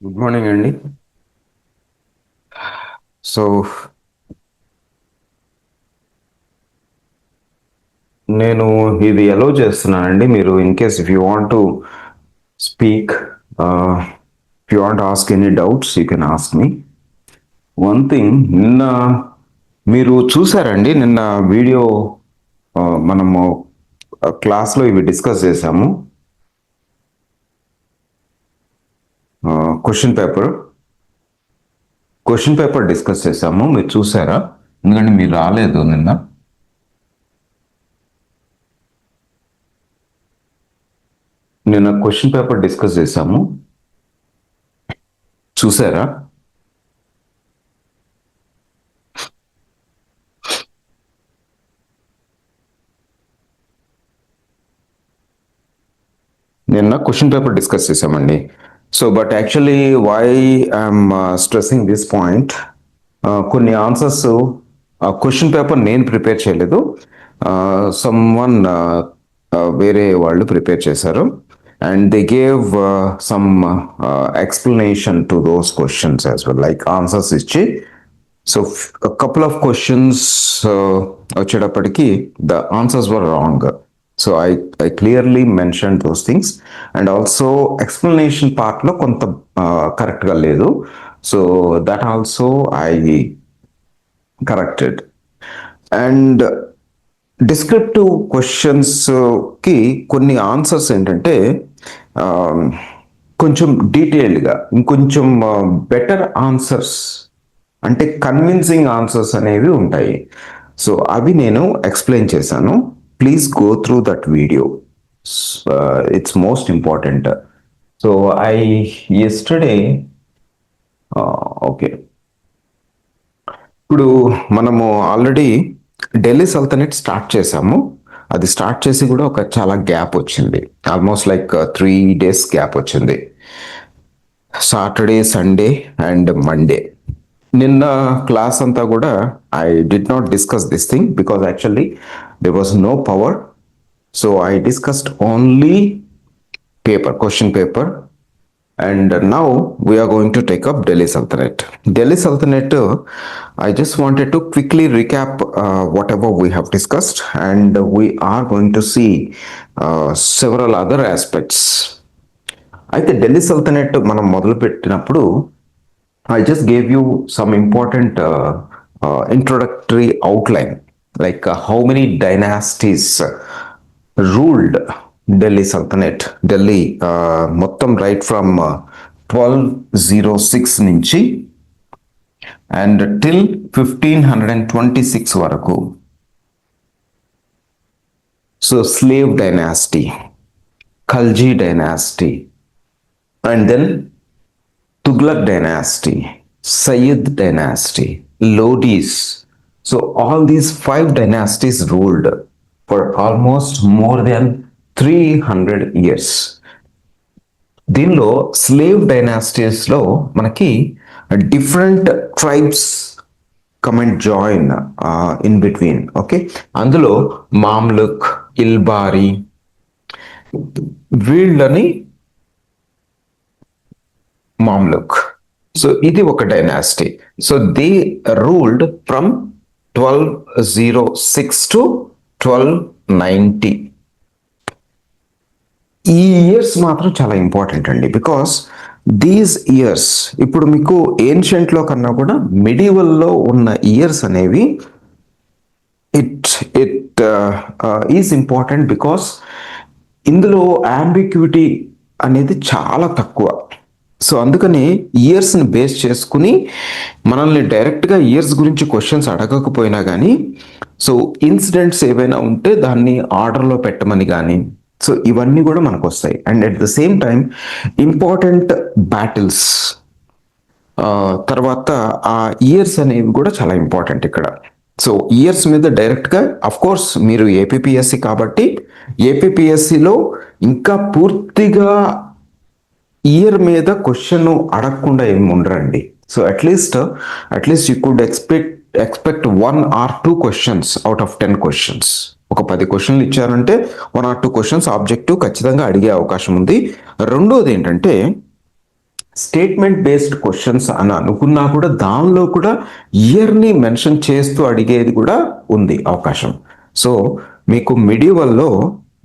Good morning అండి. So నేను ఇది అలో చేస్తున్నానండి. మీరు in case if you want to speak, if you want ask any doubts you can ask me. One thing, నిన్న మీరు చూసారండి, నిన్న వీడియో మనము క్లాస్లో ఇవి డిస్కస్ చేసాము. క్వశ్చన్ పేపర్ డిస్కస్ చేసాము. మీరు చూసారా? ఎందుకంటే మీరు రాలేదు నిన్న. క్వశ్చన్ పేపర్ డిస్కస్ చేసాము, చూసారా? నిన్న క్వశ్చన్ పేపర్ డిస్కస్ చేసామండి. So but actually why I'm stressing this point, కొన్ని ఆన్సర్స్ క్వశ్చన్ పేపర్ నేను ప్రిపేర్ చేయలేదు, సమ్ వన్ వేరే వాళ్ళు ప్రిపేర్ చేశారు and they gave some explanation to those questions as well, like answers ఇచ్చి. సో కపుల్ ఆఫ్ క్వశ్చన్స్ వచ్చేటప్పటికి the answers were wrong. So I clearly mentioned those things, and also explanation part లో కొంత correct గా లేదు. So that also I corrected. And descriptive questions కి కొన్ని answers ఏంటంటే కొంచెం డీటెయిల్డ్గా, ఇంకొంచెం బెటర్ ఆన్సర్స్, అంటే కన్విన్సింగ్ ఆన్సర్స్ అనేవి ఉంటాయి. సో అవి నేను ఎక్స్ప్లెయిన్ చేశాను. Please go through that video, it's most important. So I yesterday okay, ఇప్పుడు మనము ఆల్రెడీ ఢిల్లీ సల్తనెట్ స్టార్ట్ చేసాము. అది స్టార్ట్ చేసి కూడా ఒక చాలా గ్యాప్ వచ్చింది, ఆల్మోస్ట్ లైక్ 3 days గ్యాప్ వచ్చింది, సాటర్డే, సండే అండ్ మండే. నిన్న క్లాస్ అంతా కూడా I did not discuss this thing because actually there was no power. So I discussed only question paper, and now we are going to take up Delhi Sultanate. Delhi Sultanate, I just wanted to quickly recap whatever we have discussed, and we are going to see several other aspects. అయితే ఢిల్లీ సల్తనెట్ మనం మొదలు పెట్టినప్పుడు I just gave you some important introductory outline, like how many dynasties ruled Delhi Sultanate. Delhi మొత్తం rule from 1206 నుంచి and till 1526 వరకు. So slave dynasty, Khalji dynasty, and then Tughlaq dynasty, Sayyid dynasty, Lodis. So all these 5 dynasties ruled for almost more than 300 years. దీనిలో slave డైనాసిటీస్లో మనకి different tribes come and join in between. Okay, అందులో Mamluk, Ilbari, వీళ్ళని Mamluk. So ఇది ఒక dynasty. So they ruled from 1206 to 1290. ఈ years మాత్రం చాలా important అండి, బికాస్ దీస్ ఇయర్స్ ఇప్పుడు మీకు ఏన్షియంట్లో కన్నా కూడా మిడివల్లో ఉన్న ఇయర్స్ అనేవి ఇట్ ఈజ్ ఇంపార్టెంట్ బికాస్ ఇందులో అంబిగ్విటీ అనేది చాలా తక్కువ. సో అందుకని ఇయర్స్ని బేస్ చేసుకుని మనల్ని డైరెక్ట్గా ఇయర్స్ గురించి క్వశ్చన్స్ అడగకపోయినా కానీ, సో ఇన్సిడెంట్స్ ఏవైనా ఉంటే దాన్ని ఆర్డర్లో పెట్టమని కానీ, సో ఇవన్నీ కూడా మనకు వస్తాయి. And at the same time important battles, తర్వాత ఆ ఇయర్స్ అనేవి కూడా చాలా ఇంపార్టెంట్ ఇక్కడ. సో ఇయర్స్ మీద డైరెక్ట్గా, అఫ్ కోర్స్ మీరు ఏపీపీఎస్సి కాబట్టి ఏపీపీఎస్సిలో ఇంకా పూర్తిగా ఇయర్ మీద క్వశ్చన్ అడగకుండా ఏమి ఉండరండి. So at least you could expect 1 or 2 questions out of 10 questions. ఒక 10 క్వశ్చన్లు ఇచ్చారంటే 1 or 2 questions ఆబ్జెక్టివ్ ఖచ్చితంగా అడిగే అవకాశం ఉంది. రెండోది ఏంటంటే స్టేట్మెంట్ బేస్డ్ క్వశ్చన్స్ అని అనుకున్నా కూడా దానిలో కూడా ఇయర్ని మెన్షన్ చేస్తూ అడిగేది కూడా ఉంది అవకాశం. సో మీకు మిడివల్లో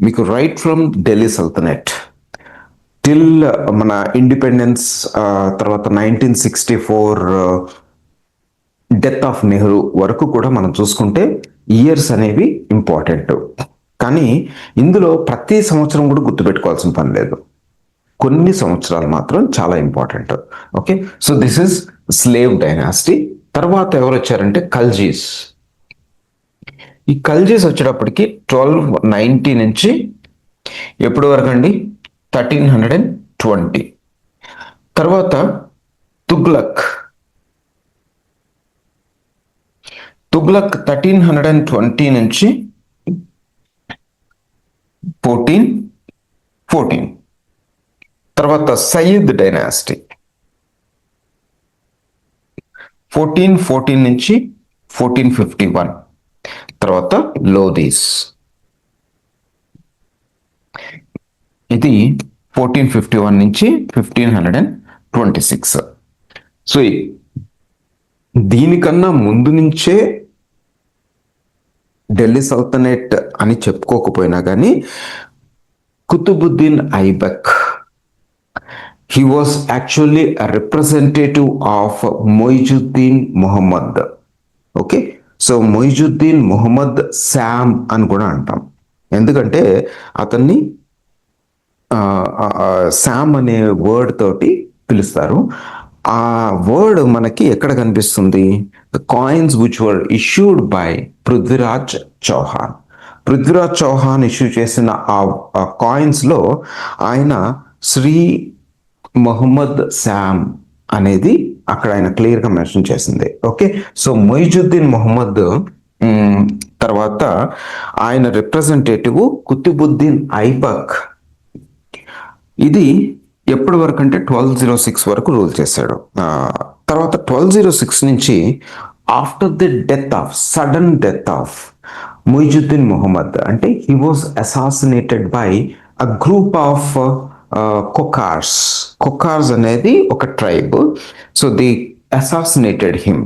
మీకు రైట్ ఫ్రమ్ ఢిల్లీ సల్తనెట్ టిల్ మన ఇండిపెండెన్స్, తర్వాత 1964 డెత్ ఆఫ్ నెహ్రూ వరకు కూడా మనం చూసుకుంటే ఇయర్స్ అనేవి ఇంపార్టెంట్. కానీ ఇందులో ప్రతి సంవత్సరం కూడా గుర్తుపెట్టుకోవాల్సిన పని లేదు, కొన్ని సంవత్సరాలు మాత్రం చాలా important. Okay, so this is slave dynasty. తర్వాత ఎవరు వచ్చారంటే ఖల్జీస్. ఈ ఖల్జీస్ వచ్చేటప్పటికి 1290 నుంచి ఎప్పటి వరకు అండి 1320. తర్వాత తుగ్లక్ 1320 నుంచి 1414. తర్వాత సయ్యద్ డైనాసిటీ 1414 నుంచి 1451. తర్వాత లోదీస్, ఇది 1451 నుంచి 1526. సో దీనికన్నా ముందు నుంచే ఢిల్లీ సల్తనేట్ అని చెప్పుకోకపోయినా కానీ Qutbuddin Aibak, he was actually a representative of Muizuddin Muhammad. Okay, so Muizuddin Mohammed Sam అని కూడా అంటాం, ఎందుకంటే అతన్ని శామ్ అనే వర్డ్ తోటి పిలుస్తారు. ఆ వర్డ్ మనకి ఎక్కడ కనిపిస్తుంది? The coins which were issued by Prithviraj Chauhan. Prithviraj Chauhan issue చేసిన ఆ కాయిన్స్లో ఆయన శ్రీ మొహమ్మద్ శామ్ అనేది అక్కడ ఆయన క్లియర్గా మెన్షన్ చేసింది. ఓకే, సో మొయిజుద్దీన్ మొహమ్మద్ తర్వాత ఆయన రిప్రజెంటేటివ్ కుతుబుద్దీన్ ఐబక్. ఇది ఎప్పటి వరకు అంటే 1206 వరకు రూల్ చేశాడు. తర్వాత 1206 నుంచి after the sudden death of Moizuddin Mohammad, అంటే he was assassinated by a group of Khokhars అనేది ఒక tribe. So the assassinated him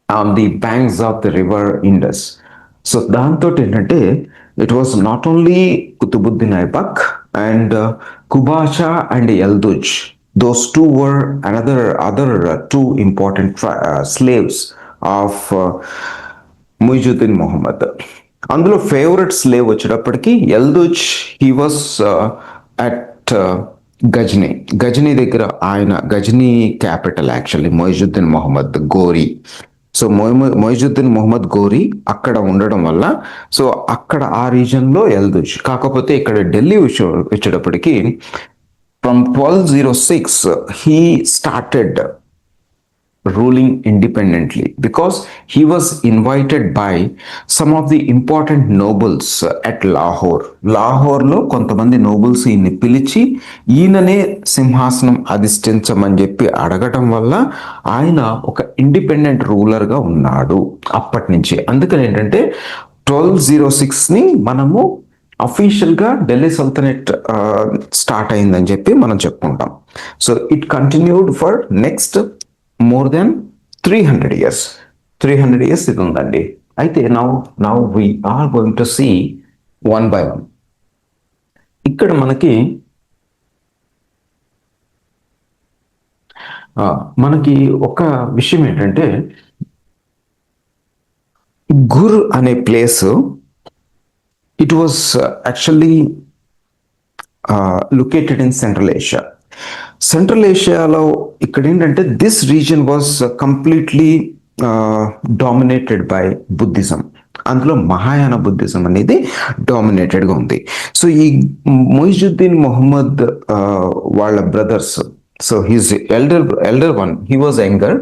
on the banks of the river Indus. So దాంతో ఏంటంటే it was not only Qutbuddin Aibak and Kubasha and Yalduj. Those two were other two important slaves of Muizuddin Muhammad. అందులో favourite slave వచ్చేటప్పటికి Yildiz. He was at Ghazni దగ్గర, ఆయన Ghazni capital actually Muizuddin Mohammed Ghori. So Muizuddin Mohammed Ghori అక్కడ ఉండడం వల్ల so అక్కడ ఆ రీజన్లో ఎల్దుజ్. కాకపోతే ఇక్కడ ఢిల్లీ వచ్చేటప్పటికి from 1206 he started ruling independently because he was invited by some of the important nobles at Lahore. లాహోర్లో కొంతమంది నోబుల్స్ ఈయన్ని పిలిచి ఈయననే సింహాసనం అధిష్ఠించమని చెప్పి అడగటం వల్ల ఆయన ఒక ఇండిపెండెంట్ రూలర్గా ఉన్నాడు అప్పటి నుంచి. అందుకని ఏంటంటే 1206ని మనము అఫీషియల్గా ఢిల్లీ సల్తనెట్ స్టార్ట్ అయిందని చెప్పి మనం చెప్పుకుంటాం. So it continued for next more than 300 years. 300 years ఇది ఉందండి. అయితే now we are going to see one by one. ఇక్కడ మనకి ఒక విషయం ఏంటంటే గుర్ అనే place, it was actually located in Central Asia. Central ఏషియాలో ఇక్కడ ఏంటంటే this region was completely dominated by Buddhism. అందులో మహాయాన బుద్ధిజం అనేది డామినేటెడ్గా ఉంది. సో ఈ మొయిజుద్దీన్ మొహమ్మద్ వాళ్ళ brothers, so his elder one, he was younger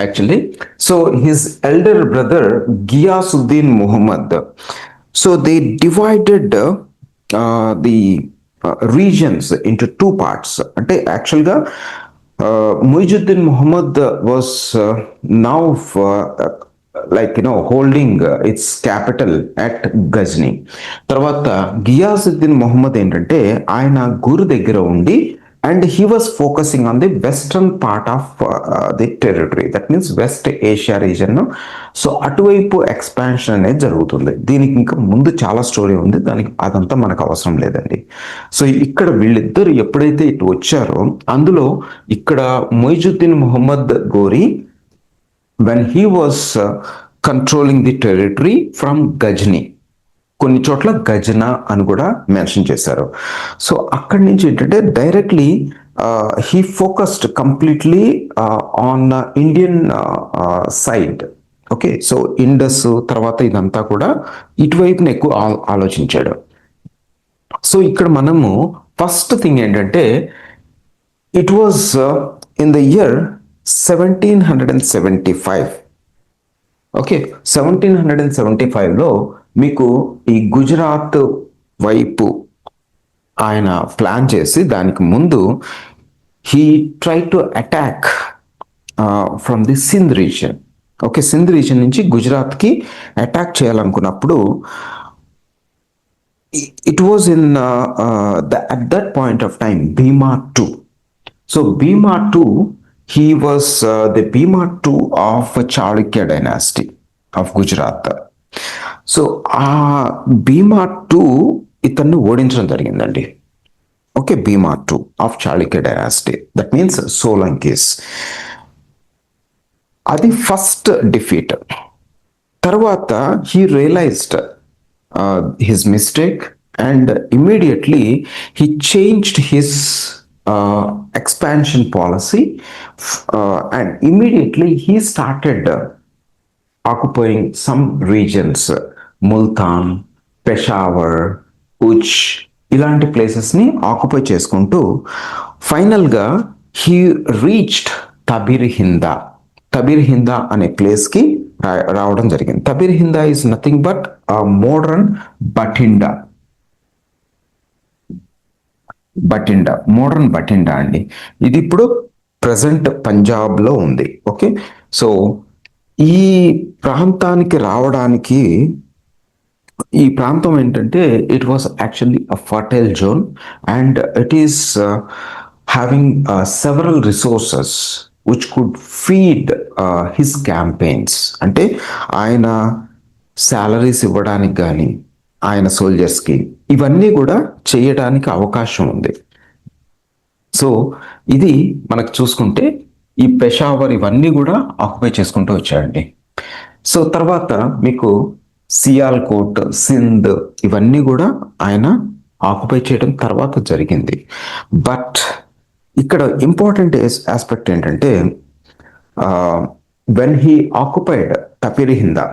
actually. So his elder brother Ghiyasuddin Muhammad, so they divided the regions into two parts. అంటే యాక్చువల్గా Muizuddin Muhammad was now holding its capital at Ghazni. తర్వాత గియాసుద్దీన్ మొహమ్మద్ ఏంటంటే ఆయన గురు దగ్గర ఉండి and he was focusing on the western part of the territory, that means west Asia reason. So అటువైపు expansion అనేది జరుగుతుంది. దీనికి ఇంకా ముందు చాలా స్టోరీ ఉంది, దానికి అదంతా మనకు అవసరం లేదండి. సో ఇక్కడ వీళ్ళిద్దరు ఎప్పుడైతే ఇటు వచ్చారో అందులో ఇక్కడ Muizuddin Mohammed Ghori when he was controlling the territory from Ghazni, కొన్ని చోట్ల గజనా అని కూడా మెన్షన్ చేశారు. సో అక్కడి నుంచి ఏంటంటే directly he focused completely on Indian side. Okay, so Indus తర్వాత ఇదంతా కూడా ఇటువైపున ఎక్కువ ఆలోచించాడు. సో ఇక్కడ మనము ఫస్ట్ థింగ్ ఏంటంటే it was in the year 1775. Okay, 1775లో మీకు ఈ గుజరాత్ వైపు ఆయన ప్లాన్ చేసి, దానికి ముందు he try to attack from the Sindh region. Okay, Sindh region నుంచి గుజరాత్కి అటాక్ చేయాలనుకున్నప్పుడు it was in at that point of time Bhima two. So Bhima two, he was the Bhima II of Chalukya dynasty of Gujarat. So ఆ Bhima two ఇతన్ని ఓడించడం జరిగిందండి. Okay, Bhima two of Chalukya dynasty, that means Solankis. అది first defeat. తర్వాత he realised his mistake and immediately he changed his expansion policy and immediately he started occupying some regions, Multan, Peshawar, Uch, ఇలాంటి ప్లేసెస్ని occupy చేసుకుంటూ ఫైనల్గా he reached తబిర్ హిందా. తబిర్ హిందా అనే ప్లేస్కి రావడం జరిగింది. Tabarhinda is nothing but modern Bathinda. Modern Bathinda అండి. ఇది ఇప్పుడు ప్రజెంట్ పంజాబ్లో ఉంది. ఓకే, సో ఈ ప్రాంతానికి రావడానికి, ఈ ప్రాంతం ఏంటంటే it was actually a fertile zone and it is having several resources which could feed his campaigns. అంటే ఆయన శాలరీస్ ఇవ్వడానికి కానీ ఆయన సోల్జర్స్కి ఇవన్నీ కూడా చేయడానికి అవకాశం ఉంది. సో ఇది మనకు చూసుకుంటే ఈ పెషావర్ ఇవన్నీ కూడా ఆక్యుపై చేసుకుంటూ వచ్చాడండి. సో తర్వాత మీకు సియాల్కోట్, సింధ్ ఇవన్నీ కూడా ఆయన ఆక్యుపై చేయడం తర్వాత జరిగింది. బట్ ఇక్కడ ఇంపార్టెంట్ ఆస్పెక్ట్ ఏంటంటే వెన్ హీ ఆక్యుపైడ్ తపిరి హిందా,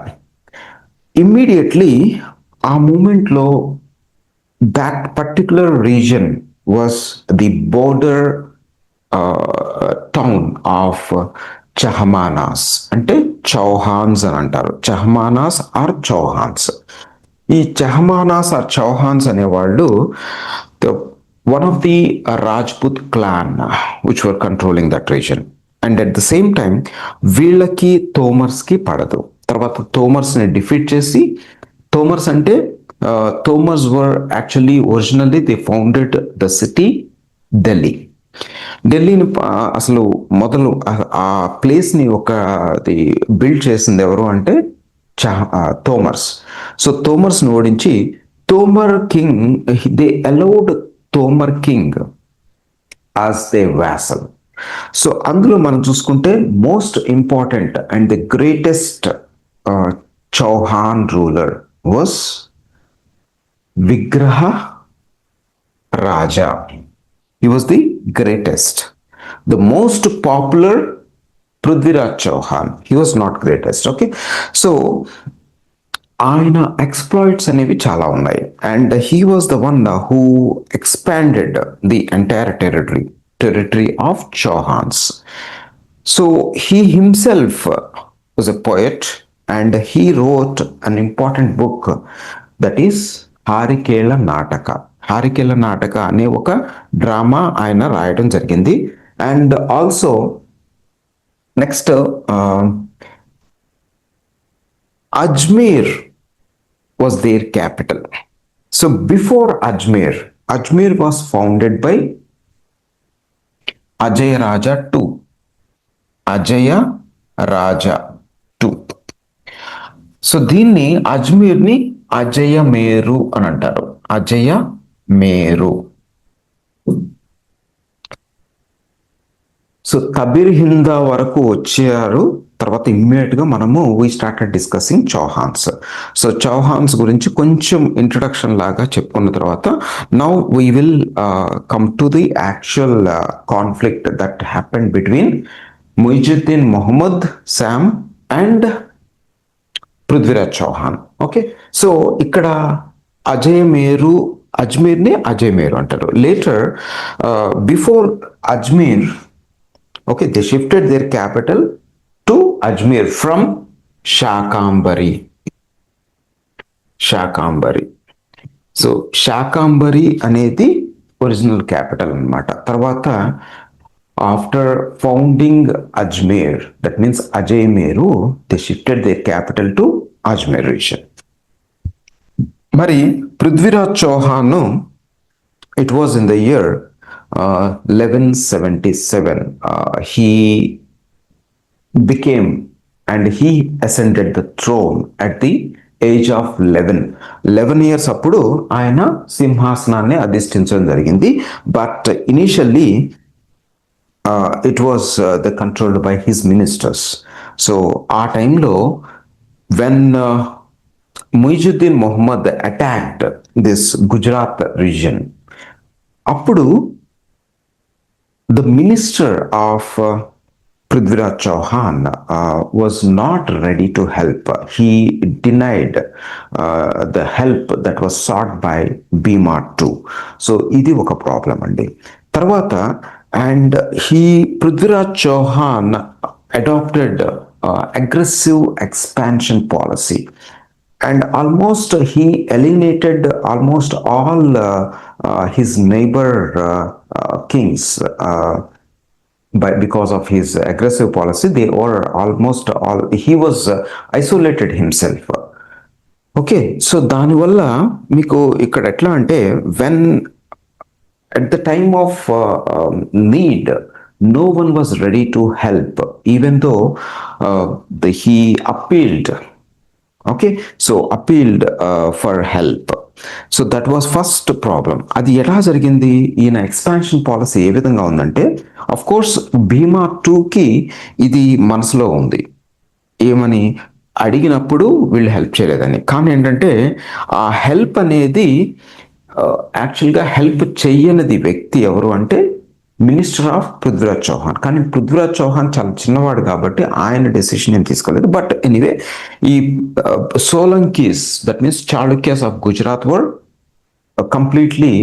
ఇమ్మీడియట్లీ ఆ మూమెంట్లో that particular region was the border town of Chahmanas. అంటే చౌహాన్స్ అని అంటారు. చహమానాస్ ఆర్ చౌహాన్స్. ఈ చహమానాస్ ఆర్ చౌహాన్స్ అనేవాళ్ళు one of the Rajput clan which were controlling that region. And at the same time వీళ్ళకి తోమర్స్కి పడదు. తర్వాత తోమర్స్ని డిఫీట్ చేసి, తోమర్స్ అంటే Tomers were actually originally they founded the city Delhi. ఢిల్లీని అసలు మొదలు ఆ ప్లేస్ని బిల్డ్ చేసింది ఎవరు అంటే తోమర్స్. సో తోమర్స్ని ఓడించి Tomar king, they allowed Tomar king as their vassal. So అందులో మనం చూసుకుంటే most important and the greatest Chauhan ruler was Vigraha Raja. He was the greatest. The most popular Prithviraj Chauhan. He was not greatest. Okay. So ఆయన exploits అనేవి చాలా ఉన్నాయి and he was the one who expanded the entire territory of Chauhans. So he himself was a poet and he wrote an important book that is Harikeli Nataka. Harikeli Nataka అనే ఒక drama ఆయన రాయడం జరిగింది. And also next Ajmer was their capital. So before Ajmer was founded by Ajaya Raja 2, Ajaya Raja 2. So దీన్ని అజ్మీర్ని అజయమేరు అని అంటారు, అజయమేరు. So Kabir హిందా వరకు వచ్చారు. తర్వాత ఇమ్మీడియట్ గా మనము we started discussing Chauhans. So Chauhans గురించి కొంచెం ఇంట్రడక్షన్ లాగా చెప్పుకున్న తర్వాత now we will come to the actual conflict that happened between Muizuddin Mohammad Sam and Prithviraj Chauhan. Okay, so ఇక్కడ అజయమేరు, అజ్మీర్ని అజయమేరు అంటారు. Later before Ajmer, okay, they shifted their capital to Ajmer from Shakambari. So Shakambari అనేది original capital అన్నమాట. తర్వాత after founding Ajmer, that means Ajayameru, they shifted their capital to Ajmer region. మరి Prithviraj Chauhan, it was in the year 1177, he became and he ascended the throne at the age of 11 years అప్పుడు ఆయన సింహాసనాన్ని అధిష్ఠించడం జరిగింది. But initially it was the controlled by his ministers. So ఆ టైంలో when Muizuddin Mohammad attacked this Gujarat region, అప్పుడు the minister of Prithviraj Chauhan was not ready to help. He denied the help that was sought by Bhima too. So ఇది ఒక problem అండి. తర్వాత and Prithviraj Chauhan adopted aggressive expansion policy, and almost he alienated almost all his neighbor kings because of his aggressive policy. They were almost all, he was isolated himself. Okay, so దానివల్ల మీకు ఇక్కడ ఎట్లా అంటే, when at the time of need, no one was ready to help, even though he appealed. Okay, so appealed for help. So that was first problem. అది ఎలా జరిగింది, ఈయన expansion policy ఏ విధంగా ఉందంటే, అఫ్ కోర్స్ భీమా 2కి ఇది మనసులో ఉంది, ఏమని అడిగినప్పుడు వీళ్ళు హెల్ప్ చేయలేదని. కానీ ఏంటంటే ఆ హెల్ప్ అనేది యాక్చువల్గా హెల్ప్ చెయ్యనిది వ్యక్తి ఎవరు అంటే మినిస్టర్ ఆఫ్ పృథ్వీరాజ్ చౌహాన్. కానీ పృథ్వీరాజ్ చౌహాన్ చాలా చిన్నవాడు కాబట్టి ఆయన డెసిషన్ ఏం తీసుకోలేదు. బట్ ఎనీవే, ఈ Solankis, that means Chalukyas of Gujarat were completely,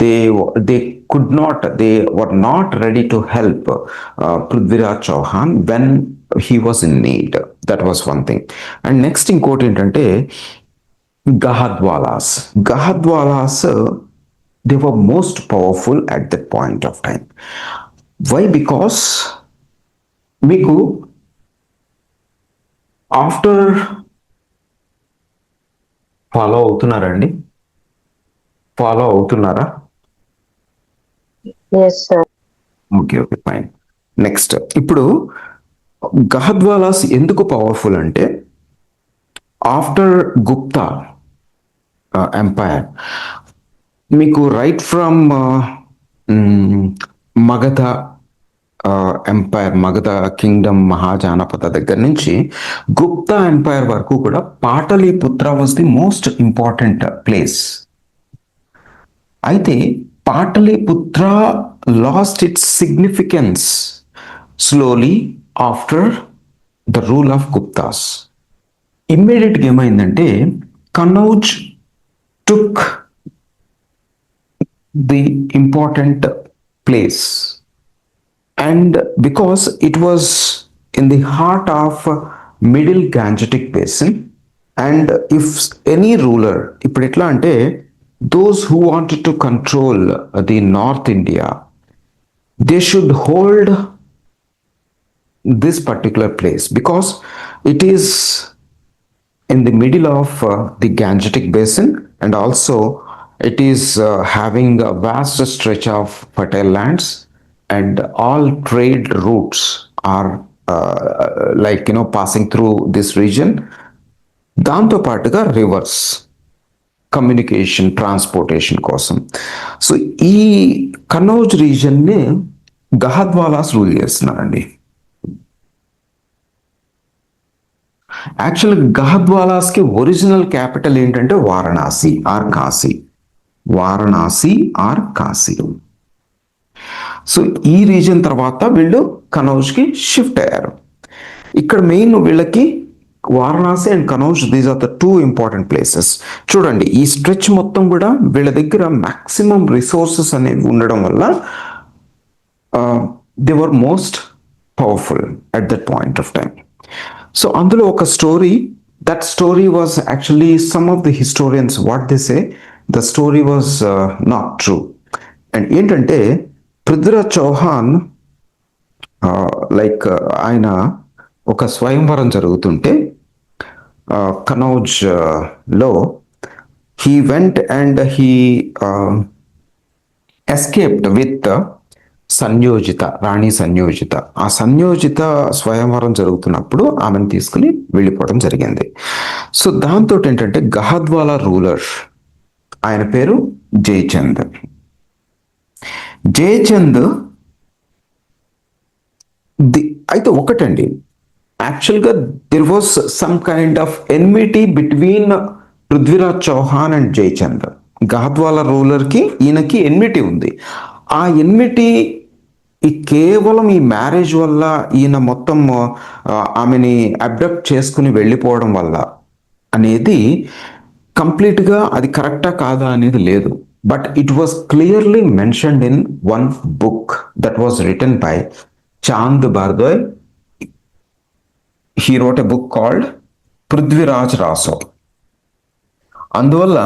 they could not, they were not ready to help Prithviraj Chauhan when he was in need. That was one thing. And next ఇంకోటి ఏంటంటే Gahadwalas. They were most powerful at that point of time. Why? Because మీకు after follow అవుతున్నారండి, follow అవుతున్నారా? Okay, fine. Next, ఇప్పుడు గహద్వాలాస్ ఎందుకు powerful అంటే, after Gupta empire, మీకు right from Magadha empire, Magadha kingdom, Mahajanapada దగ్గర నుంచి గుప్తా ఎంపైర్ వరకు కూడా Pataliputra was the most important place. అయితే Pataliputra lost its significance slowly after the rule of Guptas. ఇమ్మీడియట్గా ఏమైందంటే, Kannauj took the important place, and because it was in the heart of middle Gangetic basin, and if any ruler, ఇప్పుడు ఎట్లా అంటే, those who wanted to control the North India, they should hold this particular place because it is in the middle of the Gangetic basin, and also it is having a vast stretch of fertile lands, and all trade routes are passing through this region. దాంతో పాటుగా rivers communication transportation కోసం. So ఈ కనౌజ్ రీజన్ని Gahadavalas rule చేస్తున్నారండి. Actual గహద్వాలాస్కి original capital ఏంటంటే Varanasi or Kashi. Varanasi or Kashi. So ఈ region తర్వాత వీళ్ళు కనౌజ్కి షిఫ్ట్ అయ్యారు. ఇక్కడ మెయిన్ వీళ్ళకి Varanasi and Kannauj, these are the two important places. చూడండి ఈ స్ట్రెచ్ మొత్తం కూడా వీళ్ళ దగ్గర మ్యాక్సిమం రిసోర్సెస్ అనేవి ఉండడం వల్ల they were most powerful at that point of time. So అందులో ఒక story, that story was actually some of the historians what they say the story was not true. And ఏంటంటే పృథ్వీరాజ్ చౌహాన్ ఆయన ఒక స్వయంవరం జరుగుతుంటే కనౌజ్ లో he went and he escaped with Samyogita, Rani Samyogita. ఆ సంయోజిత స్వయంవరం జరుగుతున్నప్పుడు ఆమెను తీసుకుని వెళ్ళిపోవడం జరిగింది. సో దాంతో ఏంటంటే గహద్వాలా రూలర్ ఆయన పేరు జయచంద్. జయచంద్ అయితే ఒకటండి, యాక్చువల్గా there was some kind of enmity between Prithviraj Chauhan and Jaichand. Gahadavala రూలర్కి ఈయనకి ఎన్మిటీ ఉంది. ఆ ఎన్మిటీ కేవలం ఈ మ్యారేజ్ వల్ల, ఈయన మొత్తం ఆమెని అబ్డక్ట్ చేసుకుని వెళ్ళిపోవడం వల్ల అనేది కంప్లీట్గా అది కరెక్టా కాదా అనేది లేదు. But it was clearly mentioned in one book that was written by Chand Bardai. He wrote a book called Prithviraj Raso. అందువల్ల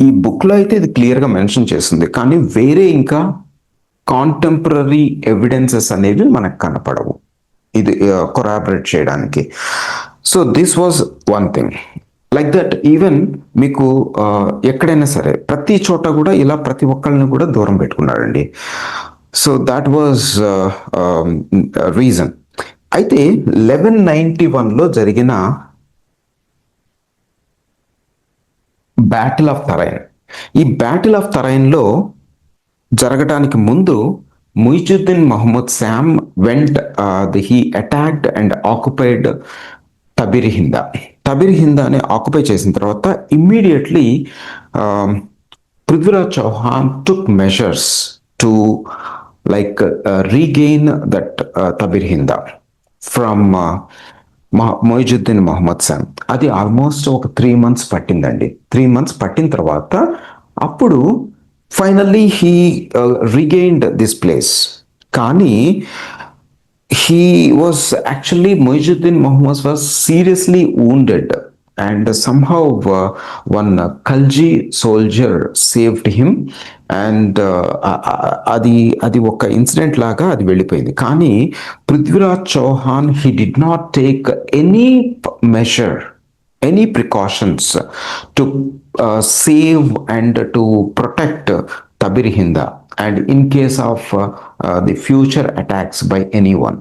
ఈ బుక్లో అయితే ఇది క్లియర్గా మెన్షన్ చేస్తుంది, కానీ వేరే ఇంకా కాంటెంపరీ ఎవిడెన్సెస్ అనేవి మనకు కనపడవు ఇది కొరాబరేట్ చేయడానికి. So this was one thing like that. Even మీకు ఎక్కడైనా సరే ప్రతి చోట కూడా ఇలా ప్రతి ఒక్కళ్ళని కూడా దూరం పెట్టుకున్నాడండి. So that was reason. అయితే 1191లో జరిగిన బ్యాటిల్ ఆఫ్ తరైన్, ఈ బ్యాటిల్ ఆఫ్ తరైన్లో జరగడానికి ముందు Muizuddin Mohammad Sam went he attacked and occupied Tabarhinda. తబిర్ హిందాని ఆక్యుపై చేసిన తర్వాత immediately Prithviraj Chauhan took measures to regain that Tabarhinda from Moizuddin Mohammad Sam. అది ఆల్మోస్ట్ ఒక 3 months పట్టిందండి. 3 months పట్టిన తర్వాత అప్పుడు finally he regained this place. కానీ he was actually Muizuddin Muhammad was seriously wounded and somehow one Khalji soldier saved him and అది ఒక incident లాగా అది వెళ్ళిపోయింది. కానీ Prithviraj Chauhan he did not take any measure, any precautions to save and to protect Tabir Hinda and in case of the future attacks by anyone.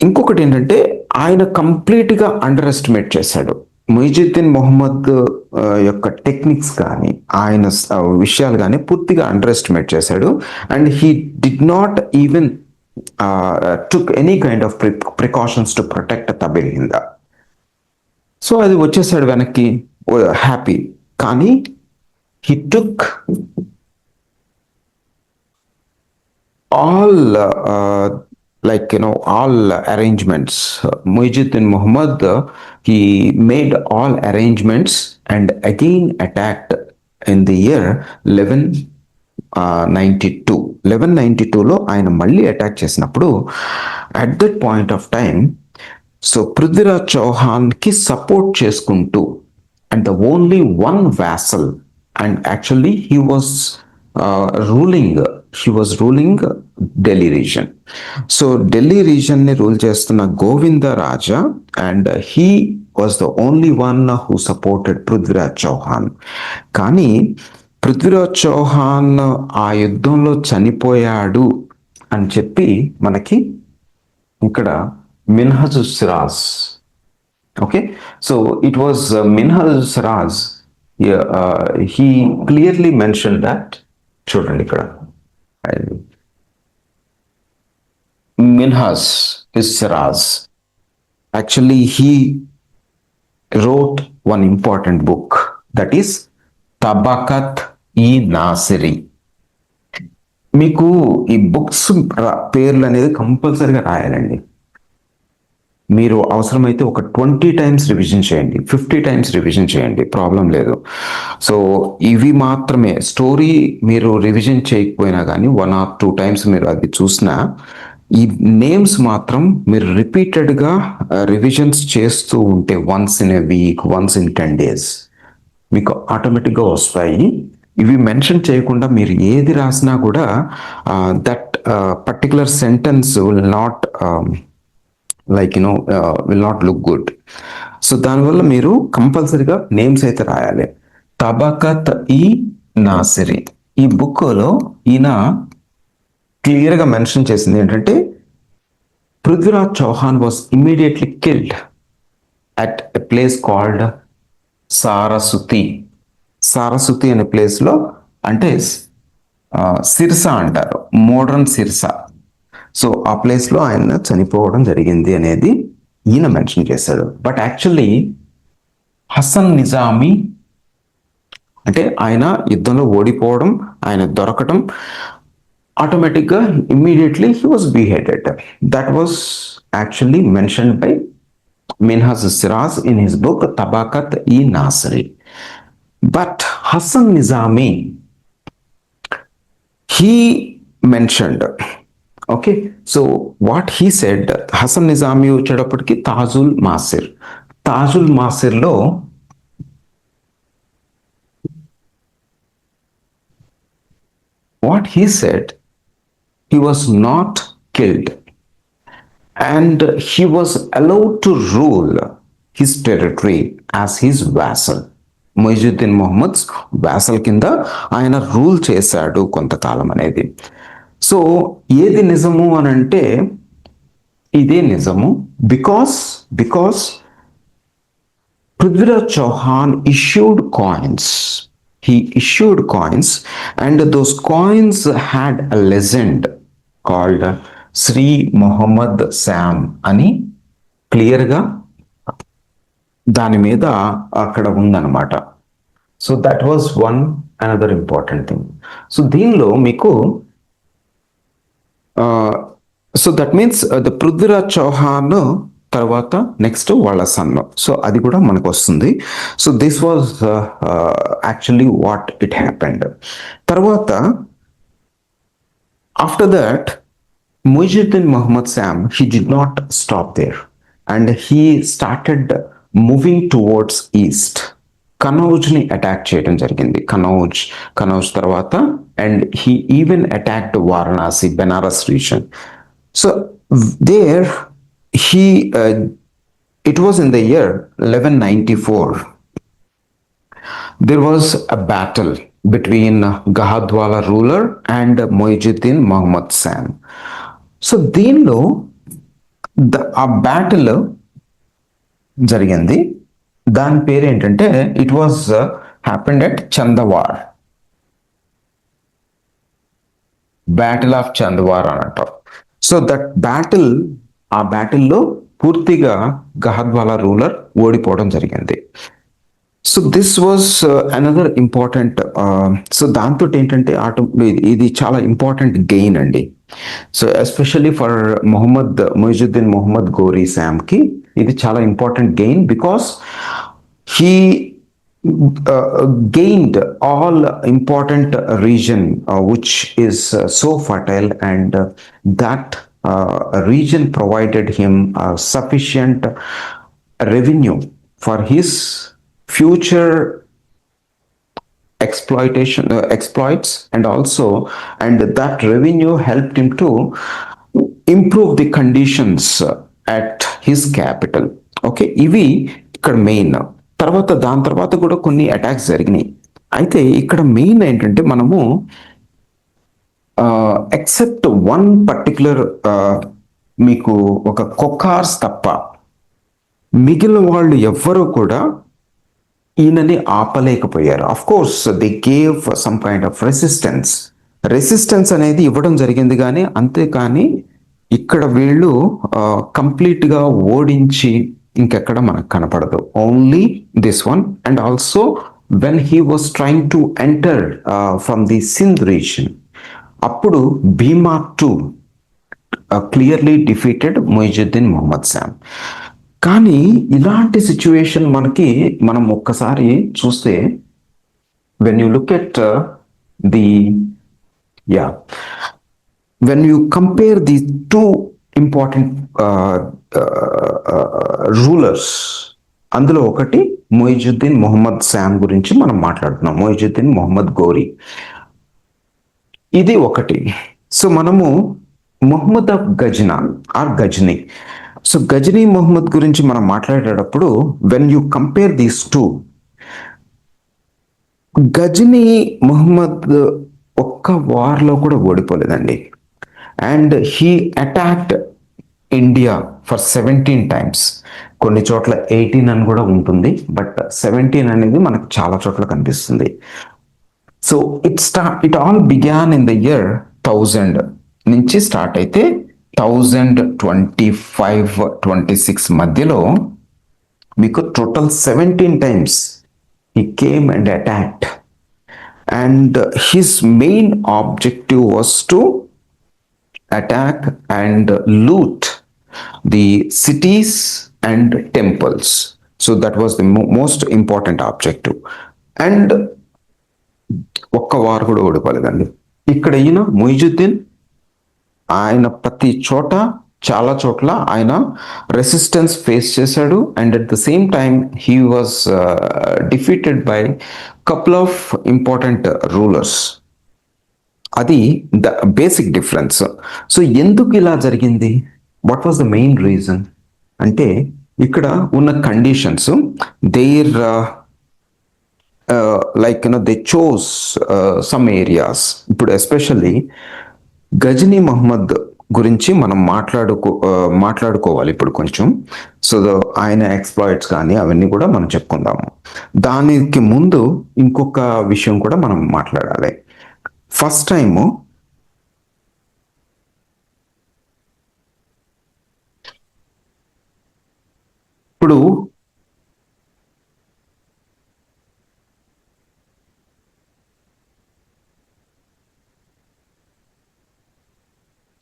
ఇంకొకటి ఏంటంటే ఆయన కంప్లీట్గా అండర్ ఎస్టిమేట్ చేశాడు ముయిజుద్దీన్ మొహమ్మద్ యొక్క టెక్నిక్స్ కానీ ఆయన విషయాలు కానీ పూర్తిగా అండర్ ఎస్టిమేట్ చేశాడు. And he did not even took any kind of precautions to protect Tabarhinda. So అది వచ్చేసాడు వెనక్కి హ్యాపీ. కానీ he took all all arrangements. Muizuddin Muhammad he made all arrangements and again attacked in the year 1192. 1192లో ఆయన మళ్ళీ attack చేసినప్పుడు at that point of time, so Prithviraj Chauhan కి support చేసుకుంటూ and the only one vassal, and actually he was ruling Delhi region. So Delhi region ని rule చేస్తున్న Govinda Raja and he was the only one who supported Prithviraj Chauhan. కానీ పృథ్వీరాజ్ చౌహాన్ ఆ యుద్ధంలో చనిపోయాడు అని చెప్పి మనకి ఇక్కడ Minhaj Siraj. Okay, so it was Minhaj Siraj. He clearly mention that. చూడండి ఇక్కడ Minhaj is Siraj. Actually he wrote one important book, that is Tabaqat i Nasiri. మీకు ఈ బుక్స్ పేర్లు అనేది కంపల్సరీగా రాయాలండి. మీరు అవసరమైతే ఒక 20 టైమ్స్ రివిజన్ చేయండి, 50 టైమ్స్ రివిజన్ చేయండి, ప్రాబ్లం లేదు. సో ఇవి మాత్రమే స్టోరీ మీరు రివిజన్ చేయకపోయినా కానీ 1 or 2 టైమ్స్ మీరు అది చూసినా, ఈ నేమ్స్ మాత్రం మీరు రిపీటెడ్గా రివిజన్స్ చేస్తూ ఉంటే once in a week, once in 10 days మీకు ఆటోమేటిక్గా వస్తాయి. ఇవి మెన్షన్ చేయకుండా మీరు ఏది రాసినా కూడా that particular sentence will not will not look good. So దానివల్ల మీరు కంపల్సరీగా నేమ్స్ అయితే రాయాలి. తబకత్ ఈ నాసిరి, ఈ బుక్లో ఈయన క్లియర్గా మెన్షన్ చేసింది ఏంటంటే Prithviraj Chauhan was immediately killed at a place called Saraswati. Saraswati అనే ప్లేస్లో, అంటే సిర్సా అంటారు, మోడర్న్ సిర్సా. సో ఆ ప్లేస్లో ఆయన చనిపోవడం జరిగింది అనేది ఈయన మెన్షన్ చేశాడు. బట్ యాక్చువల్లీ హసన్ నిజామీ, అంటే ఆయన యుద్ధంలో ఓడిపోవడం, ఆయన దొరకటం, ఆటోమేటిక్గా immediately he was beheaded. That was actually mentioned by Minhaj Siraz in his book Tabakat-e-Nasri. But Hassan Nizami, he mentioned, okay, so what he said, Hassan Nizami వచ్చేటప్పటికి Tajul Maasir. Tajul మాసిర్లో what he said, he was not killed and he was allowed to rule his territory as his vassal. Moizuddin Mohammed Vasal కింద ఆయన rule చేశాడు కొంతకాలం అనేది. So ఏది నిజము అని అంటే ఇదే నిజము. Because Prithviraj Chauhan issued coins. He issued coins and those coins had a legend called Sri Muhammad Sam అని క్లియర్గా దాని మీద అక్కడ ఉందన్నమాట. So that was another important thing. So దీనిలో మీకు so that means the Prithviraj Chauhan తర్వాత నెక్స్ట్ వాళ్ళ సన్. సో అది కూడా మనకు వస్తుంది. So this was actually what it happened. తర్వాత after that Muizuddin Muhammad Sam, he did not stop there and he started moving towards east. కనౌజ్ని అటాక్ చేయడం జరిగింది. కనౌజ్ తర్వాత and he even attacked Varanasi, Benaras region. So there he it was in the year 1194. There was a battle between Gahadwala ruler and Muizuddin Muhammad Sam. So దీనిలో ఆ battle జరిగింది. దాని పేరు ఏంటంటే it was happened at Chandawar, battle of Chandawar అన్నట్టు. So that battle, ఆ బ్యాటిల్లో పూర్తిగా గహద్వాలా ruler ఓడిపోవడం జరిగింది. So this was another important. So దాంతో ఏంటంటే ఇది చాలా ఇంపార్టెంట్ గెయిన్ అండి. So especially for Muizuddin Mohammed Ghori శామ్కి ఇది చాలా important gain because he gained all important region which is so fertile and that region provided him sufficient revenue for his future exploits and also, and that revenue helped him to improve the conditions at his capital. Okay, ఇవి ఇక్కడ main. తర్వాత దాని తర్వాత కూడా కొన్ని attacks జరిగినాయి. అయితే ఇక్కడ మెయిన్ ఏంటంటే మనము ఎక్సెప్ట్ వన్ పర్టిక్యులర్ మీకు ఒక కొకార్స్ తప్ప మిగిలిన వాళ్ళు ఎవ్వరూ కూడా ఈయనని ఆపలేకపోయారు. Of course they gave some kind of resistance అనేది ఇవ్వడం జరిగింది, కానీ అంతేకాని ఇక్కడ వీళ్ళు కంప్లీట్గా ఓడించి ఇంకెక్కడ మనకు కనపడదు. Only this one. And also when he was trying to enter from the Sindh region, అప్పుడు Bhima two clearly defeated Muizuddin Mohammed Sam. కానీ ఇలాంటి సిచ్యువేషన్ మనం ఒక్కసారి చూస్తే, when you look at the when you compare the two important rulers, అందులో ఒకటి మొయిజుద్దీన్ మొహమ్మద్ శామ్ గురించి మనం మాట్లాడుతున్నాం, మొయిజుద్దీన్ మొహమ్మద్ గోరీ, ఇది ఒకటి. సో మనము Muhammad of Ghaznan or Ghazni, so Ghazni Muhammad గురించి మనం మాట్లాడేటప్పుడు when you compare these two, Ghazni Muhammad ఒక్క వార్లో కూడా ఓడిపోలేదండి. And he attacked India for 17 times. కొన్ని చోట్ల 18 అని కూడా ఉంటుంది, బట్ 17 అనేది మనకు చాలా చోట్ల కనిపిస్తుంది. So it all began in the year 1000 నుంచి స్టార్ట్ అయితే 1025-26 మధ్యలో మీకు total 17 times he came and attacked, and his main objective was to attack and loot the cities and temples. So that was the most important objective. And ఒక్క war కూడా ఓడిపోలేదండి. ఇక్కడ ఈయన మొయిజుద్దీన్ ఆయన ప్రతి చోట చాలా చోట్ల ఆయన రెసిస్టెన్స్ ఫేస్ చేశాడు. And at the same time he was defeated by couple of important rulers. అది ద బేసిక్ డిఫరెన్స్. సో ఎందుకు ఇలా జరిగింది, what was the main reason అంటే, ఇక్కడ ఉన్న conditions there like they chose some areas. ఇప్పుడు especially Ghazni Muhammad గురించి మనం మాట్లాడుకోవాలి ఇప్పుడు కొంచెం. సో ఆయన ఎక్స్ప్లాయిట్స్ కానీ అవన్నీ కూడా మనం చెప్పుకుందాము. దానికి ముందు ఇంకొక విషయం కూడా మనం మాట్లాడాలి. ఫస్ట్ టైము ఇప్పుడు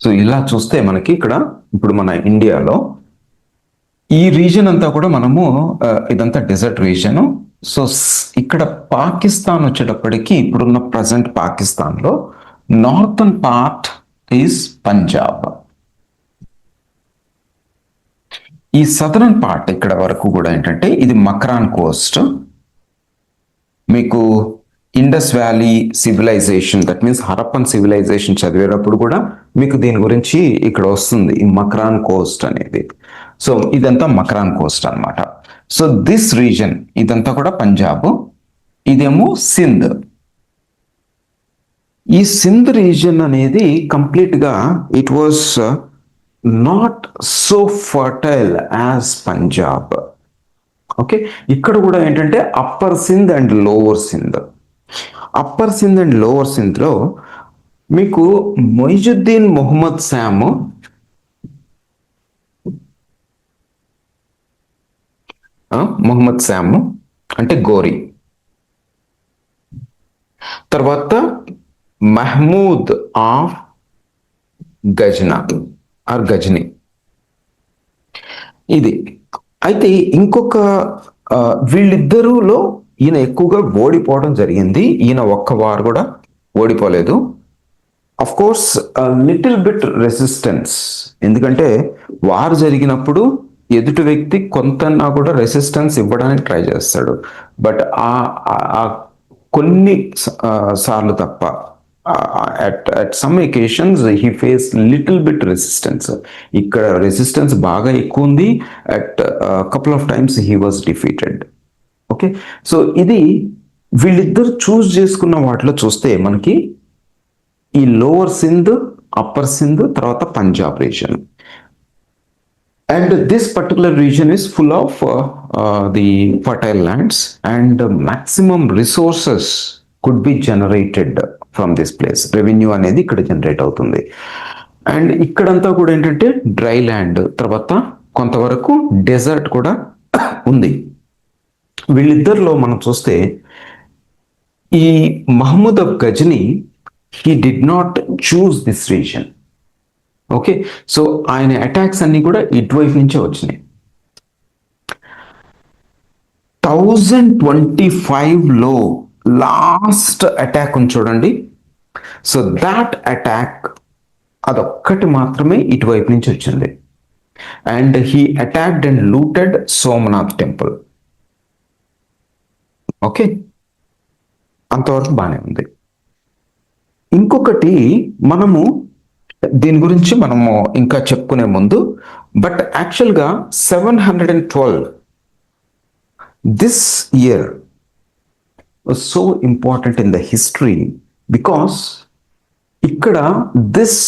సో ఇలా చూస్తే మనకి ఇక్కడ ఇప్పుడు మన ఇండియాలో ఈ రీజన్ అంతా కూడా మనము ఇదంతా డెజర్ట్ రీజన్. సో ఇక్కడ పాకిస్తాన్ వచ్చేటప్పటికి ఇప్పుడున్న ప్రజెంట్ పాకిస్తాన్లో నార్థన్ పార్ట్ ఈజ్ పంజాబ్. ఈ సదరన్ పార్ట్ ఇక్కడ వరకు కూడా ఏంటంటే ఇది మక్రాన్ కోస్ట్. మీకు Indus valley civilization, that means Harappan civilization చదివేటప్పుడు కూడా మీకు దీని గురించి ఇక్కడ వస్తుంది, ఈ మక్రాన్ కోస్ట్ అనేది. సో ఇదంతా మక్రాన్ కోస్ట్ అనమాట. సో దిస్ రీజన్ ఇదంతా కూడా పంజాబ్, ఇదేమో సింధ్. ఈ సింధ్ రీజన్ అనేది కంప్లీట్గా it was not so fertile as Punjab. Okay, ఇక్కడ కూడా ఏంటంటే upper Sindh and lower Sindh. Upper Sindh and lower సింధ్లో మీకు మొయిజుద్దీన్ మొహమ్మద్ శామ్ అంటే గోరీ, తర్వాత మహమూద్ ఆఫ్ గజ్నా ఆర్ గజ్నీ, ఇది. అయితే ఇంకొక వీళ్ళిద్దరూలో ఈయన ఎక్కువగా ఓడిపోవడం జరిగింది. ఈయన ఒక్క వారు కూడా ఓడిపోలేదు. Of course little bit resistance, ఎందుకంటే వార్ జరిగినప్పుడు ఎదుటి వ్యక్తి కొంతన్నా కూడా రెసిస్టెన్స్ ఇవ్వడానికి ట్రై చేస్తాడు, బట్ ఆ కొన్ని సార్లు తప్ప at some occasions he faced little bit resistance. ఇక్కడ రెసిస్టెన్స్ బాగా ఎక్కువ ఉంది. at couple of times he was defeated. Okay, so ఇది వీళ్ళిద్దరు చూస్ చేసుకున్న వాటిలో చూస్తే మనకి ఈ లోవర్ సింధ్, అప్పర్ సింధ్, తర్వాత Punjab reason. And this particular region is full of the fertile lands, and maximum resources could be generated from this place. Revenue అనేది ఇక్కడ జనరేట్ అవుతుంది. అండ్ ఇక్కడంతా కూడా ఏంటంటే డ్రై ల్యాండ్, తర్వాత కొంతవరకు డెజర్ట్ కూడా ఉంది. వీళ్ళిద్దరిలో మనం చూస్తే ఈ Muhammad of Ghazni he did not choose this region. Okay, so ఆయన అటాక్స్ అన్ని కూడా ఇటువైపు నుంచే వచ్చినాయి. 1025లో లాస్ట్ అటాక్ ఉంది చూడండి. సో దాట్ అటాక్ అదొక్కటి మాత్రమే ఇటువైపు నుంచి వచ్చింది. And he attacked and looted Somnath temple. Okay, అంతవరకు బాగానే ఉంది. ఇంకొకటి మనము దీని గురించి మనము ఇంకా చెప్పుకునే ముందు, బట్ యాక్చువల్గా 712 this year was so important in the history because ఇక్కడ this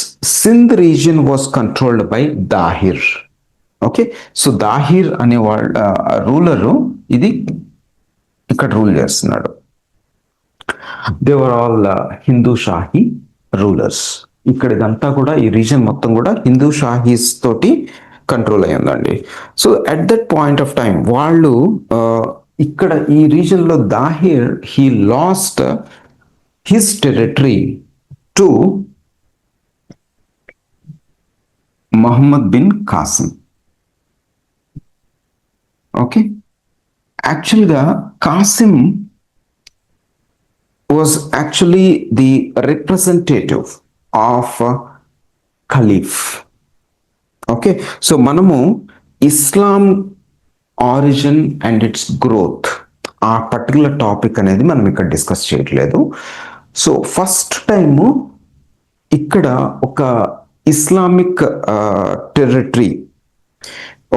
Sindh region was controlled by Dahir. Okay, so Dahir అనే వాళ్ళ రూలరు ఇది ఇక్కడ రూల్ చేస్తున్నాడు. They were all Hindu Shahi rulers. ఇక్కడ ఇదంతా కూడా ఈ రీజన్ మొత్తం కూడా హిందూ షాహీస్ తోటి కంట్రోల్ అయ్యిందండి. So at that point of time వాళ్ళు ఇక్కడ ఈ రీజన్లో Dahir he lost his territory to Muhammad bin Qasim. Okay, యాక్చువల్గా Qasim was actually the representative of Caliph. Okay, so మనము ఇస్లాం ఆరిజిన్ అండ్ ఇట్స్ గ్రోత్ ఆ పర్టికులర్ టాపిక్ అనేది మనం ఇక్కడ డిస్కస్ చేయట్లేదు. సో ఫస్ట్ టైము ఇక్కడ ఒక ఇస్లామిక్ టెరిటరీ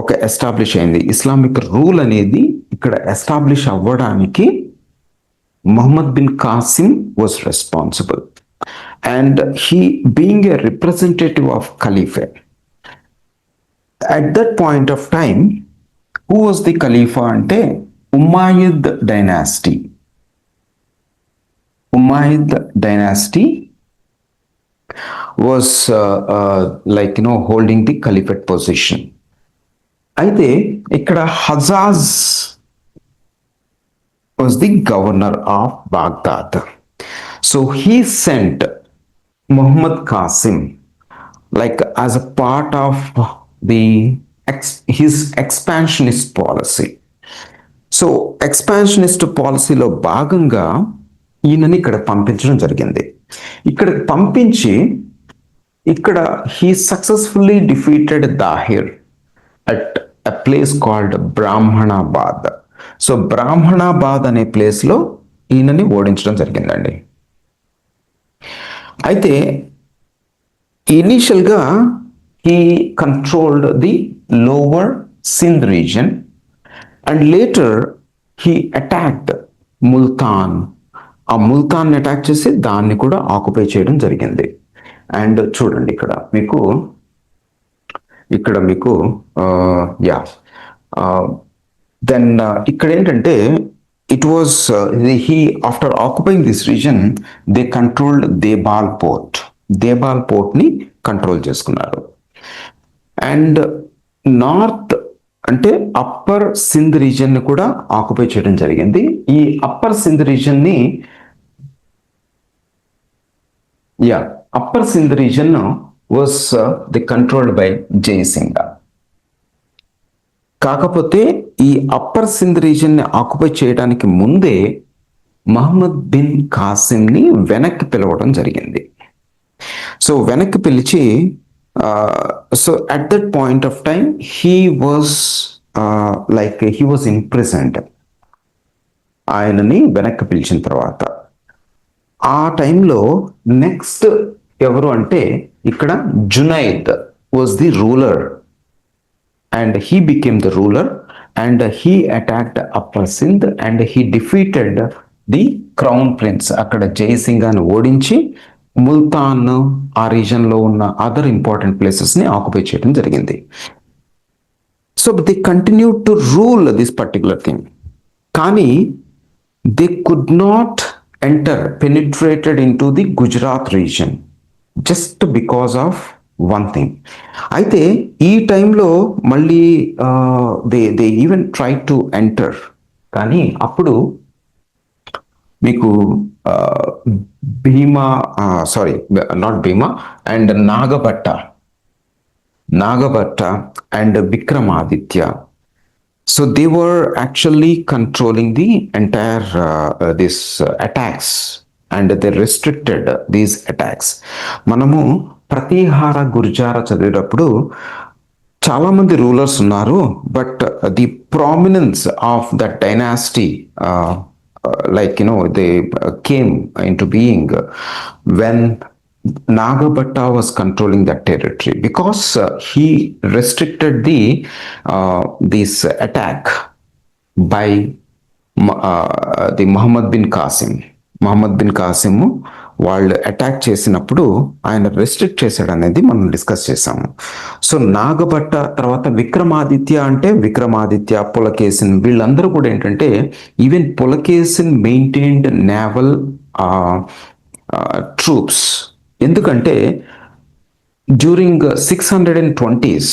ఒక ఎస్టాబ్లిష్ అయింది. ఇస్లామిక్ రూల్ అనేది ఇక్కడ ఎస్టాబ్లిష్ అవ్వడానికి Muhammad bin Qasim was responsible, and he being a representative of Caliphate. At that point of time, who was the Khalifa ante Umayyad dynasty. Umayyad dynasty was holding the Caliphate position. అయితే ఇక్కడ హజాజ్ was the governor of Baghdad. So he sent Muhammad Qasim as a part of his expansionist policy. So expansionist policy లో భాగంగా ఈయనని ఇక్కడ పంపించడం జరిగింది. ఇక్కడ పంపించి ఇక్కడ he successfully defeated Dahir at a place called Brahmanabad. So Brahmanabad అనే ప్లేస్లో ఈయనని ఓడించడం జరిగిందండి. అయితే ఇనీషియల్గా he controlled the lower Sindh region and later he attacked Multan. ఆ ముల్తాన్ అటాక్ చేసి దాన్ని కూడా ఆక్యుపై చేయడం జరిగింది. అండ్ చూడండి ఇక్కడ మీకు దెన్ ఇక్కడ ఏంటంటే it was he after occupying this region they controlled Debal పోర్ట్ని కంట్రోల్ చేసుకున్నారు. అండ్ నార్త్ అంటే అప్పర్ సింధ్ రీజన్ని కూడా ఆక్యుపై చేయడం జరిగింది. ఈ upper Sindh region was the controlled by Jayasingha. కాకపోతే ఈ అప్పర్ సింధ్ రీజన్ని ఆక్యుపై చేయడానికి ముందే మహమ్మద్ బిన్ కాసిమ్ని వెనక్కి పిలవడం జరిగింది. సో వెనక్కి పిలిచి so at that point of time he was imprisoned. ఆయనని వెనక్కి పిలిచిన తర్వాత ఆ టైంలో నెక్స్ట్ ఎవరు అంటే ఇక్కడ Junaid was the ruler. And he became the ruler and he attacked Upper Sindh and he defeated the crown prince అక్కడ జయసింగాన్ని ఓడించి ముల్తాన్ ఆ రీజన్లో ఉన్న అదర్ ఇంపార్టెంట్ ప్లేసెస్ని ఆక్యుపై చేయడం జరిగింది. So they continue to rule this particular thing. కానీ they could not enter penetrated in to the Gujarat region just because of one thing. అయితే ఈ టైంలో మళ్ళీ they even try to enter, కానీ అప్పుడు మీకు Bhima sorry not Bhima and Nagabhatta and Vikramaditya. So they were actually controlling the entire this attacks and they restricted these attacks. మనము ప్రతీహార గుర్జార చదివేటప్పుడు చాలా మంది రూలర్స్ ఉన్నారు, but the prominence of the dynasty like they came into being when Nagabhatta was controlling that territory, because he restricted this attack by the Muhammad bin Qasim వాళ్ళు attack చేసినప్పుడు ఆయన restrict చేశాడు అనేది మనం డిస్కస్ చేసాము. So Nagabhatta తర్వాత విక్రమాదిత్య పులకేసిన్ వీళ్ళందరూ కూడా ఏంటంటే even Pulakeshin maintained naval troops. ఎందుకంటే డ్యూరింగ్ 620s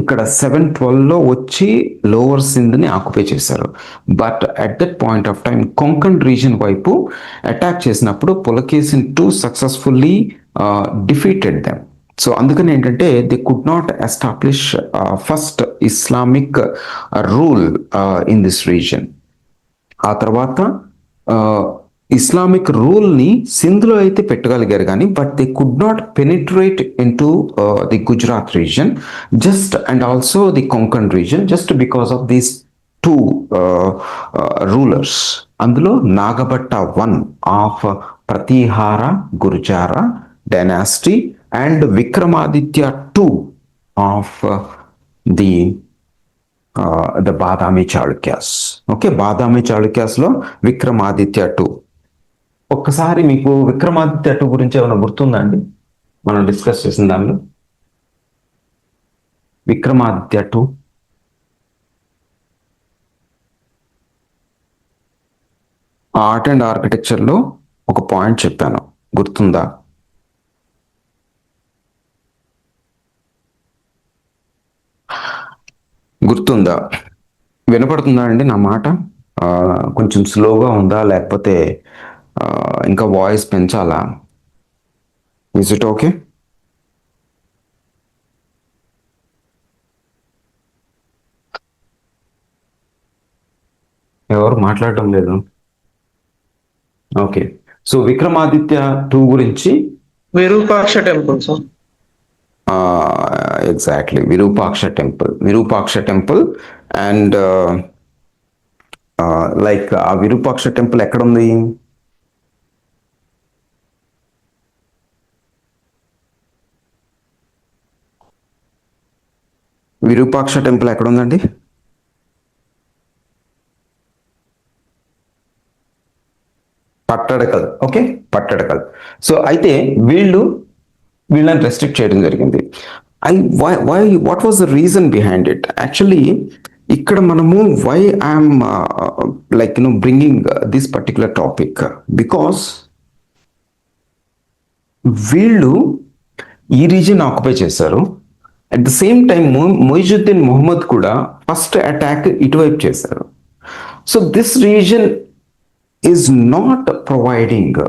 ఇక్కడ 712లో వచ్చి లోవర్ సింధ్ని ఆక్యుపై చేశారు. But at that point of time Konkan reason వైపు అటాక్ చేసినప్పుడు Pulakeshin 2 successfully defeated them. So అందుకని ఏంటంటే they could not establish first Islamic rule in this reason. ఆ తర్వాత ఇస్లామిక్ రూల్ని సింధ్లో అయితే పెట్టగలిగారు కానీ but they could not penetrate in to the Gujarat region just and also the Konkan region just because of these 2 rulers. అందులో Nagabhatta 1 of Pratihara Gurjara dynasty and Vikramaditya 2 of the Badami Chalukyas. Okay, Badami చాళుక్యాస్లో విక్రమాదిత్య 2. ఒక్కసారి మీకు విక్రమాదిత్య 2 గురించి ఏమైనా గుర్తుందా అండి? మనం డిస్కస్ చేసిన దానిలో విక్రమాదిత్య 2 ఆర్ట్ అండ్ ఆర్కిటెక్చర్లో ఒక పాయింట్ చెప్పాను, గుర్తుందా? వినపడుతుందా అండి నా మాట? కొంచెం స్లోగా ఉందా లేకపోతే ఇంకా వాయిస్ పెంచాలా? Is it okay? ఎవరు మాట్లాడటం లేదు. ఓకే, సో విక్రమాదిత్య 2 గురించి Virupaksha temple sir. Exactly, Virupaksha temple and like ఆ విరూపాక్ష టెంపుల్ ఎక్కడ ఉంది? విరూపాక్ష టెంపుల్ ఎక్కడ ఉందండి? పట్టడకల్. ఓకే, పట్టడకల్. సో అయితే వీళ్ళని రెస్ట్రిక్ట్ చేయడం జరిగింది. What was the reason behind it? Actually ఇక్కడ మనము why I'm like bringing this particular topic because వీళ్ళు ఈ రీజన్ ఆక్యుపై చేశారు. At the same time Muizuddin Muhammad కూడా ఫస్ట్ అటాక్ ఇటువైపు చేశారు. So this region is not providing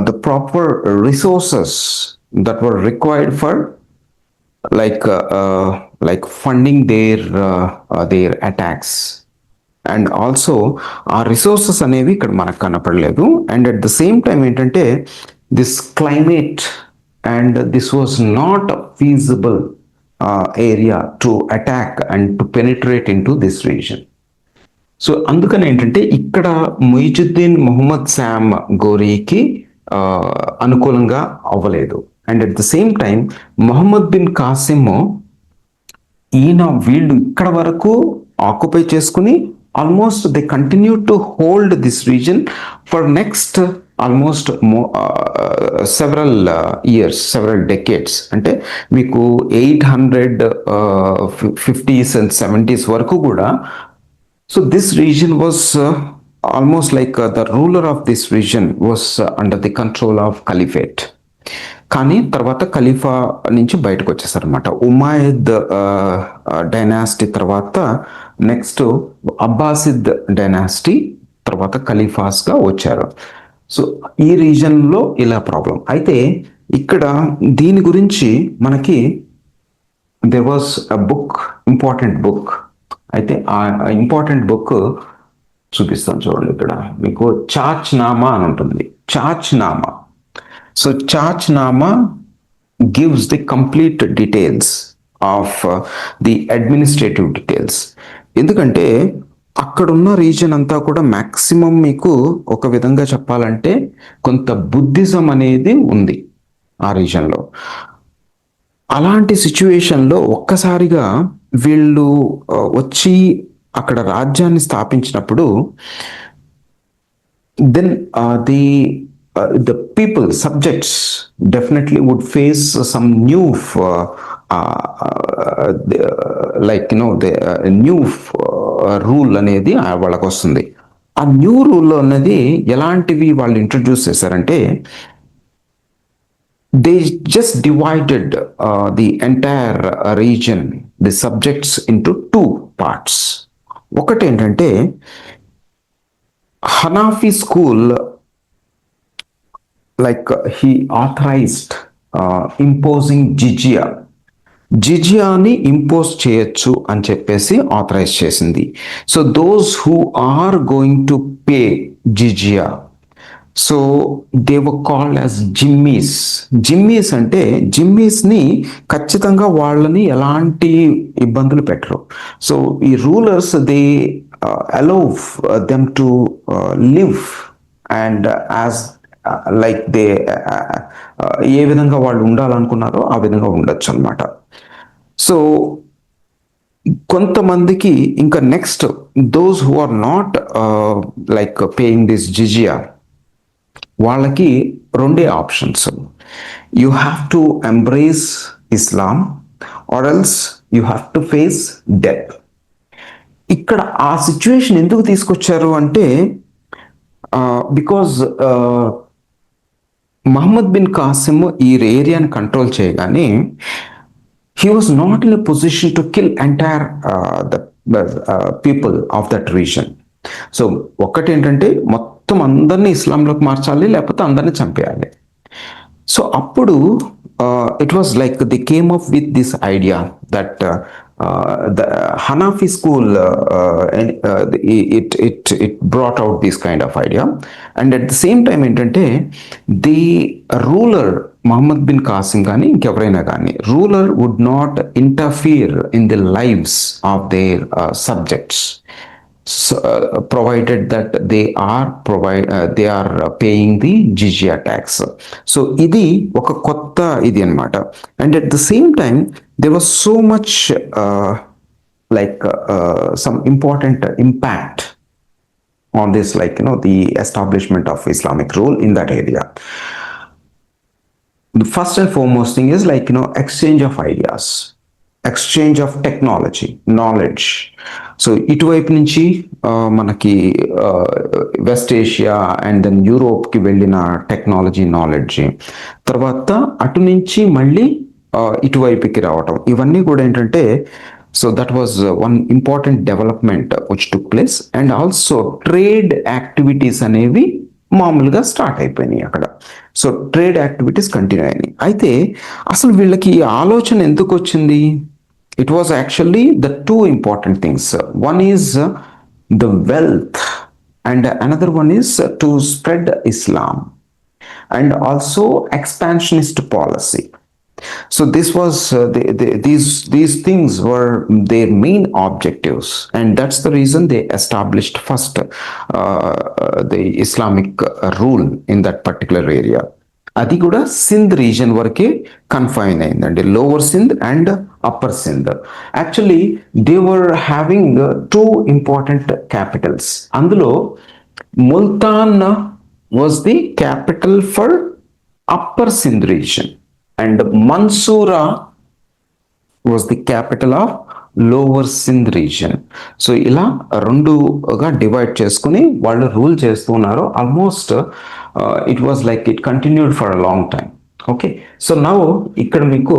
the proper resources that were required for like funding their attacks, and also ఆ resources అనేవి ఇక్కడ మనకు కనపడలేదు. And at the same time ఏంటంటే this climate and this was not feasible area to attack and to penetrate in to this region. So అందుకని ఏంటంటే ఇక్కడ మొయిజుద్దీన్ మొహమ్మద్ శామ్ గోరీకి అనుకూలంగా అవ్వలేదు. And at the same time Muhammad bin Qasim వీళ్ళు ఇక్కడ వరకు ఆక్యుపై చేసుకుని almost they continued to hold this region for next almost several years, several decades. అంటే మీకు 850s and 70s వరకు కూడా. So this region was almost like the ruler of this region was under the control of Caliphate. కానీ తర్వాత ఖలీఫా నుంచి బయటకు వచ్చేసారు అనమాట. ఉమాయిద్ డైనాసిటీ తర్వాత నెక్స్ట్ అబ్బాసిద్ డైనాసిటీ తర్వాత ఖలీఫాస్గా వచ్చారు. సో ఈ రీజన్లో ఇలా ప్రాబ్లం. అయితే ఇక్కడ దీని గురించి మనకి there was a book, important book. అయితే ఆ ఇంపార్టెంట్ బుక్ చూపిస్తాను చూడండి. ఇక్కడ మీకు చాచ్నామా అని ఉంటుంది. చాచ్నామా. So Chachnama gives the complete details of the administrative details. ఎందుకంటే అక్కడున్న రీజన్ అంతా కూడా మ్యాక్సిమం మీకు ఒక విధంగా చెప్పాలంటే కొంత బుద్ధిజం అనేది ఉంది ఆ రీజన్లో. అలాంటి సిచ్యువేషన్లో ఒక్కసారిగా వీళ్ళు వచ్చి అక్కడ రాజ్యాన్ని స్థాపించినప్పుడు then the people, subjects definitely would face some new the new rule అనేది వాళ్ళకి వస్తుంది. ఆ న్యూ రూల్ అనేది ఎలాంటివి వాళ్ళు ఇంట్రడ్యూస్ చేశారంటే they just divided the entire region, the subjects into two parts. ఒకటి ఏంటంటే Hanafi school, like he authorized imposing జిజియాని ఇంపోజ్ చేయొచ్చు అని చెప్పేసి ఆథరైజ్ చేసింది. So those who are going to pay jizya, so they were called as zimmis. Zimmis అంటే జిమ్మీస్ని ఖచ్చితంగా వాళ్ళని ఎలాంటి ఇబ్బందులు పెట్టరు. సో ఈ rulers they allow them to live and as like they ఏ విధంగా వాళ్ళు ఉండాలనుకున్నారో ఆ విధంగా ఉండొచ్చు అనమాట. సో కొంతమందికి ఇంకా next those who are not like paying this jizya, వాళ్ళకి రెండే options. You have to embrace Islam or else you have to face death. ఇక్కడ ఆ సిచ్యువేషన్ ఎందుకు తీసుకొచ్చారు అంటే బికాజ్ మహమ్మద్ బిన్ కాసిమ్ ఈ ఏరియాని కంట్రోల్ చేయగానే he was not in a position to kill entire the people of that region. So ఒక్కటి ఏంటంటే మొత్తం అందరినీ ఇస్లాంలోకి మార్చాలి, లేకపోతే అందరినీ చంపేయాలి. సో అప్పుడు it was like they came up with this idea that the Hanafi school it brought out this kind of idea, and at the same time ఏంటంటే the ruler Muhammad bin Qasim కానీ ఇంకెవరైనా కానీ ruler would not interfere in the lives of their subjects provided that they are paying the jizya tax. So ఇది ఒక కొత్త ఇది అన్నమాట. And at the same time there was so much some important impact on this, the establishment of Islamic rule in that area. The first and foremost thing is exchange of ideas, exchange of technology, knowledge. So ఇటువైపు నుంచి మనకి west Asia and then యూరోప్కి వెళ్ళిన technology knowledge, తర్వాత అటు నుంచి మళ్ళీ ఇటువైపుకి రావటం, ఇవన్నీ కూడా ఏంటంటే so that was one important development which took place. And also trade activities అనేవి మామూలుగా స్టార్ట్ అయిపోయినాయి అక్కడ. సో ట్రేడ్ యాక్టివిటీస్ కంటిన్యూ అయినాయి. అయితే అసలు వీళ్ళకి ఈ ఆలోచన ఎందుకు వచ్చింది? It was actually the two important things. One is the wealth and another one is to spread Islam and also expansionist policy. So this was these things were their main objectives, and that's the reason they established first the Islamic rule in that particular area. అది కూడా Sindh region వరకే confine అయిందండి, lower Sindh and upper Sindh. Actually they were having two important capitals. అందులో Multan was the capital for upper Sindh region and Mansura was the capital of lower Sindh region. So ఇలా రెండుగా divide చేసుకుని వాళ్ళు rule చేస్తున్నారు. Almost it was like it continued for a long time. Okay, so now ఇక్కడ మీకు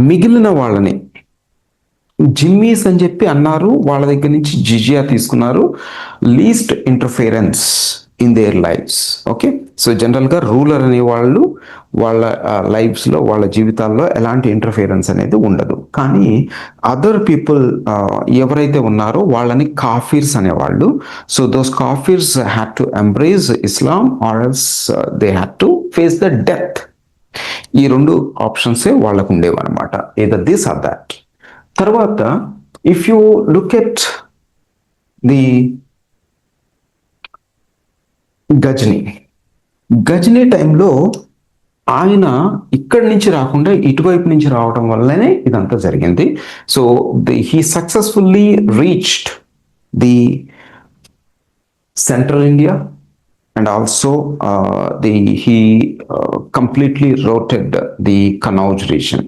మిగిలిన వాళ్ళని జిమ్మీస్ అని చెప్పి అన్నారు, వాళ్ళ దగ్గర నుంచి జిజియా తీసుకున్నారు, least interference in there lifes. Okay, so జనరల్గా రూలర్ అనే వాళ్ళు వాళ్ళ లైఫ్స్లో వాళ్ళ జీవితాల్లో ఎలాంటి ఇంటర్ఫిరెన్స్ అనేది ఉండదు. కానీ అదర్ పీపుల్ ఎవరైతే ఉన్నారో వాళ్ళని కాఫీర్స్ అనేవాళ్ళు. సో దోస్ కాఫీర్స్ had to embrace Islam or else they had to face the death. ఈ రెండు ఆప్షన్సే వాళ్ళకు ఉండేవి అనమాట, ఏదర్ దిస్ ఆర్ దాట్. తర్వాత if you look at the Ghazni టైంలో ఆయన ఇక్కడి నుంచి రాకుండా ఇటువైపు నుంచి రావడం వల్లనే ఇదంతా జరిగింది. So he successfully reached the central India and also he completely routed the Kannauj region.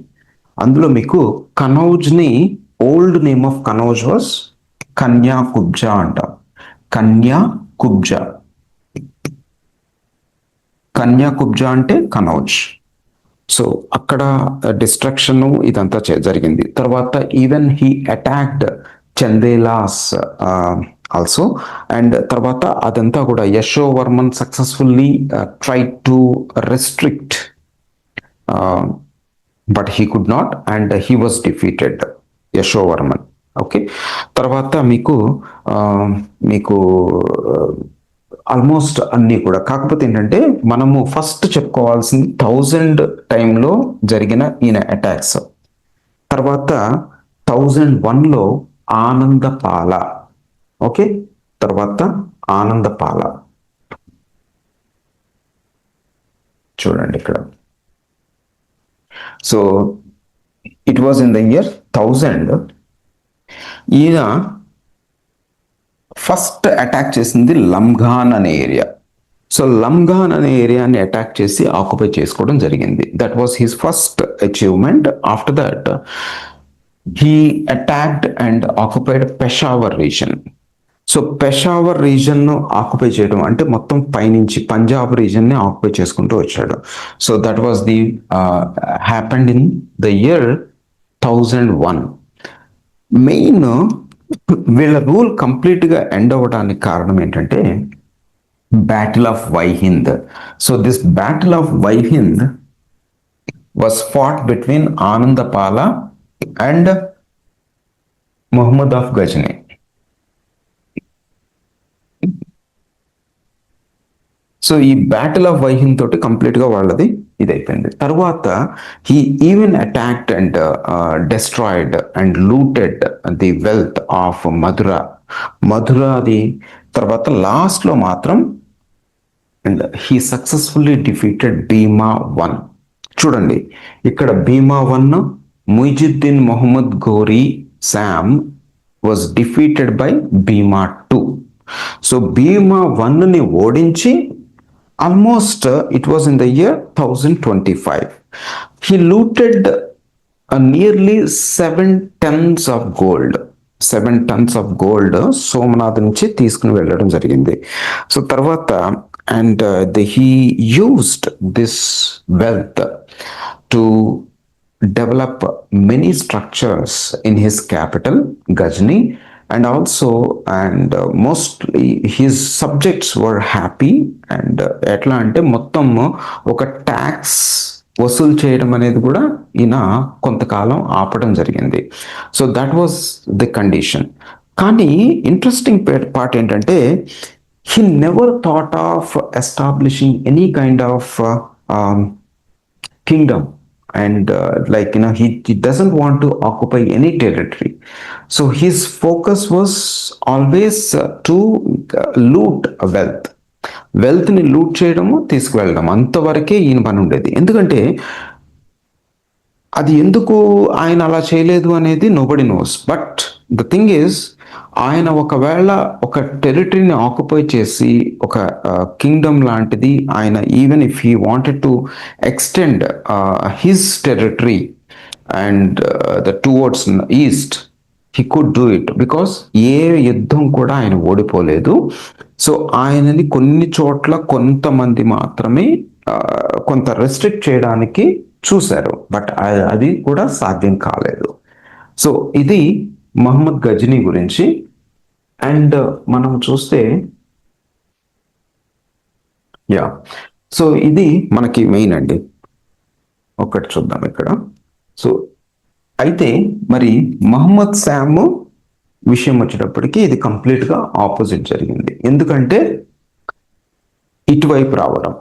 అందులో మీకు కనౌజ్ని old name of Kannauj was Kanyakubja అంటాం. కన్యాకుబ్జా అంటే కనౌజ్. సో అక్కడ డిస్ట్రక్షన్ ఇదంతా జరిగింది. తర్వాత even he attacked Chandelas also. And తర్వాత అదంతా కూడా Yashovarman successfully try to restrict but he could not and he was defeated, Yashovarman. Okay, తర్వాత మీకు ఆల్మోస్ట్ అన్నీ కూడా. కాకపోతే ఏంటంటే మనము ఫస్ట్ చెప్పుకోవాల్సింది 1000 టైంలో జరిగిన ఈయన అటాక్స్. తర్వాత 1001లో ఆనందపాల. ఓకే, తర్వాత ఆనందపాల చూడండి ఇక్కడ. So it was in the year 1000. ఈయన ఫస్ట్ అటాక్ చేసింది లంఘాన్ అనే ఏరియా. సో లంఘాన్ అనే ఏరియాని అటాక్ చేసి ఆక్యుపై చేసుకోవడం జరిగింది. That was his first achievement. After that he attacked and occupied Peshawar region. So Peshawar రీజన్ను ఆక్యుపై చేయడం అంటే మొత్తం పైనుంచి పంజాబ్ రీజన్ని ఆక్యుపై చేసుకుంటూ వచ్చాడు. So that was the happened in the year 1001. Main వీళ్ళ రూల్ కంప్లీట్గా ఎండ్ అవ్వడానికి కారణం ఏంటంటే battle of Waihind. So this battle of Waihind was fought between Anandapala and Muhammad of Ghazni. So ఈ బ్యాటిల్ ఆఫ్ వైహింద్ తోటి కంప్లీట్గా వాళ్ళది ఇదైపోయింది. తర్వాత he even attacked and destroyed and looted the wealth of మధురాది. తర్వాత లాస్ట్లో మాత్రం and he successfully defeated Bhima 1. చూడండి ఇక్కడ Bhima 1 Muizuddin Muhammad Ghori Sam was defeated by Bhima 2. So Bhima 1ని ఓడించి almost it was in the year 1025. He looted nearly 7 tons of gold. 7 tons of gold Somnath నుంచి తీసుకుని వెళ్ళడం జరిగింది. సో తర్వాత and he used this wealth to develop many structures in his capital Ghazni. And also mostly his subjects were happy and ఎట్లా అంటే మొత్తం ఒక tax వసూలు చేయడం అనేది కూడా ఈయన కొంతకాలం ఆపడం జరిగింది. So that was the condition. కానీ ఇంట్రెస్టింగ్ పార్ట్ ఏంటంటే he never thought of establishing any kind of kingdom. And he doesn't want to occupy any territory. So his focus was always to loot wealth. వెల్త్ని loot చేయడము తీసుకువెళ్ళడం అంతవరకే ఈయన పని ఉండేది. ఎందుకంటే అది ఎందుకు ఆయన అలా చేయలేదు అనేది nobody knows. But the thing is, ఆయన ఒకవేళ ఒక టెరిటరీని ఆక్యుపై చేసి ఒక కింగ్డమ్ లాంటిది ఆయన, even if he wanted to extend his territory and the towards east, he could do it, because ఏ యుద్ధం కూడా ఆయన ఓడిపోలేదు. సో ఆయనని కొన్ని చోట్ల కొంతమంది మాత్రమే కొంత రెస్ట్రిక్ట్ చేయడానికి చూశారు, బట్ అది కూడా సాధ్యం కాలేదు. సో ఇది మహమ్మద్ గజనీ గురించి. అండ్ మనం చూస్తే యా, సో ఇది మనకి మెయిన్ అండి. ఒకటి చూద్దాం ఇక్కడ. సో అయితే మరి మహమ్మద్ శామ్ విషయం వచ్చేటప్పటికి ఇది కంప్లీట్గా ఆపోజిట్ జరిగింది. ఎందుకంటే ఇటువైపు రావడం.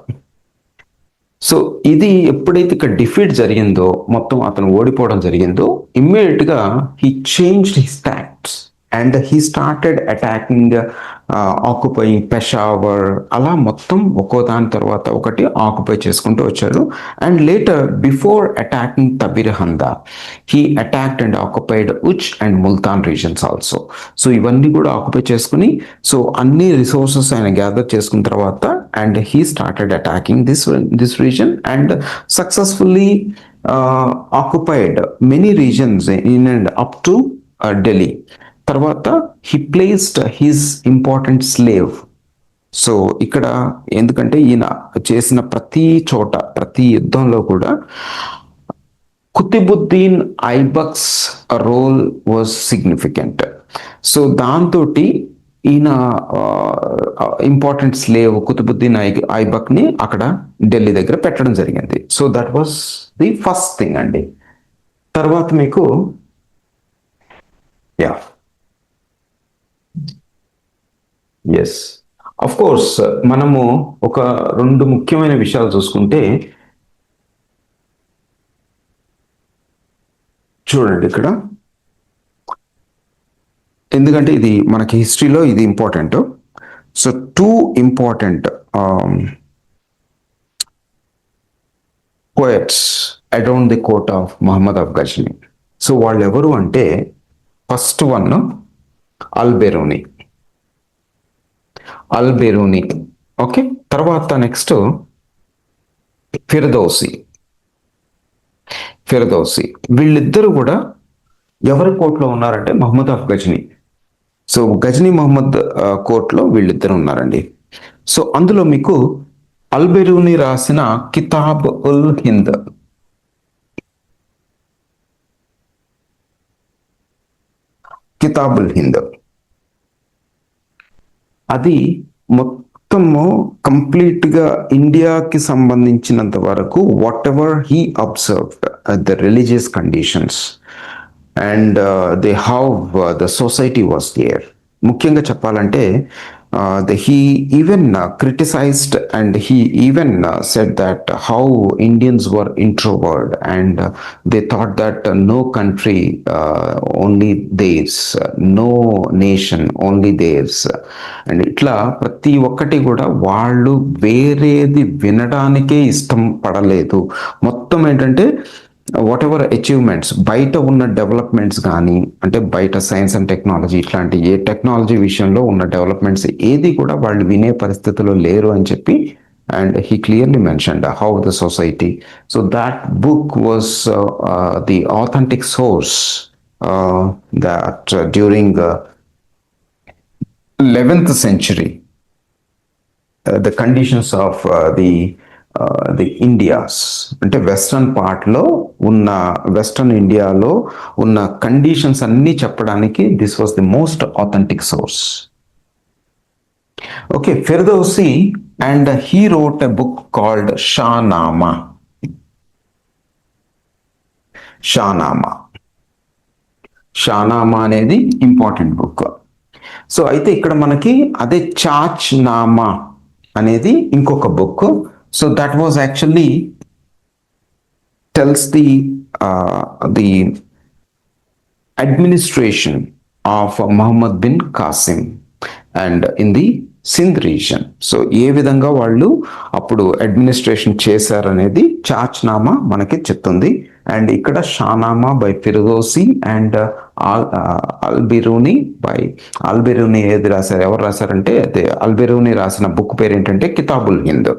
సో ఇది ఎప్పుడైతే ఇక్కడ డిఫీట్ జరిగిందో, మొత్తం అతను ఓడిపోవడం జరిగిందో, ఇమ్మీడియట్గా he changed his tactics and he started attacking, occupying Peshawar, అలా మొత్తం ఒక్కో దాని తర్వాత ఒకటి ఆక్యుపై చేసుకుంటూ వచ్చారు. And later, before attacking Tabarhinda, he attacked and occupied Uch and Multan regions also. So ఇవన్నీ కూడా ఆక్యుపై చేసుకుని, సో అన్ని రిసోర్సెస్ ఆయన గ్యాదర్ చేసుకున్న తర్వాత, and he started attacking this region and successfully occupied many regions in and up to Delhi. తర్వాత he placed his important slave. So ఇక్కడ ఎందుకంటే ఈయన చేసిన ప్రతి చోట, ప్రతి యుద్ధంలో కూడా Qutbuddin Aibak's role was significant. So దాంతో ఈయన ఇంపార్టెంట్ స్లేవ్ కుతుబుద్దీన్ ఐబక్ని అక్కడ ఢిల్లీ దగ్గర పెట్టడం జరిగింది. So that was the first thing అండి. తర్వాత మీకు యా, ఎస్, అఫ్ కోర్స్ మనము ఒక రెండు ముఖ్యమైన విషయాలు చూసుకుంటే, చూడండి ఇక్కడ, ఎందుకంటే ఇది మనకి హిస్టరీలో ఇది important. So two important poets around the court of Muhammad of Ghazni. So వాళ్ళు ఎవరు అంటే, ఫస్ట్ వన్ అల్-బెరూని. ఓకే, తర్వాత నెక్స్ట్ ఫిర్దౌసి. వీళ్ళిద్దరూ కూడా ఎవరి కోర్టులో ఉన్నారంటే మహమ్మద్ ఆఫ్ గజ్నీ. సో గజ్నీ మహమ్మద్ కోర్టులో వీళ్ళిద్దరు ఉన్నారండి. సో అందులో మీకు అల్-బెరూని రాసిన కితాబ్ ఉల్ హింద్, అది మొత్తము కంప్లీట్గా ఇండియాకి సంబంధించినంత వరకు whatever he observed the religious conditions and the how the society was there. ముఖ్యంగా చెప్పాలంటే he even criticized and he even said that how Indians were introvert and they thought that no country, only theirs, no nation, only theirs. And ఇట్లా ప్రతి ఒక్కటి కూడా వాళ్ళు వేరేది వినడానికే ఇష్టం పడలేదు. మొత్తం ఏంటంటే వాట్ ఎవర్ అచీవ్మెంట్స్, బయట ఉన్న డెవలప్మెంట్స్ కానీ, అంటే బయట సైన్స్ అండ్ టెక్నాలజీ, ఇట్లాంటి ఏ టెక్నాలజీ విషయంలో ఉన్న డెవలప్మెంట్స్ ఏది కూడా వాళ్ళు వినే పరిస్థితిలో లేరు అని చెప్పి, and he clearly mentioned how the society. So that book was the authentic source that during 11th century, the conditions of the Indias, అంటే వెస్ట్రన్ పార్ట్లో ఉన్న, వెస్ట్రన్ ఇండియాలో ఉన్న కండిషన్స్ అన్నీ చెప్పడానికి this was the most authentic source. Okay, Firdausi and he wrote a book called Shahnama. Shahnama అనేది important book. So అయితే ఇక్కడ మనకి అదే చాచ్ నామా అనేది ఇంకొక book. So that was actually tells the administration of Muhammad bin Qasim and in the Sindh region. So ఏ విధంగా వాళ్ళు అప్పుడు అడ్మినిస్ట్రేషన్ చేశారనేది చాచ్నామా మనకి చెప్తుంది. అండ్ ఇక్కడ షానామా బై ఫిరదోసి అండ్ అల్బిరూని ఏది రాశారు, ఎవరు రాశారంటే అదే అల్బిరూని రాసిన బుక్ పేరు ఏంటంటే కితాబుల్ హింద్.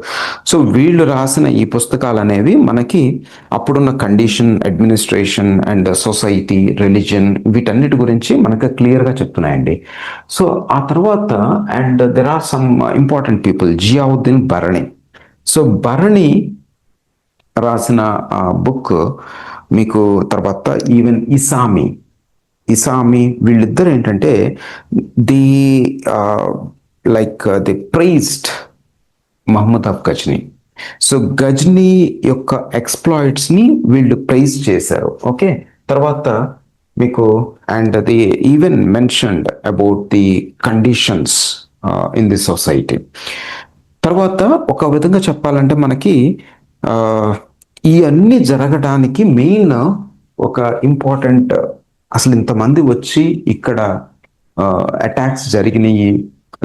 సో వీళ్ళు రాసిన ఈ పుస్తకాలు అనేవి మనకి అప్పుడున్న condition, administration and society, religion వీటన్నిటి గురించి మనకు క్లియర్గా చెప్తున్నాయండి. సో ఆ తర్వాత and there are some important people, Ziauddin Barani. So Barani రాసిన బుక్ మీకు తర్వాత ఈవెన్ ఇసామి వీళ్ళిద్దరు ఏంటంటే the the praised Muhammad of Ghazni. So Ghazni యొక్క ఎక్స్ప్లాయిట్స్ని వీళ్ళు ప్రైజ్ చేశారు. ఓకే, తర్వాత మీకు and the even mentioned about the conditions in the society. తర్వాత ఒక విధంగా చెప్పాలంటే మనకి ఇవన్నీ జరగడానికి మెయిన్ ఒక ఇంపార్టెంట్, అసలు ఇంతమంది వచ్చి ఇక్కడ అటాక్స్ జరిగినాయి,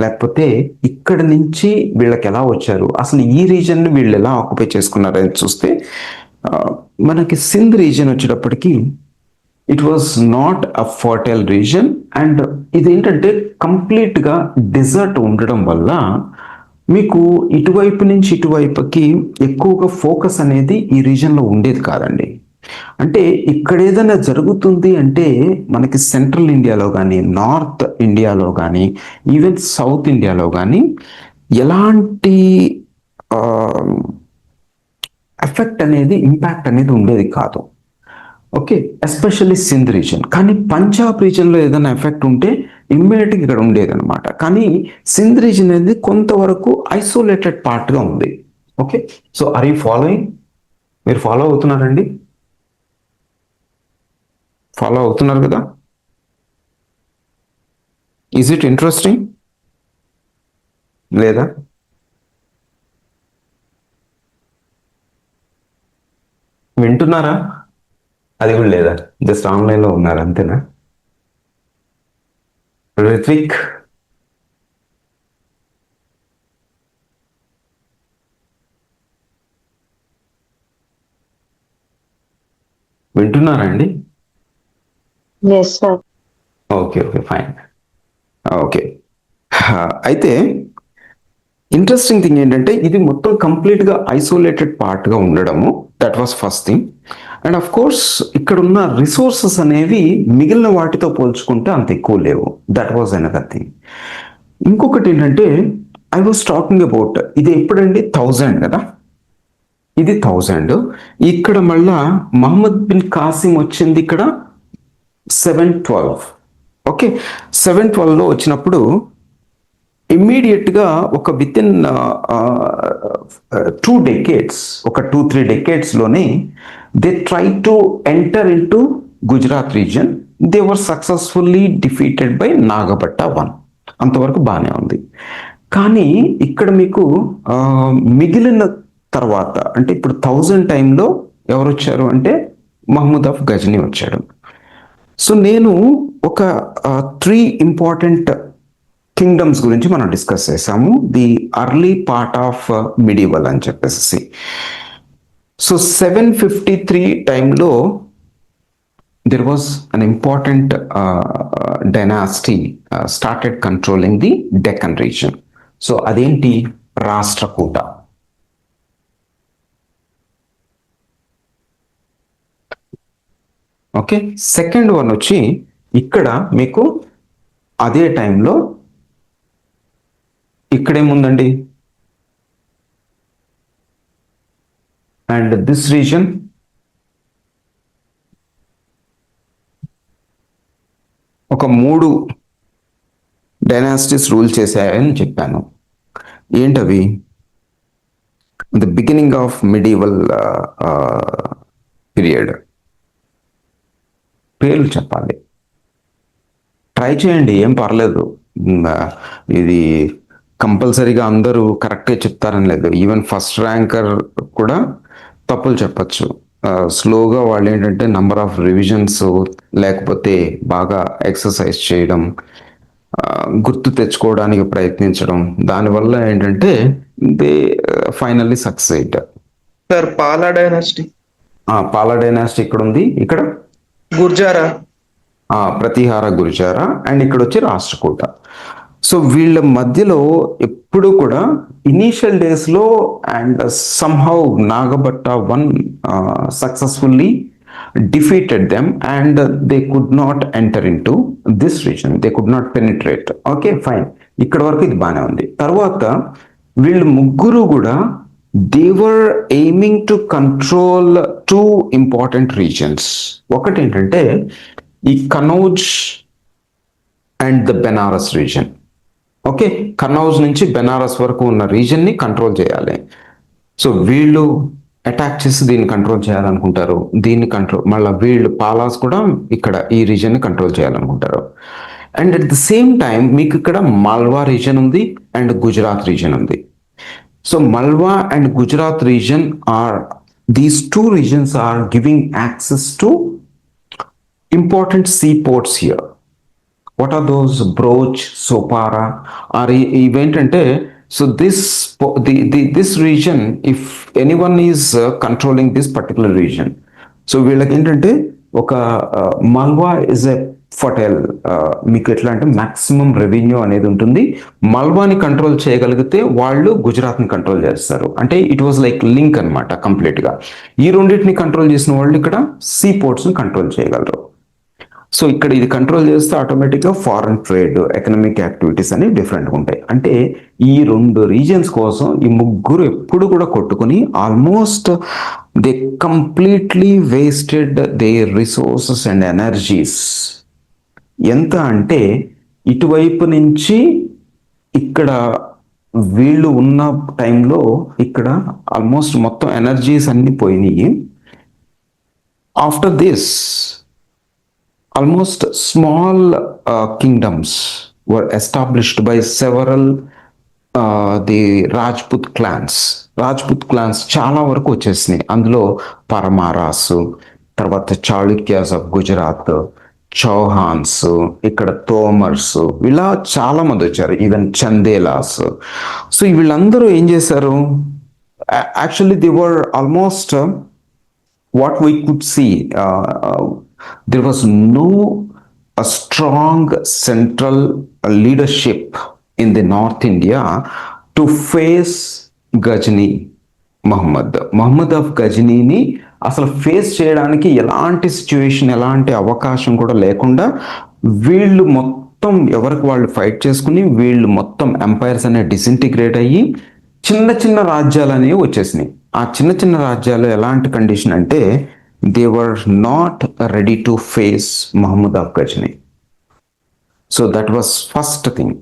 లేకపోతే ఇక్కడ నుంచి వీళ్ళకి ఎలా వచ్చారు, అసలు ఈ రీజన్ని వీళ్ళు ఎలా ఆక్యుపై చేసుకున్నారని చూస్తే మనకి సింధ్ రీజన్ వచ్చేటప్పటికి it was not a fertile reason. And ఇదేంటంటే కంప్లీట్గా డెజర్ట్ ఉండడం వల్ల మీకు ఇటువైపు నుంచి ఇటువైపుకి ఎక్కువగా ఫోకస్ అనేది ఈ రీజన్లో ఉండేది కాదండి. అంటే ఇక్కడ ఏదైనా జరుగుతుంది అంటే మనకి సెంట్రల్ ఇండియాలో కానీ, నార్త్ ఇండియాలో కానీ, ఈవెన్ సౌత్ ఇండియాలో కానీ ఎలాంటి ఎఫెక్ట్ అనేది, ఇంపాక్ట్ అనేది ఉండేది కాదు. Okay, especially Sindh reason. కానీ పంజాబ్ రీజన్లో ఏదైనా ఎఫెక్ట్ ఉంటే ఇమ్మీడియట్గా ఇక్కడ ఉండేది అనమాట. కానీ సింధ్ రీజన్ అనేది కొంతవరకు ఐసోలేటెడ్ పార్ట్గా ఉంది. Okay, so are you following? మీరు ఫాలో అవుతున్నారండి? ఫాలో అవుతున్నారు కదా? ఈజ్ ఇట్ ఇంట్రెస్టింగ్ లేదా? వింటున్నారా? అది కూడా లేదా, జస్ట్ ఆన్లైన్లో ఉన్నారు అంతేనా? రిత్విక్, వింటున్నారా అండి? Okay okay fine. ఓకే, అయితే ఇంట్రెస్టింగ్ థింగ్ ఏంటంటే ఇది మొత్తం కంప్లీట్గా ఐసోలేటెడ్ పార్ట్గా ఉండడము, that was first thing. And of course ఇక్కడ ఉన్న రిసోర్సెస్ అనేవి మిగిలిన వాటితో పోల్చుకుంటే అంత ఎక్కువ లేవు, దట్ వాజ్ అనదర్ థింగ్. ఇంకొకటి ఏంటంటే ఐ వాజ్ టాకింగ్ అబౌట్ ఇది ఎప్పుడండి 1000 కదా, ఇది 1000. ఇక్కడ మళ్ళా మహమ్మద్ బిన్ కాసిం వచ్చింది ఇక్కడ 712. ఓకే, 712లో వచ్చినప్పుడు ఇమ్మీడియట్గా ఒక విత్ ఇన్ 2 decades, ఒక 2-3 decadesలోనే they try to enter in to Gujarat region. They were successfully defeated by Nagabhata 1. అంతవరకు బాగానే ఉంది. కానీ ఇక్కడ మీకు మిగిలిన తర్వాత అంటే ఇప్పుడు 1000 టైంలో ఎవరు వచ్చారు అంటే మహమ్మద్ ఆఫ్ గజ్నీ వచ్చాడు. సో నేను ఒక 3 ఇంపార్టెంట్ కింగ్డమ్స్ గురించి మనం డిస్కస్ చేసాము, the early part of medieval అని చెప్పేసి. సో 753 టైంలో there was an important dynasty started controlling the Deccan reason. So అదేంటి? రాష్ట్రకూట. ఓకే, సెకండ్ వన్ వచ్చి ఇక్కడ మీకు అదే టైంలో ఇక్కడేముందండి, అండ్ దిస్ రీజన్ ఒక 3 డైనాసిటీస్ రూల్ చేశాయని చెప్పాను. ఏంటవి? The beginning of medieval period. పేర్లు చెప్పాలి, ట్రై చేయండి, ఏం పర్లేదు. ఇది కంపల్సరీగా అందరూ కరెక్ట్గా చెప్తారని లేదు. ఈవెన్ ఫస్ట్ ర్యాంకర్ కూడా తప్పులు చెప్పచ్చు. స్లోగా వాళ్ళు ఏంటంటే నంబర్ ఆఫ్ రివిజన్స్ లేకపోతే బాగా ఎక్సర్సైజ్ చేయడం గుర్తు తెచ్చుకోవడానికి ప్రయత్నించడం, దానివల్ల ఏంటంటే they finally succeed. Sir Pala dynasty. పాల డైనాసిటీ ఇక్కడ ఉంది, ఇక్కడ గుర్జారా. ప్రతిహార గురుజార, అండ్ ఇక్కడ వచ్చి రాష్ట్రకూట. సో వీళ్ళ మధ్యలో ఎప్పుడు కూడా ఇనీషియల్ డేస్ లో and somehow Nagabhata one successfully defeated them and they could not enter in to this region, they could not penetrate. Okay fine, ఇక్కడ వరకు ఇది బాగానే ఉంది. తర్వాత వీళ్ళు ముగ్గురు కూడా they were aiming to control two important regions. ఒకటి ఏంటంటే ఈ Kannauj and the Banaras region. Okay, Kannauj నుంచి బెనారస్ వరకు ఉన్న రీజన్ని కంట్రోల్ చేయాలి. సో వీళ్ళు అటాక్ చేసి దీన్ని కంట్రోల్ చేయాలనుకుంటారు, దీన్ని కంట్రోల్ మళ్ళీ వీళ్ళు పాలాస్ కూడా ఇక్కడ ఈ రీజన్ని కంట్రోల్ చేయాలనుకుంటారు. And at the same time మీకు ఇక్కడ మాల్వా రీజన్ ఉంది అండ్ గుజరాత్ రీజన్ ఉంది. So Malwa and Gujarat region are, these two regions are giving access to important seaports here. What are those? Broach, Sopara, are eventante. So this region, if anyone is controlling this particular region, so వీళ్ళకి ఏంటంటే ఒక మల్వా is a fertile, మీకు ఎట్లా అంటే maximum revenue అనేది ఉంటుంది. మల్వాని control చేయగలిగితే వాళ్ళు గుజరాత్ని కంట్రోల్ చేస్తారు. అంటే ఇట్ వాజ్ లైక్ లింక్ అనమాట కంప్లీట్గా. ఈ రెండింటిని కంట్రోల్ చేసిన వాళ్ళు ఇక్కడ సీ పోర్ట్స్ని కంట్రోల్ చేయగలరు. సో ఇక్కడ ఇది కంట్రోల్ చేస్తే ఆటోమేటిక్గా ఫారెన్ ట్రేడ్, ఎకనామిక్ యాక్టివిటీస్ అనేవి డిఫరెంట్గా ఉంటాయి. అంటే ఈ రెండు రీజన్స్ కోసం ఈ ముగ్గురు ఎప్పుడు కూడా కొట్టుకుని almost they completely wasted their resources and energies. ఎంత అంటే ఇటువైపు నుంచి ఇక్కడ వీళ్ళు ఉన్న టైంలో ఇక్కడ ఆల్మోస్ట్ మొత్తం ఎనర్జీస్ అన్ని పోయినాయి. After this almost small kingdoms were established by several the Rajput clans. Rajput clans చాలా వరకు వచ్చేసినాయి. అందులో పరమారాస్, తర్వాత చాళుక్యాస్ ఆఫ్ గుజరాత్, చౌహాన్స్, ఇక్కడ తోమర్స్, ఇలా చాలా మంది వచ్చారు, ఈవెన్ చందేలాస్. సో వీళ్ళందరూ ఏం చేశారు? Actually they were almost what we could see, there was no a strong central leadership in the North India to face Ghazni Muhammad of Ghazniని అసలు ఫేస్ చేయడానికి ఎలాంటి సిచ్యువేషన్, ఎలాంటి అవకాశం కూడా లేకుండా వీళ్ళు మొత్తం ఎవరికి వాళ్ళు ఫైట్ చేసుకుని వీళ్ళు మొత్తం ఎంపైర్స్ అనేవి డిసింటిగ్రేట్ అయ్యి చిన్న చిన్న రాజ్యాలు అనేవి వచ్చేసినాయి. ఆ చిన్న చిన్న రాజ్యాలు ఎలాంటి కండిషన్ అంటే they were not ready to face Mohammed of Ghazni. So that was first thing.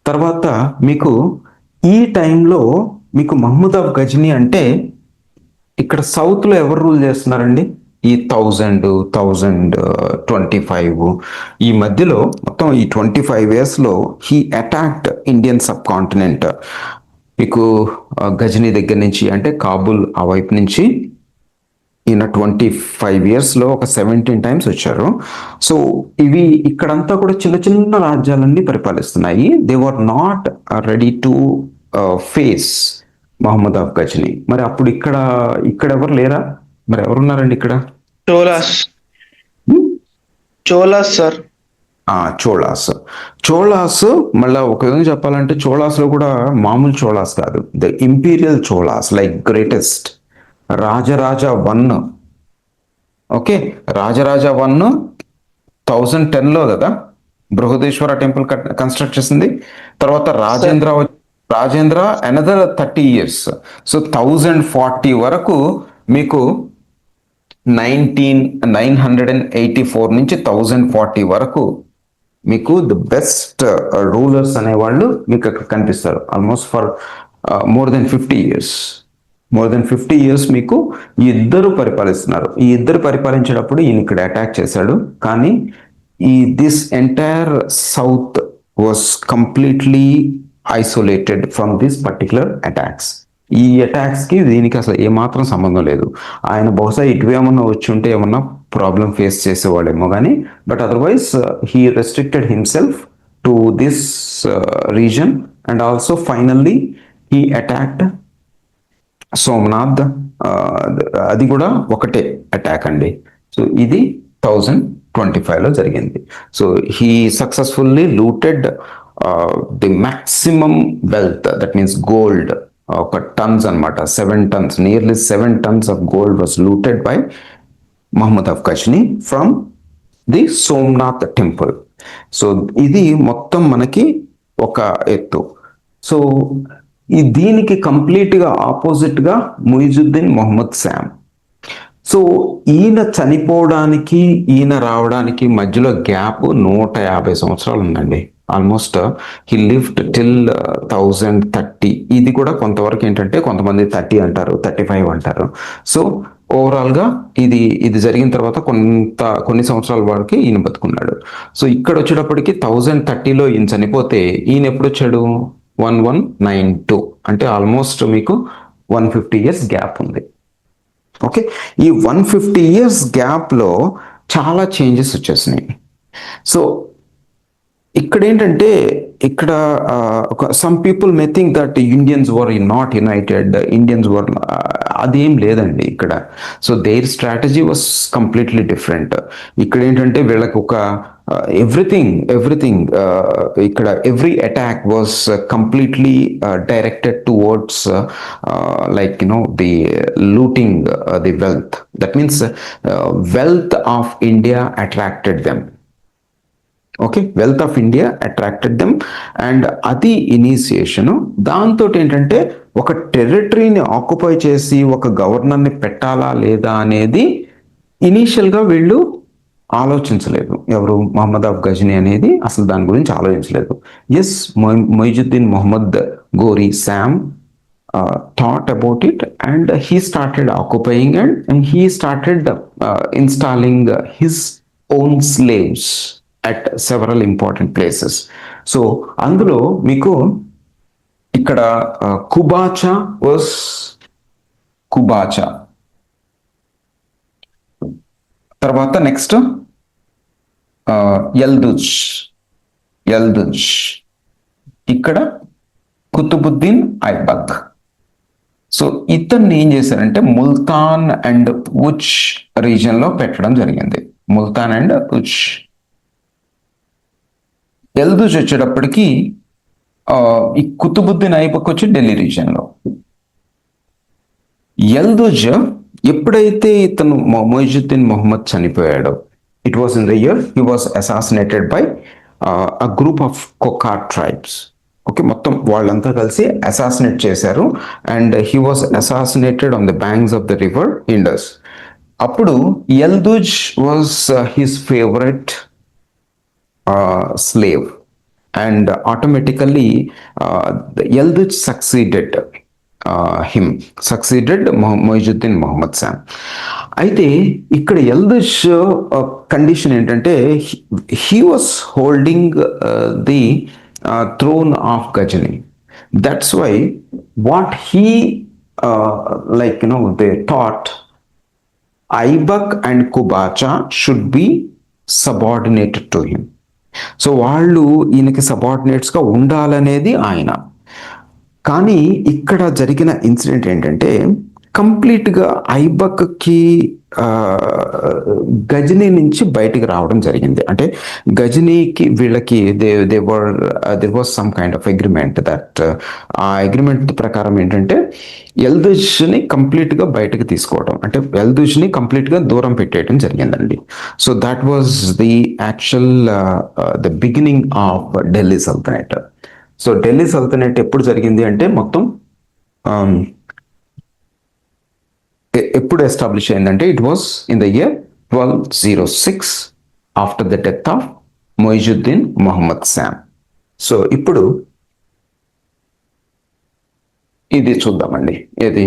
తర్వాత మీకు ఈ టైంలో మీకు మహమ్మద్ ఆఫ్ గజ్నీ అంటే ఇక్కడ సౌత్లో ఎవరు రూల్ చేస్తున్నారండి? ఈ 1025 ఈ మధ్యలో మొత్తం ఈ 25 yearsలో he attacked Indian subcontinent. మీకు గజనీ దగ్గర నుంచి అంటే కాబుల్ ఆ వైపు నుంచి ఈయన 25 yearsలో ఒక 17 times వచ్చారు. సో ఇవి ఇక్కడంతా కూడా చిన్న చిన్న రాజ్యాలన్నీ పరిపాలిస్తున్నాయి. They were not ready to face Mohammed of Ghazni. మరి అప్పుడు ఇక్కడ ఎవరు లేరా? మరి ఎవరున్నారండి ఇక్కడ? చోళాస్ సార్. చోళాస్ మళ్ళీ ఒక విధంగా చెప్పాలంటే చోళాస్లో కూడా మామూలు చోళాస్ కాదు, the imperial Cholas, like greatest Rajaraja 1. Okay, Rajaraja 1 1010లో కదా బృహదేశ్వర టెంపుల్ కన్స్ట్రక్ట్ చేసింది. తర్వాత రాజేంద్ర అనదర్ 30 years. సో 1040 వరకు మీకు 984 నుంచి 1040 వరకు మీకు ద బెస్ట్ రూలర్స్ అనేవాళ్ళు మీకు అక్కడ కనిపిస్తారు. Almost for more than 50 years. మీకు ఈ ఇద్దరు పరిపాలిస్తున్నారు. ఈ ఇద్దరు పరిపాలించేటప్పుడు ఈయన ఇక్కడ అటాక్ చేశాడు. కానీ this entire south was completely isolated from this particular attacks. ఈ అటాక్స్కి దీనికి అసలు ఏమాత్రం సంబంధం లేదు. ఆయన బహుశా ఇటు ఏమన్నా వచ్చి ఉంటే ఏమన్నా ప్రాబ్లం ఫేస్ చేసేవాళ్ళేమో కానీ, but otherwise he restricted himself to this region, and also finally he attacked Somnath. అది కూడా ఒకటే అటాక్ అండి. సో ఇది 1025లో జరిగింది. So he successfully looted the maximum wealth, that means gold, ఒక టన్స్ అనమాట, 7 tons, nearly 7 tons of gold was looted by Mahmud of Ghazni from the Somnath temple. So ఇది మొత్తం మనకి ఒక ఎత్తు. సో దీనికి కంప్లీట్గా ఆపోజిట్గా ముయిజుద్దీన్ మొహమ్మద్ శామ్. సో ఈయన చనిపోవడానికి ఈయన రావడానికి మధ్యలో గ్యాప్ 150 సంవత్సరాలు ఉందండి. Almost he lived till 1030. ఇది కూడా కొంతవరకు ఏంటంటే కొంతమంది 30 అంటారు, 35 అంటారు. సో ఓవరాల్గా ఇది జరిగిన తర్వాత కొన్ని సంవత్సరాల వరకు ఈయన బతుకున్నాడు. సో ఇక్కడ వచ్చేటప్పటికి 1030లో ఈయన చనిపోతే ఈయన ఎప్పుడు వచ్చాడు? 1192, అంటే ఆల్మోస్ట్ మీకు 150 years గ్యాప్ ఉంది. ఓకే, ఈ 150 years గ్యాప్లో చాలా చేంజెస్ వచ్చేసినాయి. సో ఇక్కడ ఏంటంటే ఇక్కడ some people may think that Indians were not united, Indians were, అదేం లేదండి ఇక్కడ. So their strategy was completely different. ఇక్కడ ఏంటంటే వీళ్ళకి ఒక ఎవ్రీథింగ్ ఇక్కడ every attack was completely directed towards like the looting the wealth. That means wealth of India attracted them. Okay, wealth of India attracted them, and అది initiation. దాంతో ఏంటంటే ఒక టెరిటరీని occupy చేసి ఒక గవర్నర్ని పెట్టాలా లేదా అనేది ఇనీషియల్గా వీళ్ళు ఆలోచించలేదు. ఎవరు? మహమ్మద్ ఆఫ్ గజ్నీ అనేది అసలు దాని గురించి ఆలోచించలేదు. Yes, Moizuddin Mohammed Ghori Sam thought about it, and he started occupying, and he started installing his own slaves at several important places. So అందులో మీకు ఇక్కడ కుబాచా వాస్ కుబాచా, తర్వాత నెక్స్ట్ యల్దుజ్, ఇక్కడ కుతుబుద్దీన్ ఐబక్. సో ఇతన్ని ఏం చేశారంటే ముల్తాన్ అండ్ పూచ్ రీజియన్లో పెట్టడం జరిగింది. ముల్తాన్ అండ్ పూచ్. యల్దుజ్ వచ్చేటప్పటికి ఈ కుతుబుద్దీన్ ఐబక్ వచ్చి ఢిల్లీ రీజియన్లో. యల్దుజ్ ఎప్పుడైతే ఇతను మొయిజుద్దీన్ మొహమ్మద్ చనిపోయాడో, it was in the year he was assassinated by a group of Khokhar tribes. Okay, మొత్తం వాళ్ళంతా కలిసి అసాసినేట్ చేశారు, and he was assassinated on the banks of the river Indus. అప్పుడు Yildiz was his favourite slave, and automatically Yildiz succeeded Muizuddin Mohammed Sam. అయితే ఇక్కడ Yildiz condition ఏంటంటే he was holding the throne of Ghazni. That's why what he they thought Aibak and Kubacha should be subordinated to him. So వాళ్ళు ఈయనకి సబార్డినేట్స్గా ఉండాలనేది ఆయన. కానీ ఇక్కడ జరిగిన ఇన్సిడెంట్ ఏంటంటే కంప్లీట్గా ఐబక్కి గజనీ నుంచి బయటికి రావడం జరిగింది. అంటే గజనీకి వీళ్ళకి there was some kind of agreement, that ఆ అగ్రిమెంట్ ప్రకారం ఏంటంటే యల్దుజ్ని కంప్లీట్గా బయటకు తీసుకోవడం, అంటే యల్దుజ్ని కంప్లీట్గా దూరం పెట్టేయడం జరిగిందండి. So that was the actual the beginning of Delhi sultanate. So Delhi sultanate ఎప్పుడు జరిగింది అంటే మొత్తం ఎప్పుడు ఎస్టాబ్లిష్ అయిందంటే it was in the year 1206 after the death of Moizuddin Mohammed Sam. So ఇప్పుడు ఇది చూద్దామండి, ఏది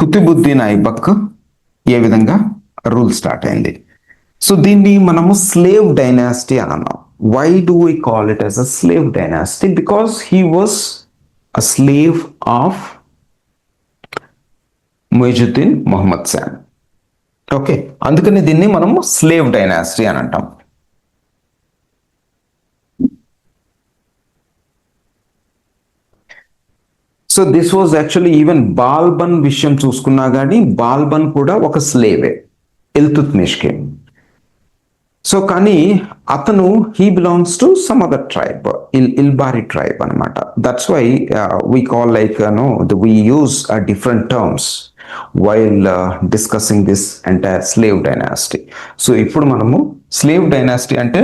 కుతుబుద్దీన్ ఐబక్ ఏ విధంగా రూల్ స్టార్ట్ అయింది. సో దీన్ని మనము స్లేవ్ డైనాసిటీ అని అన్నాం. Why do we call it as a slave dynasty? Because he was a slave of Moizuddin Mohammed Sam. Okay, అందుకని దీన్ని మనము స్లేవ్ డైనాసిటీ అని అంటాం. So this was actually even Balban విషయం చూసుకున్నా కానీ బాల్బన్ కూడా ఒక స్లేవే ఇల్తుత్మిష్కి. సో కానీ అతను he belongs to some other tribe, Ilbari tribe అనమాట. That's why we call like we use different terms while discussing this entire slave dynasty. So ఇప్పుడు మనము స్లేవ్ డైనాసిటీ అంటే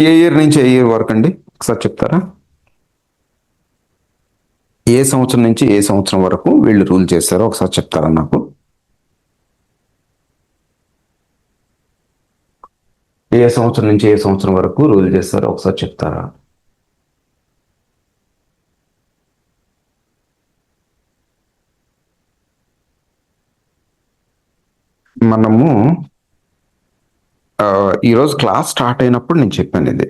ఏ ఇయర్ నుంచి ఏ ఇయర్ వరకు అండి ఒకసారి చెప్తారా? ఏ సంవత్సరం నుంచి ఏ సంవత్సరం వరకు వీళ్ళు రూల్ చేశారో ఒకసారి చెప్తారా నాకు? ఏ సంవత్సరం నుంచి ఏ సంవత్సరం వరకు రూల్ చేస్తారో ఒకసారి చెప్తారా? మనము ఈరోజు క్లాస్ స్టార్ట్ అయినప్పుడు నేను చెప్పాను ఇది.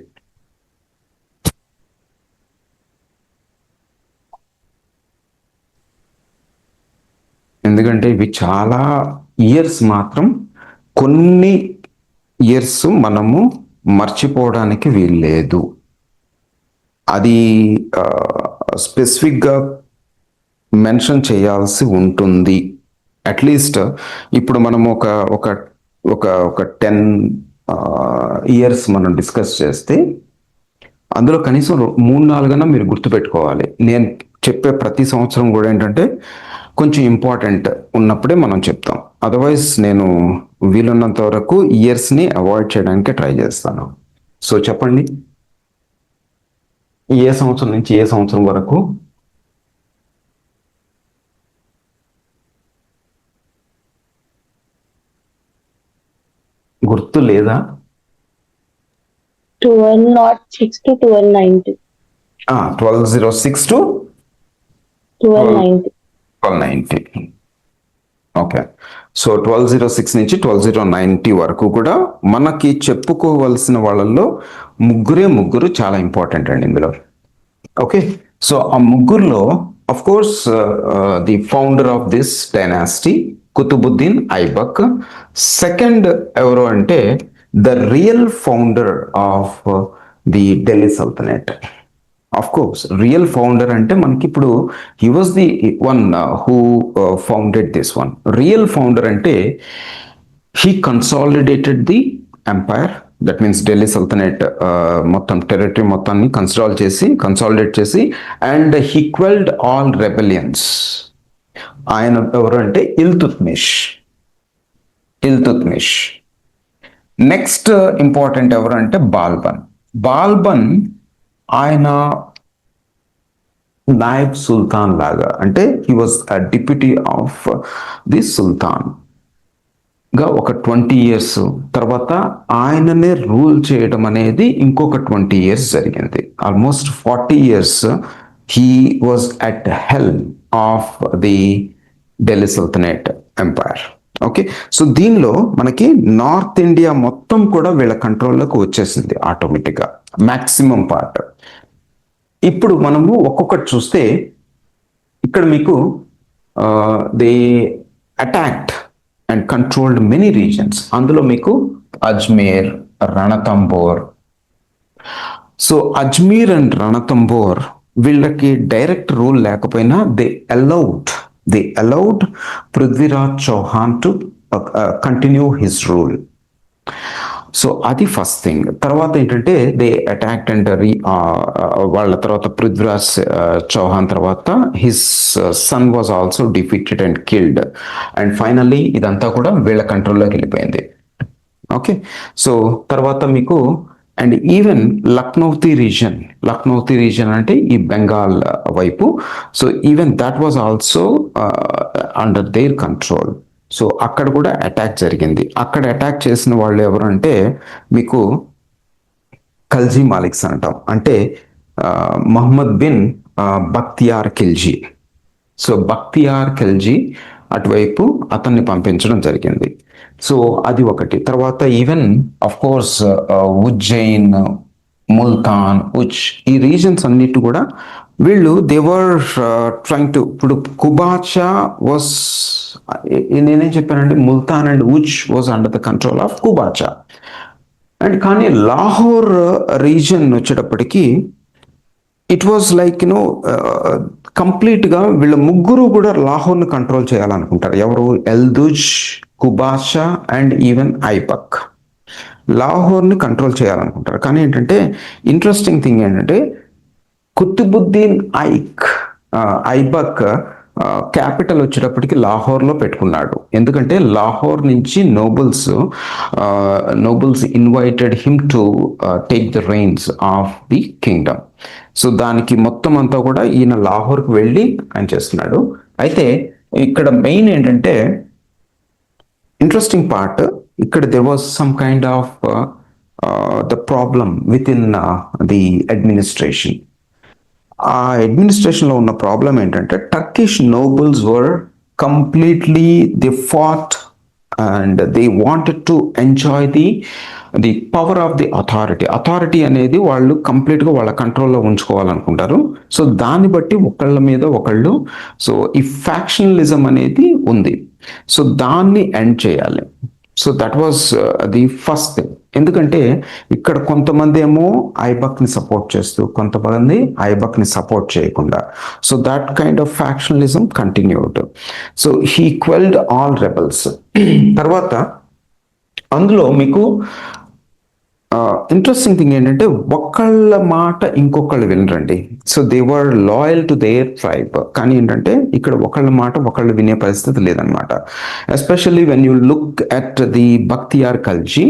ఎందుకంటే ఇవి చాలా ఇయర్స్, మాత్రం కొన్ని ఇయర్స్ మనము మర్చిపోవడానికి వీల్లేదు. అది స్పెసిఫిక్గా మెన్షన్ చేయాల్సి ఉంటుంది. అట్లీస్ట్ ఇప్పుడు మనము ఒక ఒక ఒక ఒక 10 ఇయర్స్ మనం డిస్కస్ చేస్తే అందులో కనీసం 3-4 మీరు గుర్తుపెట్టుకోవాలి. నేను చెప్పే ప్రతి సంవత్సరం కూడా ఏంటంటే కొంచెం ఇంపార్టెంట్ ఉన్నప్పుడే మనం చెప్తాం. అదర్వైజ్ నేను వీలున్నంత వరకు ఇయర్స్ని అవాయిడ్ చేయడానికి ట్రై చేస్తాను. సో చెప్పండి, ఏ సంవత్సరం నుంచి ఏ సంవత్సరం వరకు? గుర్తు లేదా? 1206 to 1290. 1206 to 1290. 1290. ఓకే. సో 1206 నుంచి 1290 వరకు కూడా మనకి చెప్పుకోవలసిన వాళ్ళల్లో ముగ్గురు చాలా ఇంపార్టెంట్ అండి ఇందులో. ఓకే. సో ఆ ముగ్గురులో of course the founder of this dynasty Qutbuddin Aibak. Second ఎవరు అంటే the real founder of the Delhi sultanate. Of course real founder అంటే మనకి ఇప్పుడు he was the one who founded this one. Real founder అంటే he consolidated the empire, that means Delhi sultanate మొత్తం territory మొత్తాన్ని consolidate చేసి and he quelled all rebellions. ఆయన ఎవరు అంటే ఇల్తుత్మిష్. నెక్స్ట్ ఇంపార్టెంట్ ఎవరు అంటే బాల్బన్. ఆయన నాయబ్ సుల్తాన్ లాగా, అంటే he was a deputy of the sultan గా ఒక 20 ఇయర్స్ తర్వాత ఆయననే రూల్ చేయడం అనేది ఇంకొక 20 ఇయర్స్ జరిగింది. Almost 40 years he was at helm of the Delhi sultanate empire. Okay. So దీనిలో మనకి నార్త్ ఇండియా మొత్తం కూడా వీళ్ళ కంట్రోల్లోకి వచ్చేసింది ఆటోమేటిక్గా, మ్యాక్సిమం పార్ట్. ఇప్పుడు మనము ఒక్కొక్కటి చూస్తే ఇక్కడ మీకు they attacked and controlled many regions. అందులో మీకు అజ్మీర్, రణతంబోర్. సో అజ్మీర్ అండ్ రణతంబోర్ వీళ్ళకి డైరెక్ట్ రూల్ లేకపోయినా they allowed Prithviraj Chauhan to continue his rule. So అది ఫస్ట్ థింగ్. తర్వాత ఏంటంటే దే అటాక్డ్ అండ్ వాళ్ళ తర్వాత పృథ్వీరాజ్ చౌహాన్ తర్వాత his son was also defeated and killed. And finally ఇదంతా కూడా వీళ్ళ కంట్రోల్లోకి వెళ్ళిపోయింది. ఓకే. సో తర్వాత మీకు అండ్ ఈవెన్ లక్నౌతీ రీజన్ అంటే ఈ బెంగాల్ వైపు. So even that was also under their control. So అక్కడ కూడా అటాక్ జరిగింది. అక్కడ అటాక్ చేసిన వాళ్ళు ఎవరు అంటే మీకు ఖల్జీ మాలిక్స్ అంటాం, అంటే మహమ్మద్ బిన్ బక్తియార్ ఖిల్జీ. సో బక్తియార్ ఖిల్జీ అటువైపు అతన్ని పంపించడం జరిగింది. సో అది ఒకటి. తర్వాత even of course Ujjain, Multan, ఈ రీజన్స్ అన్నిటి కూడా వీళ్ళు దేవర్ ట్రైంగ్ టు. ఇప్పుడు కుబాచా వాస్, నేనేం చెప్పానంటే Multan and Uch was under the control of Qubacha. And కానీ లాహోర్ రీజన్ వచ్చేటప్పటికి ఇట్ వాజ్ లైక్ కంప్లీట్గా వీళ్ళ ముగ్గురు కూడా లాహోర్ని కంట్రోల్ చేయాలనుకుంటారు. ఎవరు? ఎల్దుజ్, కుబాషా అండ్ ఈవెన్ ఐబక్ లాహోర్ని కంట్రోల్ చేయాలనుకుంటారు. కానీ ఏంటంటే ఇంట్రెస్టింగ్ థింగ్ ఏంటంటే కుతుబుద్దీన్ ఐబక్ క్యాపిటల్ వచ్చేటప్పటికి లాహోర్లో పెట్టుకున్నాడు. ఎందుకంటే లాహోర్ నుంచి nobles invited him to take the rains of the Kingdom. So దానికి మొత్తం అంతా కూడా ఈయన లాహోర్కి వెళ్ళి ఆయన చేస్తున్నాడు. అయితే ఇక్కడ మెయిన్ ఏంటంటే ఇంట్రెస్టింగ్ పార్ట్, ఇక్కడ there was some kind of the problem with in the administration. ఆ అడ్మినిస్ట్రేషన్లో ఉన్న ప్రాబ్లం ఏంటంటే Turkish nobles were completely they fought and they wanted to enjoy the power of the authority అనేది వాళ్ళు కంప్లీట్గా వాళ్ళ కంట్రోల్లో ఉంచుకోవాలనుకుంటారు. సో దాన్ని బట్టి ఒకళ్ళ మీద ఒకళ్ళు, సో ఈ ఫ్యాక్షనలిజం అనేది ఉంది. సో దాన్ని ఎండ్ చేయాలి. So that was the first thing. ఎందుకంటే ఇక్కడ కొంతమంది ఏమో ఐబక్ని సపోర్ట్ చేస్తూ, కొంతమంది ఐబక్ని సపోర్ట్ చేయకుండా, so that kind of factionalism continued. So he quelled all rebels. తర్వాత అందులో మీకు ఇంట్రెస్టింగ్ థింగ్ ఏంటంటే ఒకళ్ళ మాట ఇంకొకళ్ళు వినరండి. So they were loyal to their tribe. కానీ ఏంటంటే ఇక్కడ ఒకళ్ళ మాట ఒకళ్ళు వినే పరిస్థితి లేదనమాట. Especially when you look at the Bakhtiyar Khalji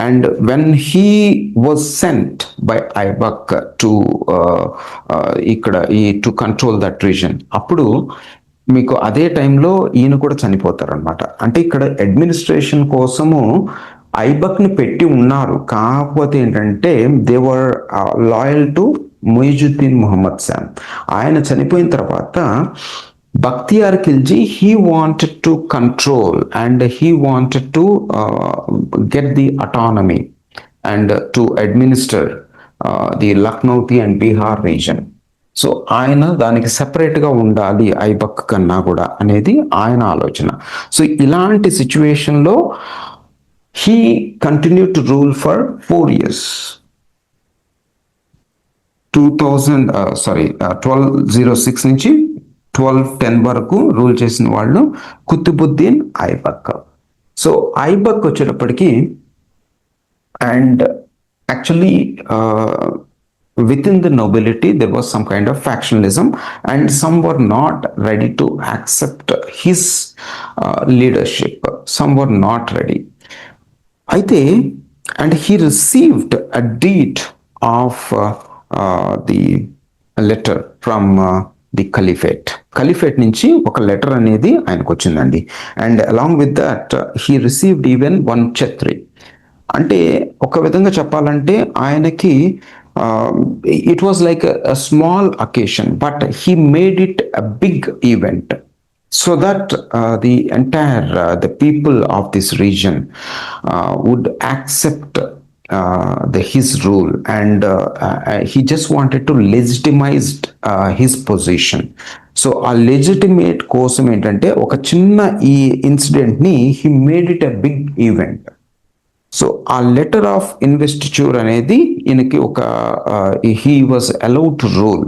and when he was sent by Aibak to ఇక్కడ టు కంట్రోల్ దట్ రీజన్, అప్పుడు మీకు అదే టైంలో ఈయన కూడా చనిపోతారు అనమాట. అంటే ఇక్కడ అడ్మినిస్ట్రేషన్ కోసము ఐబక్ని పెట్టి ఉన్నారు, కాకపోతే ఏంటంటే they were loyal to Muizuddin Muhammad Sam. ఆయన చనిపోయిన తర్వాత Bakhtiyar Khilji he wanted to control and he wanted to get the autonomy and to administer the Lakhnauti and Bihar region. So ఆయన దానికి సెపరేట్గా ఉండాలి ఐబక్ కన్నా కూడా అనేది ఆయన ఆలోచన. సో ఇలాంటి సిచ్యువేషన్లో he continued to rule for 4 years. 1206 నుంచి 1210 వరకు రూల్ చేసిన వాళ్ళు కుతుబుద్దీన్ ఐబక్. సో ఐబక్ వచ్చేటప్పటికి and actually within the nobility there was some kind of factionalism and some were not ready to accept his leadership. Some were not ready. అయితే and he received a deed of the letter from the caliphate నుంచి ఒక letter అనేది ఆయనకు వచ్చిందండి. And along with that he received even 1 chhatri. అంటే ఒక విధంగా చెప్పాలంటే ఆయనకి it was like a small occasion but he made it a big event, so that the people of this region would accept his rule, and he just wanted to legitimize his position. So a legitimate కోసం ఏంటంటే ఒక చిన్న ఈ ఇన్సిడెంట్ని he made it a big event. So ఆ letter of ఇన్వెస్టిట్యూర్ అనేది ఈయనకి ఒక he was allowed to rule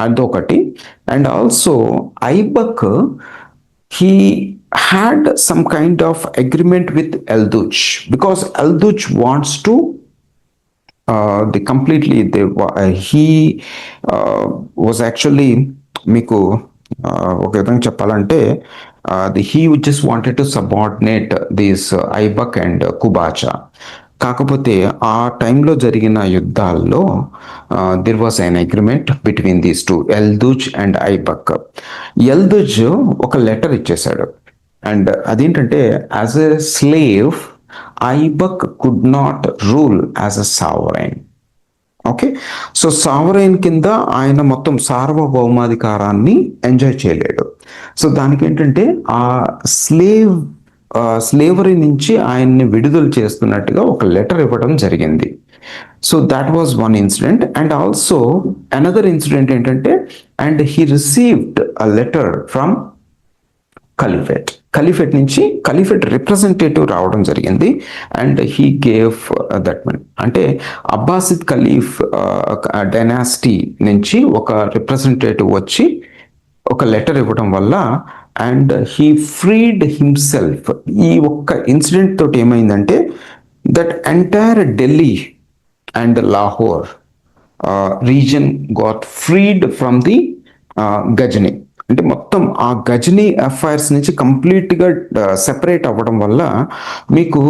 అదొకటి. And also Aibak he had some kind of agreement with Elduj because Elduj wants to he was actually మీకు ఒక విధంగా చెప్పాలంటే he just wanted to subordinate these Aibak and Qubacha. కాకపోతే ఆ టైంలో జరిగిన యుద్ధాల్లో there was an agreement between these two, Yildiz and Aibak. Yildiz ఒక లెటర్ ఇచ్చేశాడు అండ్ అదేంటంటే as a slave Aibak could not rule as a sovereign. Okay, so sovereign కింద ఆయన మొత్తం సార్వభౌమాధికారాన్ని ఎంజాయ్ చేయలేడు. సో దానికి ఏంటంటే ఆ స్లేవరీ నుంచి ఆయన్ని విడుదల చేస్తున్నట్టుగా ఒక లెటర్ ఇవ్వడం జరిగింది. So that was one incident. And also another incident ఏంటంటే and he received a letter from caliphate నుంచి ఖలీఫేట్ రిప్రజెంటేటివ్ రావడం జరిగింది and he gave that money. అంటే అబ్బాసిద్ ఖలీఫ్ డైనాసిటీ నుంచి ఒక రిప్రజెంటేటివ్ వచ్చి ఒక లెటర్ ఇవ్వడం వల్ల అండ్ హీ ఫ్రీడ్ హిమ్సెల్ఫ్. ఈ ఒక్క ఇన్సిడెంట్ తోటి ఏమైందంటే that entire Delhi and Lahore region got freed from the Ghazni. అంటే మొత్తం ఆ గజనీ అఫైర్స్ నుంచి కంప్లీట్గా సెపరేట్ అవ్వడం వల్ల మీకు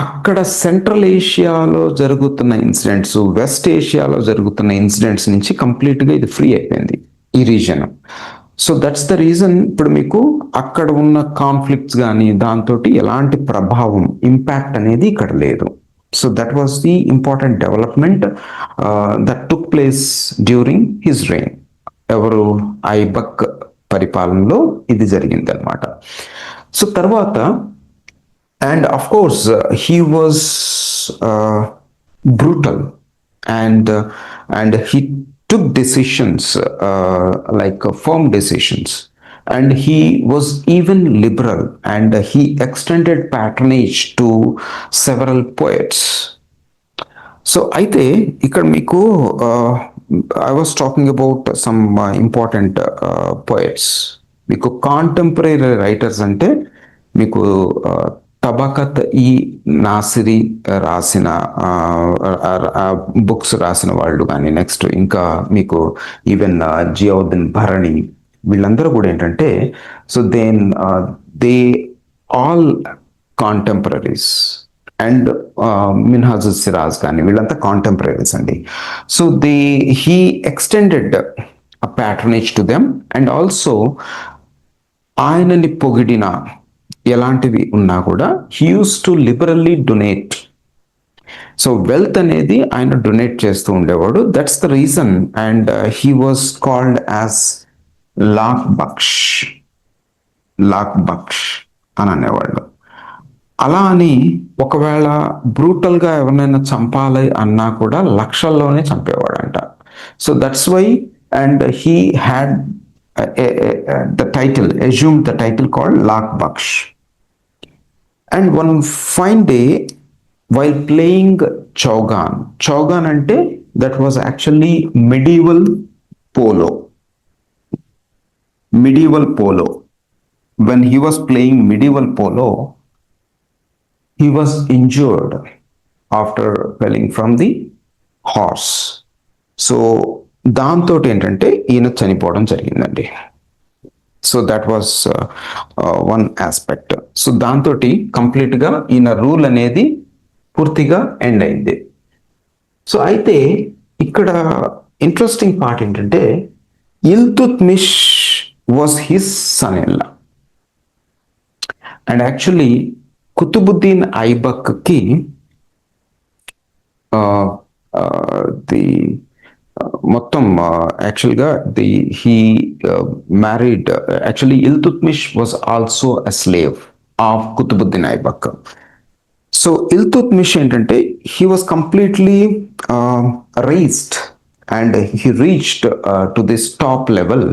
అక్కడ సెంట్రల్ ఏషియాలో జరుగుతున్న ఇన్సిడెంట్స్, వెస్ట్ ఏషియాలో జరుగుతున్న ఇన్సిడెంట్స్ నుంచి కంప్లీట్గా ఇది ఫ్రీ అయిపోయింది ఈ reason. So that's the reason ఇప్పుడు మీకు అక్కడ ఉన్న కాన్ఫ్లిక్ట్స్ కానీ దాంతో ఎలాంటి ప్రభావం, ఇంపాక్ట్ అనేది ఇక్కడ లేదు. So that was the important development that took place during his rain. ఎవరు? ఐబక్ పరిపాలనలో ఇది జరిగింది అనమాట. సో తర్వాత and of course he was brutal and he took decisions like firm decisions, and he was even liberal and he extended patronage to several poets. So అయితే ఇక్కడ మీకు I was talking about some important poets. మీకు contemporary writers అంటే మీకు తబకత్ ఈ నాసిరి రాసిన books రాసిన వాళ్ళు కానీ, నెక్స్ట్ ఇంకా మీకు ఈవెన్ జియావుద్దీన్ భరణి, వీళ్ళందరూ కూడా ఏంటంటే so they all contemporaries and Minhaj Siraj కానీ వీళ్ళంతా కాంటెంపరీస్ అండి. So he extended patronage to them and also ఆయనని పొగిడిన ఎలాంటివి ఉన్నా కూడా he used to liberally donate. So wealth అనేది ఆయన డొనేట్ చేస్తూ ఉండేవాడు. That's the reason and he was called as Lakh Baksh అని అనేవాళ్ళు. అలా అని ఒకవేళ బ్రూటల్గా ఎవరినైనా చంపాలి అన్నా కూడా లక్షల్లోనే చంపేవాడంట. So that's why and he had assumed the title called Lak Baksh. And one fine day while playing Chaugan ante that was actually medieval polo. When he was playing medieval polo, he was injured after falling from the horse. So దాంతో ఏంటంటే ఈయన చనిపోవడం జరిగిందండి. So that was one aspect. So దాంతో కంప్లీట్గా ఈయన rule అనేది పూర్తిగా ఎండ్ అయింది. సో అయితే ఇక్కడ ఇంట్రెస్టింగ్ పార్ట్ ఏంటంటే Iltutmish was his son in law and actually Qutbuddin ఐబక్కి ది మొత్తం యాక్చువల్గా he married actually Iltutmish was also a slave of Qutbuddin Aibak. So Iltutmish ఏంటంటే he was completely raised and he reached to this top level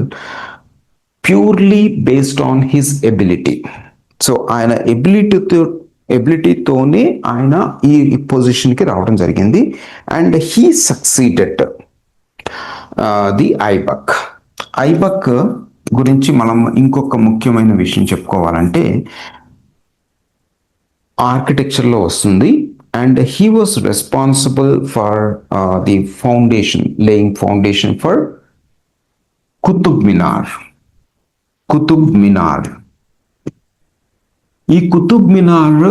purely based on his ability. So ఆయన ఎబిలిటీతోనే ఆయన ఈ పొజిషన్కి రావడం జరిగింది and he succeeded the Aibak గురించి మనం ఇంకొక ముఖ్యమైన విషయం చెప్పుకోవాలంటే ఆర్కిటెక్చర్లో వస్తుంది and he was responsible for the laying foundation for Qutub Minar. ఈ కుతుబ్ మినార్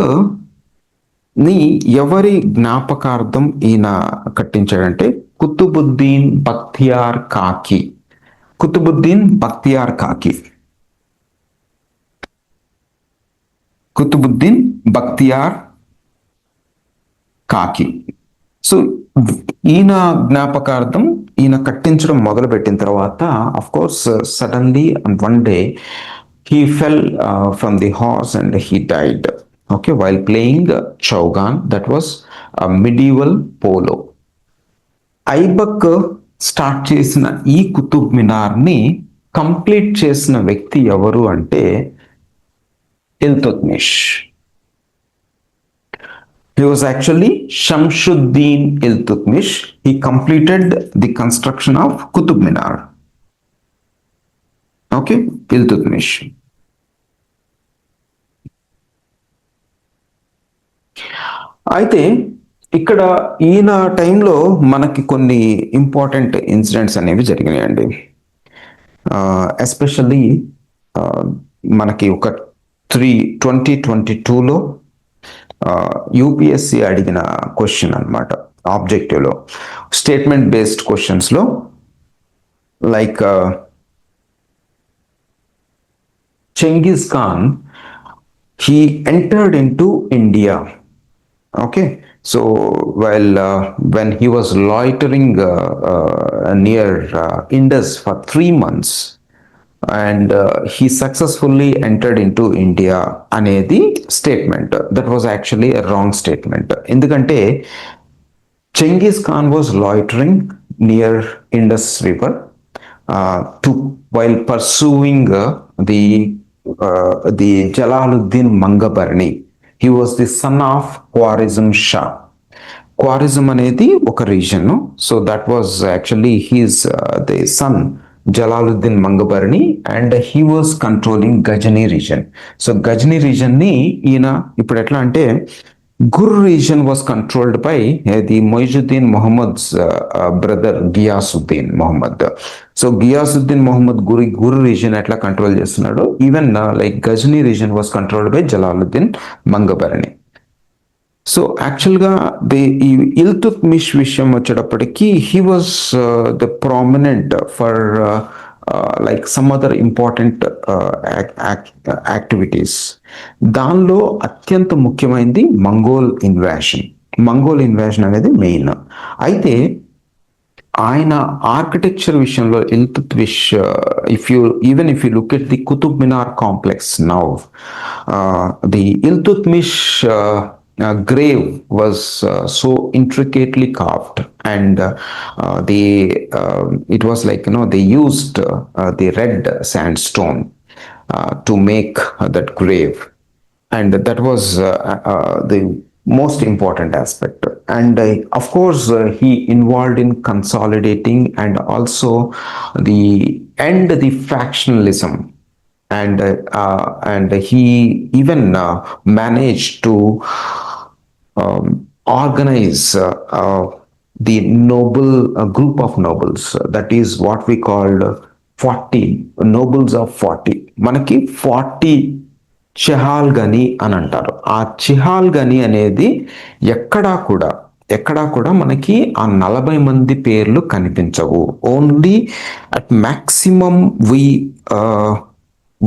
ని ఎవరి జ్ఞాపకార్థం ఈయన కట్టించాడంటే కుతుబుద్దీన్ బఖ్తియార్ కాకి. సో ఈయన జ్ఞాపకార్థం ఈయన కట్టించడం మొదలుపెట్టిన తర్వాత of course suddenly one day he fell from the horse and he died, okay, while playing Chaugan. That was a medieval polo. Aibak start చేసిన ఈ కుతుబ్ మినార్ని కంప్లీట్ చేసిన వ్యక్తి ఎవరు అంటే Iltutmish. He was actually Shamshuddin Iltutmish. He completed the construction of Qutub Minar. Okay, Iltutmish. అయితే ఇక్కడ ఈయన టైంలో మనకి కొన్ని ఇంపార్టెంట్ ఇన్సిడెంట్స్ అనేవి జరిగినాయండి. ఎస్పెషల్లీ మనకి ఒక 2022లో యూపీఎస్సి అడిగిన క్వశ్చన్ అనమాట, ఆబ్జెక్టివ్లో స్టేట్మెంట్ బేస్డ్ క్వశ్చన్స్లో, like Genghis Khan he entered into India. Okay, so when he was loitering near Indus for 3 months, and he successfully entered into India అనేది statement. That was actually a wrong statement. ఎందుకంటే Genghis Khan was loitering near Indus River while pursuing the Jalaluddin Mangabarni. He was the son of Khwarizm Shah. Khwarizm అనేది ఒక region, so that was actually he's the son Jalaluddin Mangabarni, and he was controlling Ghazni region. So Ghazni region ని ఈయన ఇప్పుడు ఎట్లా అంటే Ghur region was controlled by the Muizuddin Mohammad's brother Ghiyasuddin Mohammad. So Ghiyasuddin Mohammad Ghur region ఎట్లా control చేస్తున్నాడు, even like Ghazni region was controlled by Jalaluddin Mangabarni. So యాక్చువల్గా ఈ ఇల్తుత్మిష్ విషయం వచ్చేటప్పటికి he was the prominent for like some other important activities. దానిలో అత్యంత ముఖ్యమైనది మంగోల్ ఇన్వాషన్ అనేది మెయిన్. అయితే ఆయన ఆర్కిటెక్చర్ విషయంలో Iltutmish, if you look at the Qutub Minar complex now, the Iltutmish grave was so intricately carved, and it was like, they used the red sandstone to make that grave, and that was the most important aspect. And of course he involved in consolidating and also the fractionalism, and he even managed to organize the noble group of nobles, that is what we called 40 nobles of 40. మనకి 40 చిహాల్గని అని అంటారు. ఆ చిహాల్గని అనేది ఎక్కడా కూడా మనకి ఆ 40 మంది పేర్లు కనిపించవు. Only at maximum we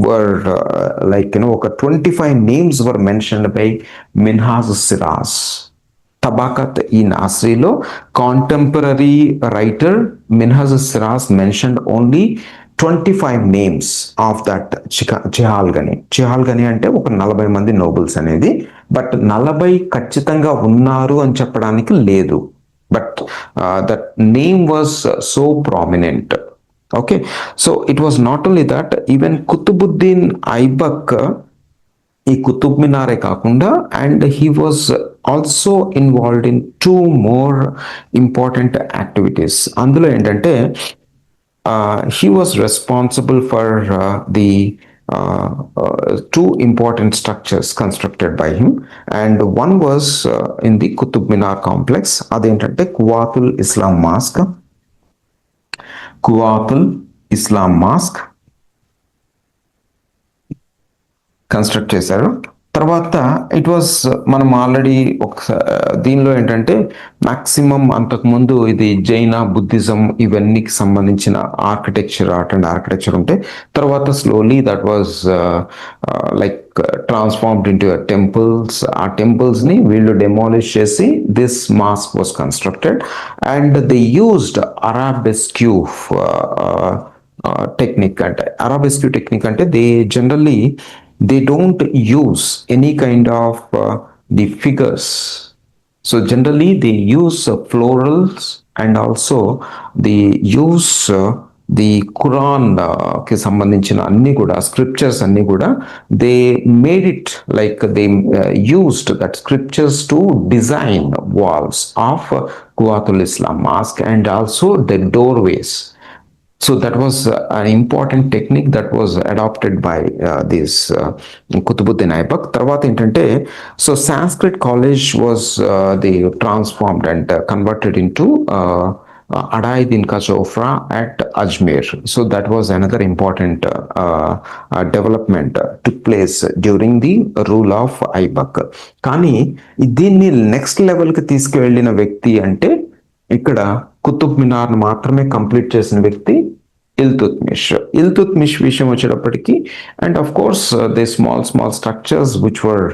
were ఒక 25 names were mentioned by Minhaj Siraz. Tabakat in Nasriలో contemporary writer Minhaj Siraz mentioned only 25 names of that చిహాల్గని అంటే ఒక 40 మంది నోబుల్స్ అనేది, బట్ 40 ఖచ్చితంగా ఉన్నారు అని చెప్పడానికి లేదు, but that name was so prominent. Okay, so it was not only that, even Kutubuddin Aibak ఈ కుతుబ్ మినారే కాకుండా, and he was also involved in 2 more important activities. అందులో ఏంటంటే he was responsible for the 2 important structures constructed by him, and one was in the Qutub Minar complex. అదేంటంటే Quwwatul Islam Mosque construct చేశారు. తర్వాత it was, మనం already దీనిలో ఏంటంటే maximum అంతకుముందు ఇది జైన, బుద్ధిజం ఇవన్నీకి సంబంధించిన ఆర్ట్ అండ్ ఆర్కిటెక్చర్ ఉంటే, తర్వాత slowly that was like transformed into temples. ఆ టెంపుల్స్ ని వీళ్ళు డెమాలిష్ చేసి this mosque was constructed, and they used arabesque technique. అంటే దే generally they don't use any kind of the figures. So generally they use florals, and also they use the Quran కి సంబంధించిన అన్ని కూడా scriptures అన్ని కూడా they made it like they used that scriptures to design walls of Quwwatul Islam mosque and also the doorways. So that was an important technique that was adopted by this Qutbuddin Aibak. తర్వాత ఏంటంటే so Sanskrit college was they transformed and converted into Adai Din Ka Chopra at Ajmer. So that was another important development took place during the rule of Aibak. కానీ దీన్ని next లెవెల్కి తీసుకువెళ్ళిన వ్యక్తి అంటే ఇక్కడ కుతుబ్ మినార్ మాత్రమే complete చేసిన వ్యక్తి ఇల్తుత్మిష్ విషయం వచ్చేటప్పటికి and of course the small structures which were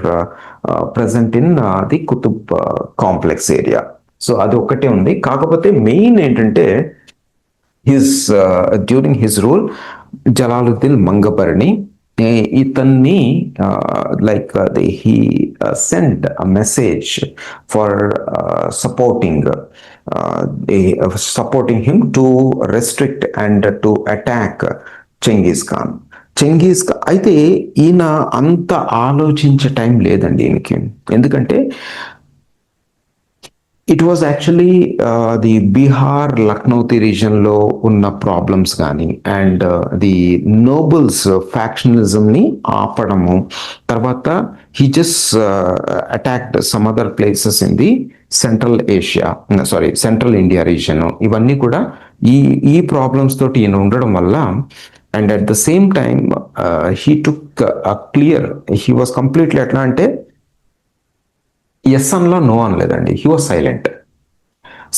present in the Qutub complex area. So అది ఒక్కటే ఉంది. కాకపోతే మెయిన్ ఏంటంటే during his rule Jalaluddin Mangbarni ఇతన్ని like he send a message for supporting him to restrict and to attack Genghis Khan. అయితే ఈయన అంత ఆలోచించే టైం లేదండి ఈయనకి. ఎందుకంటే it was actually the Bihar Lakhnauti రీజన్లో ఉన్న ప్రాబ్లమ్స్ కానీ అండ్ ది నోబుల్స్ ఫ్యాక్షనిజంని ఆపడము, తర్వాత he just attacked some other places in the central India region. ఇవన్నీ కూడా ఈ ప్రాబ్లమ్స్ తోటి ఈయన ఉండడం వల్ల and at the same time he took he was completely ఎట్లా అంటే ఎస్ అనలా నో అనలేదండి. హీ వాజ్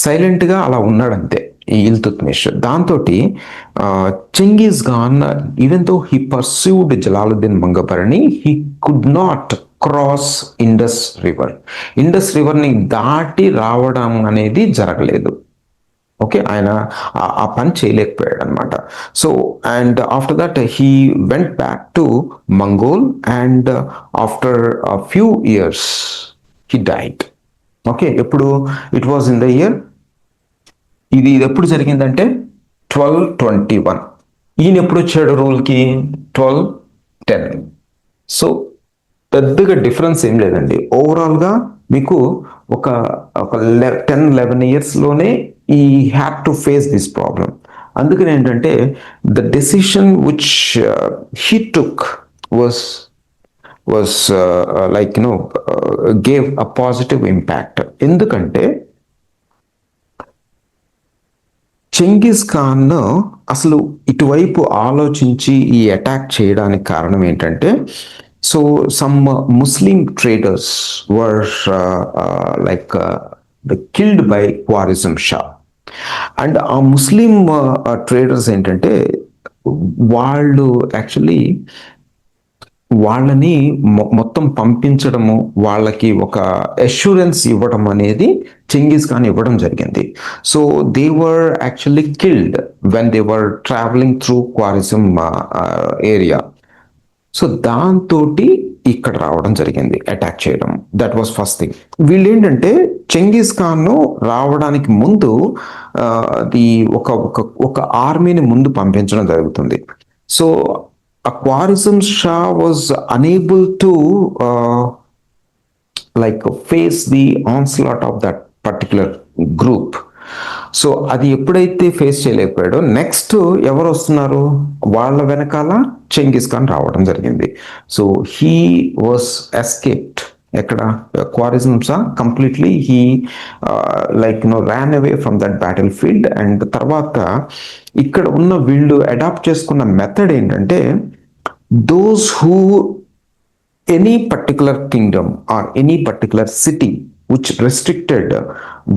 సైలెంట్గా అలా ఉన్నాడంతే ఈ ఇల్తుత్మిష్. దాంతో Genghis Khan even though he pursued Jalaluddin Mangbarni, he could not cross Indus రివర్ని దాటి రావడం అనేది జరగలేదు. ఓకే, ఆయన ఆ పని చేయలేకపోయాడు అనమాట. So and after that he went back to Mongol and after few years he died. Okay, ఎప్పుడు it was in the year ఇది ఎప్పుడు జరిగిందంటే 1221. ఈయన ఎప్పుడు వచ్చాడు రూల్కి? 1210. సో పెద్దగా డిఫరెన్స్ ఏం లేదండి. ఓవరాల్గా మీకు ఒక 10-11 ఇయర్స్లోనే ఈ had to face this problem. అందుకని ఏంటంటే the decision which he took was gave a positive impact. ఎందుకంటే చెంగిస్ ఖాన్ అసలు ఇటువైపు ఆలోచించి ఈ అటాక్ చేయడానికి కారణం ఏంటంటే so some Muslim traders were killed by Khwarizm Shah. And ఆ ముస్లిం ట్రేడర్స్ ఏంటంటే వాళ్ళు యాక్చువల్లీ వాళ్ళని మొత్తం పంపించడము, వాళ్ళకి ఒక అష్యూరెన్స్ ఇవ్వడం అనేది చెంగిస్ ఖాన్ ఇవ్వడం జరిగింది. So they were actually killed when they were travelling through Khwarizm area. So దాంతో ఇక్కడ రావడం జరిగింది, అటాక్ చేయడం. That was first thing. వీళ్ళు ఏంటంటే చెంగిస్ ఖాన్ రావడానికి ముందు ఒక ఆర్మీని ముందు పంపించడం జరుగుతుంది. So Khwarizm Shah was unable to face the onslaught of that particular group. So అది ఎప్పుడైతే ఫేస్ చేయలేకపోయాడో నెక్స్ట్ ఎవరు వస్తున్నారు, వాళ్ళ వెనకాల చెంగిస్ ఖాన్ రావడం జరిగింది. So he was escaped. ఎక్కడ? Khwarizm Shah completely he Ryan away from that battle field. And తర్వాత ఇక్కడ ఉన్న వీళ్ళు అడాప్ట్ చేసుకున్న మెథడ్ ఏంటంటే those who any particular kingdom or any particular city which restricted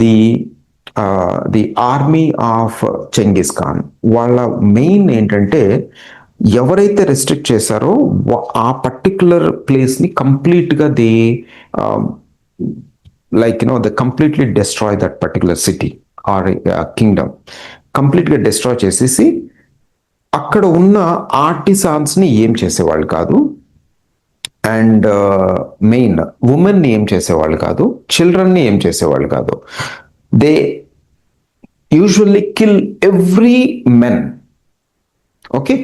the army of Genghis Khan, వాళ్ళ main ఏంటంటే ఎవరైతే రెస్ట్రిక్ట్ చేశారో ఆ పర్టికులర్ ప్లేస్ని కంప్లీట్గా they they completely destroy that particular city or kingdom. కంప్లీట్గా డెస్ట్రాయ్ చేసేసి అక్కడ ఉన్న ఆర్టిసాన్స్ని ఏం చేసేవాళ్ళు కాదు, అండ్ మెయిన్ ఉమెన్ని ఏం చేసేవాళ్ళు కాదు, చిల్డ్రన్ని ఏం చేసేవాళ్ళు కాదు. They usually kill every men okay,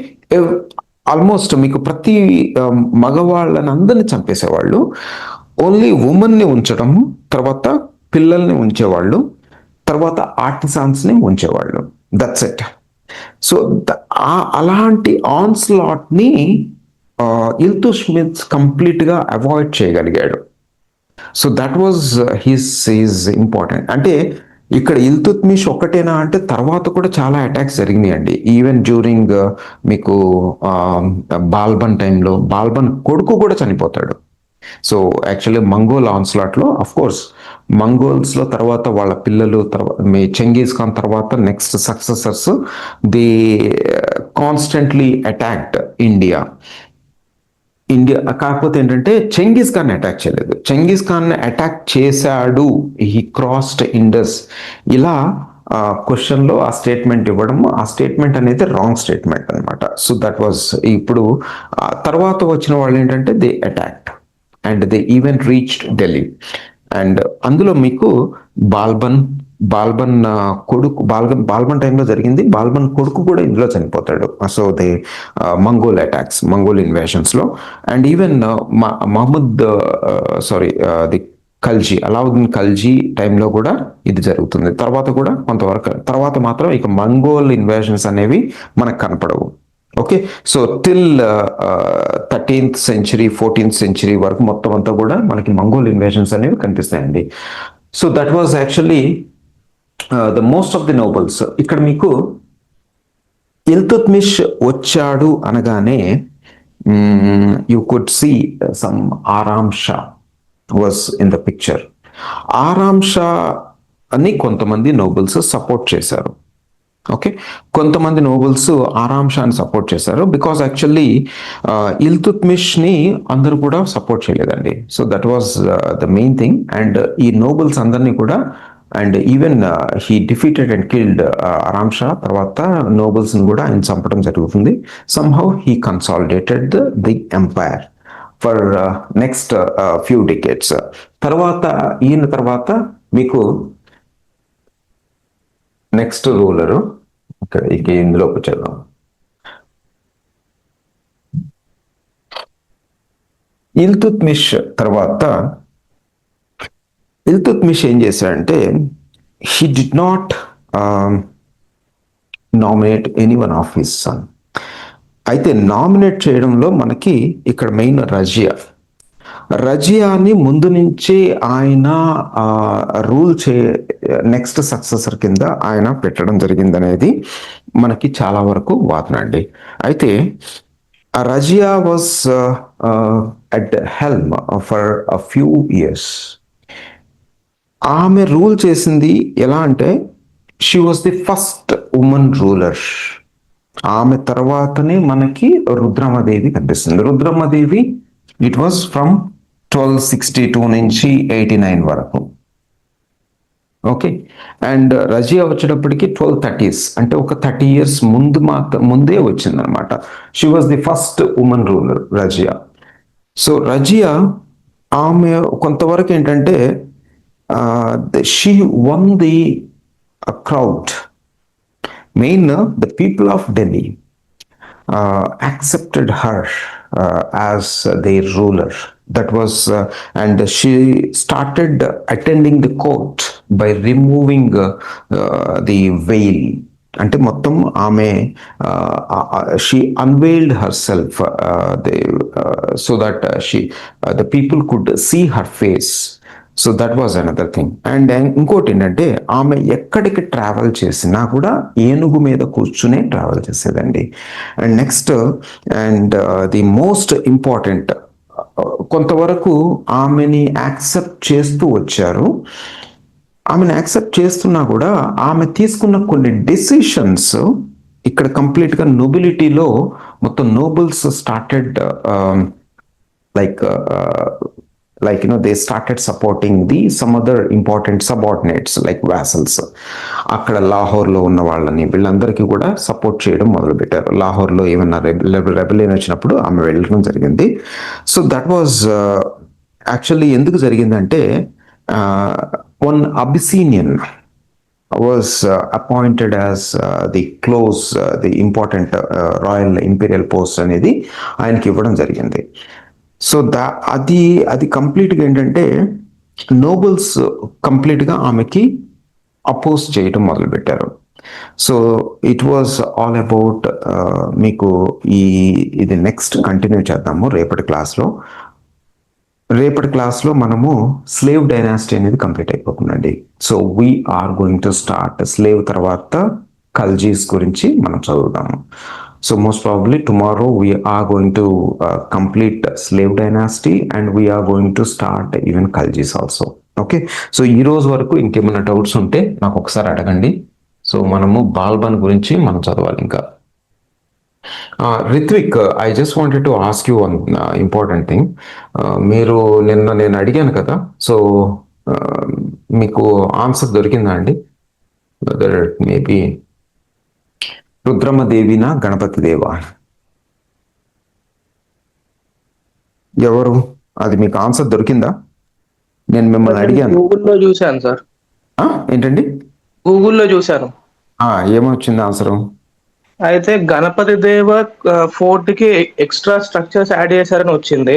almost మీకు ప్రతి మగవాళ్ళని అందరిని చంపేసేవాళ్ళు. ఓన్లీ ఉమెన్ని ఉంచడము, తర్వాత పిల్లల్ని ఉంచేవాళ్ళు, తర్వాత ఆర్టిసాన్స్ని ఉంచేవాళ్ళు. That's it. సో అలాంటి ఆన్స్లాట్ని ఇల్తుష్మిత్ కంప్లీట్గా అవాయిడ్ చేయగలిగాడు. So that was his important. అంటే ఇక్కడ ఇల్తుత్మిష్ ఒక్కటేనా అంటే తర్వాత కూడా చాలా అటాక్స్ జరిగినాయి అండి. ఈవెన్ డ్యూరింగ్ మీకు బాల్బన్ టైంలో బాల్బన్ కొడుకు కూడా చనిపోతాడు. సో యాక్చువల్లీ మంగోల్ ఆన్స్లాట్లో అఫ్ కోర్స్ మంగోల్స్లో తర్వాత వాళ్ళ పిల్లలు, తర్వాత మీ చెంగీస్ ఖాన్ తర్వాత next successors they constantly attacked India. కాకపోతే ఏంటంటే చెంగీస్ ఖాన్ అటాక్ చేయలేదు. చెంగీస్ ఖాన్ అటాక్ చేశాడు, హీ క్రాస్డ్ ఇండస్, ఇలా క్వశ్చన్లో ఆ స్టేట్మెంట్ ఇవ్వడం, ఆ స్టేట్మెంట్ అనేది రాంగ్ స్టేట్మెంట్ అనమాట. సో దట్ వాజ్ ఇప్పుడు తర్వాత వచ్చిన వాళ్ళు ఏంటంటే they attacked and they even reached Delhi. And అందులో మీకు బాల్బన్ కొడుకు, బాల్బన్ టైంలో జరిగింది. బాల్బన్ కొడుకు కూడా ఇందులో చనిపోతాడు. So they Mongol attacks, Mongol ఇన్వేషన్స్లో. And even Muhammad the Khalji, Alauddin Khalji టైంలో కూడా ఇది జరుగుతుంది. తర్వాత కూడా కొంతవరకు, తర్వాత మాత్రం ఇక మంగోల్ ఇన్వేషన్స్ అనేవి మనకు కనపడవు. Okay, so till 13th century 14th century వరకు మొత్తం అంతా కూడా మనకి మంగోల్ ఇన్వేషన్స్ అనేవి కనిపిస్తాయండి. So that was actually the most of the nobles. ఇక్కడ మీకు ఇల్తుత్మిష్ వచ్చాడు అనగానే యూ కుడ్ సీ సమ్ ఆరామ్ Shah was in the picture. ఆరామ్ షా అని కొంతమంది నోబల్స్ సపోర్ట్ చేశారు. ఓకే, కొంతమంది నోబల్స్ ఆరామ్ షాని సపోర్ట్ చేశారు. బికాస్ యాక్చువల్లీ ఇల్తుత్మిష్ని అందరూ కూడా సపోర్ట్ చేయలేదండి. So that was the main thing. And ఈ నోబల్స్ అందరినీ కూడా, and even he defeated and killed Aram Shah. తర్వాత నోబల్స్ని కూడా ఆయన చంపడం జరుగుతుంది. Somehow he consolidated the empire for next few decades. తర్వాత ఈయన తర్వాత మీకు నెక్స్ట్ రూలరు ఇక ఇందులోకి వచ్చేద్దాం. ఇల్తుత్మిష్ తర్వాత ఇల్తుత్మిష్ ఏం చేశాడంటే he did not nominate any one of his son. అయితే నామినేట్ చేయడంలో మనకి ఇక్కడ మెయిన్ రజియాని ముందు నుంచి ఆయన రూల్ నెక్స్ట్ సక్సెసర్ కింద ఆయన పెట్టడం జరిగిందనేది మనకి చాలా వరకు వాదన అండి. అయితే Razia was at helm for a few years. ఆమె రూల్ చేసింది ఎలా అంటే she was the first woman ruler. ఆమె తర్వాతనే మనకి రుద్రమదేవి కనిపిస్తుంది. రుద్రమదేవి ఇట్ వాజ్ ఫ్రమ్ 1262 నుంచి 89 వరకు. ఓకే, అండ్ రజియా వచ్చేటప్పటికి 1230s, అంటే ఒక 30 years ముందే వచ్చిందనమాట. She was the first woman ruler Razia. So Razia ఆమె కొంతవరకు ఏంటంటే she won the crowd. Main the people of Delhi accepted her as their ruler. That was and she started attending the court by removing the veil. అంటే మొత్తం ఆమె she unveiled herself so that the people could see her face. So that was another thing. And ఇంకోటి ఏంటంటే ఆమె ఎక్కడికి travel చేసినా కూడా ఏనుగు మీద కూర్చునే ట్రావెల్ చేసేదండి. And next and the most important, కొంతవరకు ఆమెని యాక్సెప్ట్ చేస్తూ వచ్చారు. ఆమెను యాక్సెప్ట్ చేస్తున్నా కూడా ఆమె తీసుకున్న కొన్ని డెసిషన్స్ ఇక్కడ కంప్లీట్గా నోబిలిటీలో మొత్తం nobles started like they started supporting some other important subordinates like vassals. అక్కడ లాహోర్లో ఉన్న వాళ్ళని వీళ్ళందరికీ కూడా సపోర్ట్ చేయడం మొదలుపెట్టారు. లాహోర్లో ఏమన్నా రెబెలియన్ వచ్చినప్పుడు ఆమె వెళ్ళడం జరిగింది. సో దట్ వాజ్ యాక్చువల్లీ ఎందుకు జరిగిందంటే one Abyssinian was appointed as the important royal imperial post అనేది ఆయనకి ఇవ్వడం జరిగింది. సో అది కంప్లీట్గా ఏంటంటే నోబెల్స్ కంప్లీట్గా ఆమెకి అపోజ్ చేయడం మొదలుపెట్టారు. So it was all about మీకు ఇది నెక్స్ట్ కంటిన్యూ చేద్దాము రేపటి క్లాస్లో మనము స్లేవ్ డైనాసిటీ అనేది కంప్లీట్ అయిపోతుందండి. So we're going to start slave తర్వాత ఖల్జీస్ గురించి మనం చదువుదాము. So most probably tomorrow we're going to complete slave dynasty and we're going to start even Khaljis also. Okay, so ఈ రోజు వరకు ఇంకేమైనా డౌట్స్ ఉంటే నాకు ఒకసారి అడగండి. సో మనము బాల్బన్ గురించి మనం చదవాలి ఇంకా. Ritvik, I just wanted to ask you one important thing. మీరు నేను అడిగాను కదా, సో మీకు ఆన్సర్ దొరికిందా అండి? వెదర్ మేబీ రుద్రమదేవినా గణపతి దేవా, ఎవరు? అది మీకు ఆన్సర్ దొరికిందా? నేను మిమ్మల్ని అడిగాను. గూగుల్లో చూశాను సార్. ఏంటండి? గూగుల్లో చూశాను. ఏమొచ్చింది ఆన్సరు? అయితే గణపతి దేవ ఫోర్ట్ కి ఎక్స్ట్రా స్ట్రక్చర్స్ యాడ్ చేశారని వచ్చింది.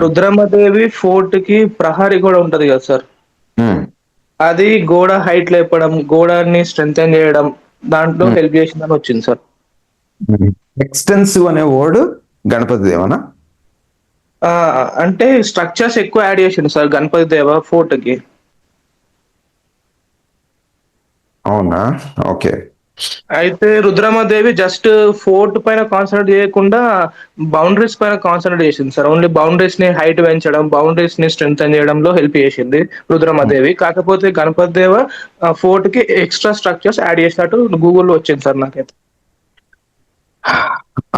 రుద్రమదేవి ఫోర్ట్ కి ప్రహరీ కూడా ఉంటది కదా సార్, అది గోడ హైట్ లేపడం, గోడని స్ట్రెంగ్ చేయడం, దాంట్లో హెల్ప్ చేసిందని వచ్చింది సార్. ఎక్స్టెన్సివ్ అనే వర్డ్ గణపతి దేవనా? అంటే స్ట్రక్చర్స్ ఎక్కువ యాడ్ చేసిండు సార్ గణపతి దేవ ఫోర్ట్ కి. అవునా? ఓకే. అయితే రుద్రమదేవి జస్ట్ ఫోర్ట్ పైన కాన్సన్ట్రేట్ చేయకుండా బౌండరీస్ పైన కాన్సన్ట్రేట్ చేసింది సార్. ఓన్లీ బౌండరీస్ ని హైట్ పెంచడం, బౌండరీస్ ని స్ట్రెంగ్ చేయడంలో హెల్ప్ చేసింది రుద్రమదేవి. కాకపోతే గణపతి దేవ ఫోర్ట్ కి ఎక్స్ట్రా స్ట్రక్చర్స్ యాడ్ చేసినట్టు గూగుల్లో వచ్చింది సార్ నాకైతే.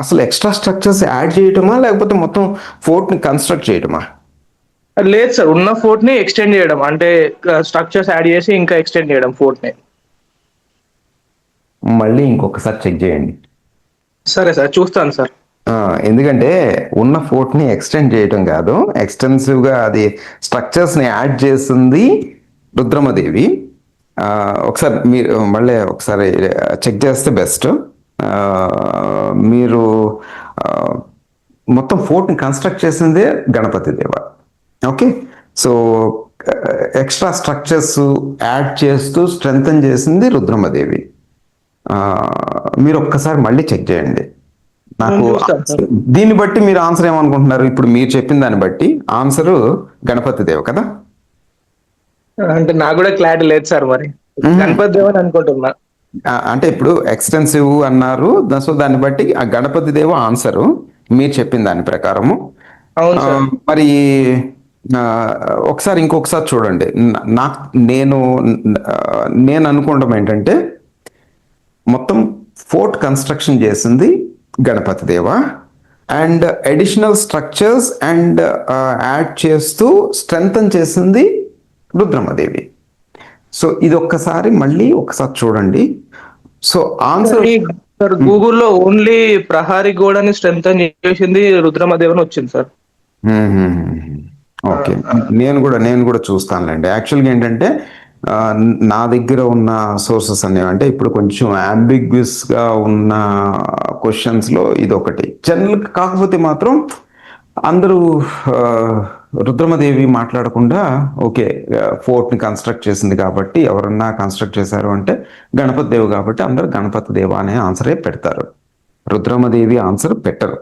అసలు ఎక్స్ట్రా స్ట్రక్చర్స్ యాడ్ చేయటమా లేకపోతే మొత్తం ఫోర్ట్ ని కన్స్ట్రక్ట్ చేయటమా? లేదు సార్, ఉన్న ఫోర్ట్ ని ఎక్స్టెండ్ చేయడం, అంటే స్ట్రక్చర్స్ యాడ్ చేసి ఇంకా ఎక్స్టెండ్ చేయడం ఫోర్ట్ ని. మళ్ళీ ఇంకొకసారి చెక్ చేయండి. సరే సార్, చూస్తాను సార్. ఎందుకంటే ఉన్న ఫోర్ట్ ని ఎక్స్టెండ్ చేయటం కాదు, ఎక్స్టెన్సివ్ గా అది స్ట్రక్చర్స్ ని యాడ్ చేస్తుంది రుద్రమదేవి. ఒకసారి మీరు మళ్ళీ ఒకసారి చెక్ చేస్తే బెస్ట్. మీరు మొత్తం ఫోర్ట్ ని కన్స్ట్రక్ట్ చేసిందే గణపతి దేవ. Okay, so extra structures add చేస్తూ స్ట్రెంగ్తన్ చేసింది రుద్రమదేవి. మీరు ఒక్కసారి మళ్ళీ చెక్ చేయండి. నాకు దీన్ని బట్టి మీరు ఆన్సర్ ఏమనుకుంటున్నారు? ఇప్పుడు మీరు చెప్పిన దాన్ని బట్టి ఆన్సర్ గణపతి దేవ కదా? అంటే నాకు కూడా క్లారిటీ లేదు సార్, మరి గణపతి దేవ అని అనుకుంటున్నా. అంటే ఇప్పుడు ఎక్స్టెన్సివ్ అన్నారు, సో దాన్ని బట్టి ఆ గణపతి దేవ ఆన్సరు మీరు చెప్పిన దాని ప్రకారము. మరి ఒకసారి ఇంకొకసారి చూడండి. నేను అనుకోవడం ఏంటంటే మొత్తం ఫోర్ట్ కన్స్ట్రక్షన్ చేసింది గణపతి దేవ and additional structures and add చేస్తూ స్ట్రెంగ్తన్ చేసింది రుద్రమదేవి. సో ఇది ఒక్కసారి మళ్ళీ ఒకసారి చూడండి. సో ఆన్సర్ గూగుల్లో ఓన్లీ ప్రహారీ గోడని స్ట్రెంగ్తన్ చేసింది రుద్రమదేవి అని వచ్చింది సార్. ఓకే, నేను కూడా చూస్తానులేండి. యాక్చువల్గా ఏంటంటే నా దగ్గర ఉన్న సోర్సెస్ అనేవి అంటే ఇప్పుడు కొంచెం అంబిగ్యూస్ గా ఉన్న క్వశ్చన్స్ లో ఇది ఒకటి జనరల్. కాకపోతే మాత్రం అందరూ రుద్రమదేవి మాట్లాడకుండా ఓకే ఫోర్ట్ ని కన్స్ట్రక్ట్ చేసింది కాబట్టి ఎవరన్నా కన్స్ట్రక్ట్ చేశారు అంటే గణపతి దేవి కాబట్టి అందరు గణపతి దేవ అనే ఆన్సరే పెడతారు, రుద్రమదేవి ఆన్సర్ పెట్టరు.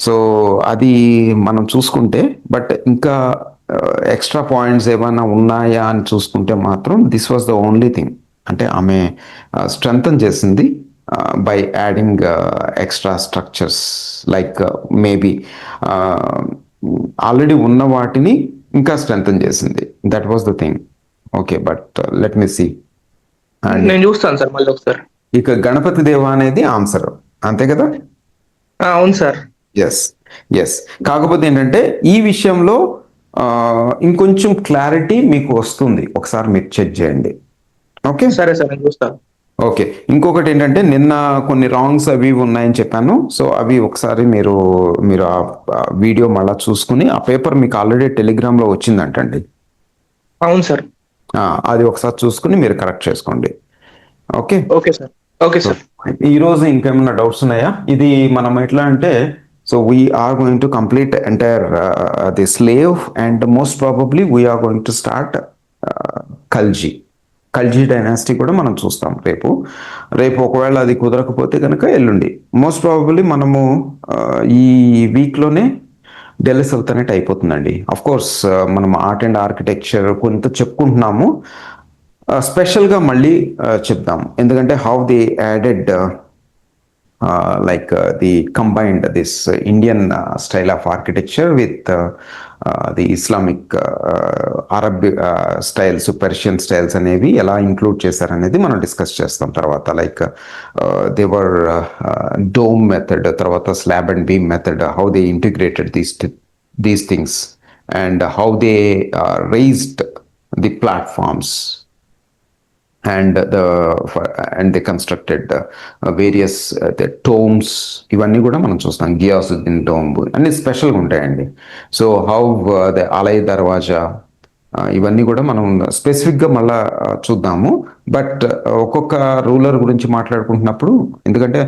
సో అది మనం చూసుకుంటే, బట్ ఇంకా ఎక్స్ట్రా పాయింట్స్ ఏమైనా ఉన్నాయా అని చూసుకుంటే మాత్రం this was the only thing. అంటే ఆమె స్ట్రెంగ్తన్ చేసింది by adding extra structures like maybe already ఉన్న వాటిని ఇంకా స్ట్రెంగ్తన్ చేసింది. That was the thing. Okay, but let me see. నేను చూస్తాను సార్ మళ్ళీ ఒకసారి. ఇక గణపతి దేవ అనేది ఆన్సర్, అంతే కదా? అవును సార్. ఎస్. కాకపోతే ఏంటంటే ఈ విషయంలో ఇంకొంచెం క్లారిటీ మీకు వస్తుంది, ఒకసారి మీరు చెక్ చేయండి. ఓకే, సరే సార్, నేను చూస్తాను. ఓకే, ఇంకొకటి ఏంటంటే నిన్న కొన్ని రాంగ్స్ అవి ఉన్నాయని చెప్పాను. సో అవి ఒకసారి మీరు ఆ వీడియో మళ్ళీ చూసుకుని, ఆ పేపర్ మీకు ఆల్రెడీ టెలిగ్రామ్లో వచ్చిందంటండి. అవును సార్. అది ఒకసారి చూసుకుని మీరు కరెక్ట్ చేసుకోండి. Okay. Okay sir. Okay sir. ఈ రోజు ఇంకేమైనా డౌట్స్ ఉన్నాయా? ఇది మనం ఎట్లా అంటే, so we are going to complete entire the slave and most probably we are going to start Khalji dynasty కూడా మనం చూస్తాం రేపు ఒకవేళ అది కుదరకపోతే కనుక ఎల్లుండి మోస్ట్ ప్రాబబ్లీ మనము ఈ వీక్లోనే ఢిల్లీ సల్తనెట్ అయిపోతుందండి. అఫ్ కోర్స్ మనం ఆర్ట్ అండ్ ఆర్కిటెక్చర్ కొంత చెప్పుకుంటున్నాము, స్పెషల్గా మళ్ళీ చెప్దాం, ఎందుకంటే how they added the combined this Indian style of architecture with the Islamic Arab styles, Persian styles అనేవి ఎలా ఇంక్లూడ్ చేశారనేది మనం డిస్కస్ చేస్తాం తర్వాత. లైక్ దేవర్ డోమ్ మెథడ్, తర్వాత slab and beam method, how they integrated these things and how they raised the platforms and they constructed various the tombs. ఇవన్నీ కూడా మనం చూస్తాం. గియాసుద్దీన్ టోమ్ అన్ని స్పెషల్గా ఉంటాయండి. సో హౌ ద అలై దర్వాజా, ఇవన్నీ కూడా మనం స్పెసిఫిక్గా మళ్ళా చూద్దాము. బట్ ఒక్కొక్క రూలర్ గురించి మాట్లాడుకుంటున్నప్పుడు, ఎందుకంటే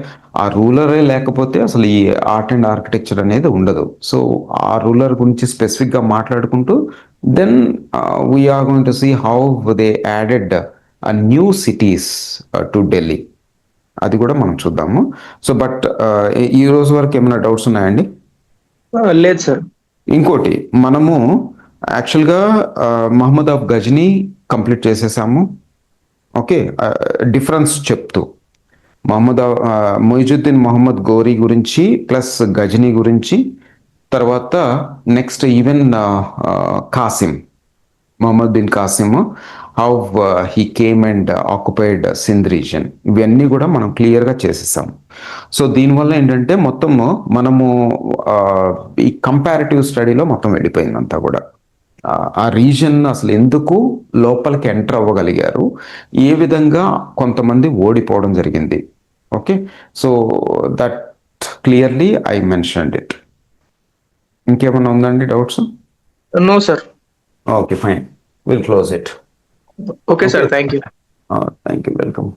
ఆ రూలరే లేకపోతే అసలు ఈ ఆర్ట్ అండ్ ఆర్కిటెక్చర్ అనేది ఉండదు. సో ఆ రూలర్ గురించి స్పెసిఫిక్గా మాట్లాడుకుంటూ then we are going to see how they added new cities to Delhi, అది కూడా మనం చూద్దాము. సో బట్ ఈ రోజు వరకు ఏమైనా డౌట్స్ ఉన్నాయండి? లేదు సార్. ఇంకోటి, మనము యాక్చువల్గా మహమ్మద్ ఆఫ్ గజనీ కంప్లీట్ చేసేసాము. ఓకే, డిఫరెన్స్ చెప్తూ మొయిజుద్దీన్ మొహమ్మద్ గోరీ గురించి ప్లస్ గజనీ గురించి, తర్వాత next even Qasim, Mohammad bin Qasim, how he came and occupied Sindh region, ఇవన్నీ కూడా మనం క్లియర్గా చేసేసాం. సో దీనివల్ల ఏంటంటే మొత్తము మనము ఈ కంపారిటివ్ స్టడీలో మొత్తం వెళ్ళిపోయింది అంతా కూడా. ఆ రీజన్ అసలు ఎందుకు లోపలికి ఎంటర్ అవ్వగలిగారు, ఏ విధంగా కొంతమంది ఓడిపోవడం జరిగింది. Okay, so that clearly I mentioned it. ఇంకేమైనా ఉందండి doubts? No sir. Okay, fine, will close it. Okay sir, thank you. Thank you, welcome.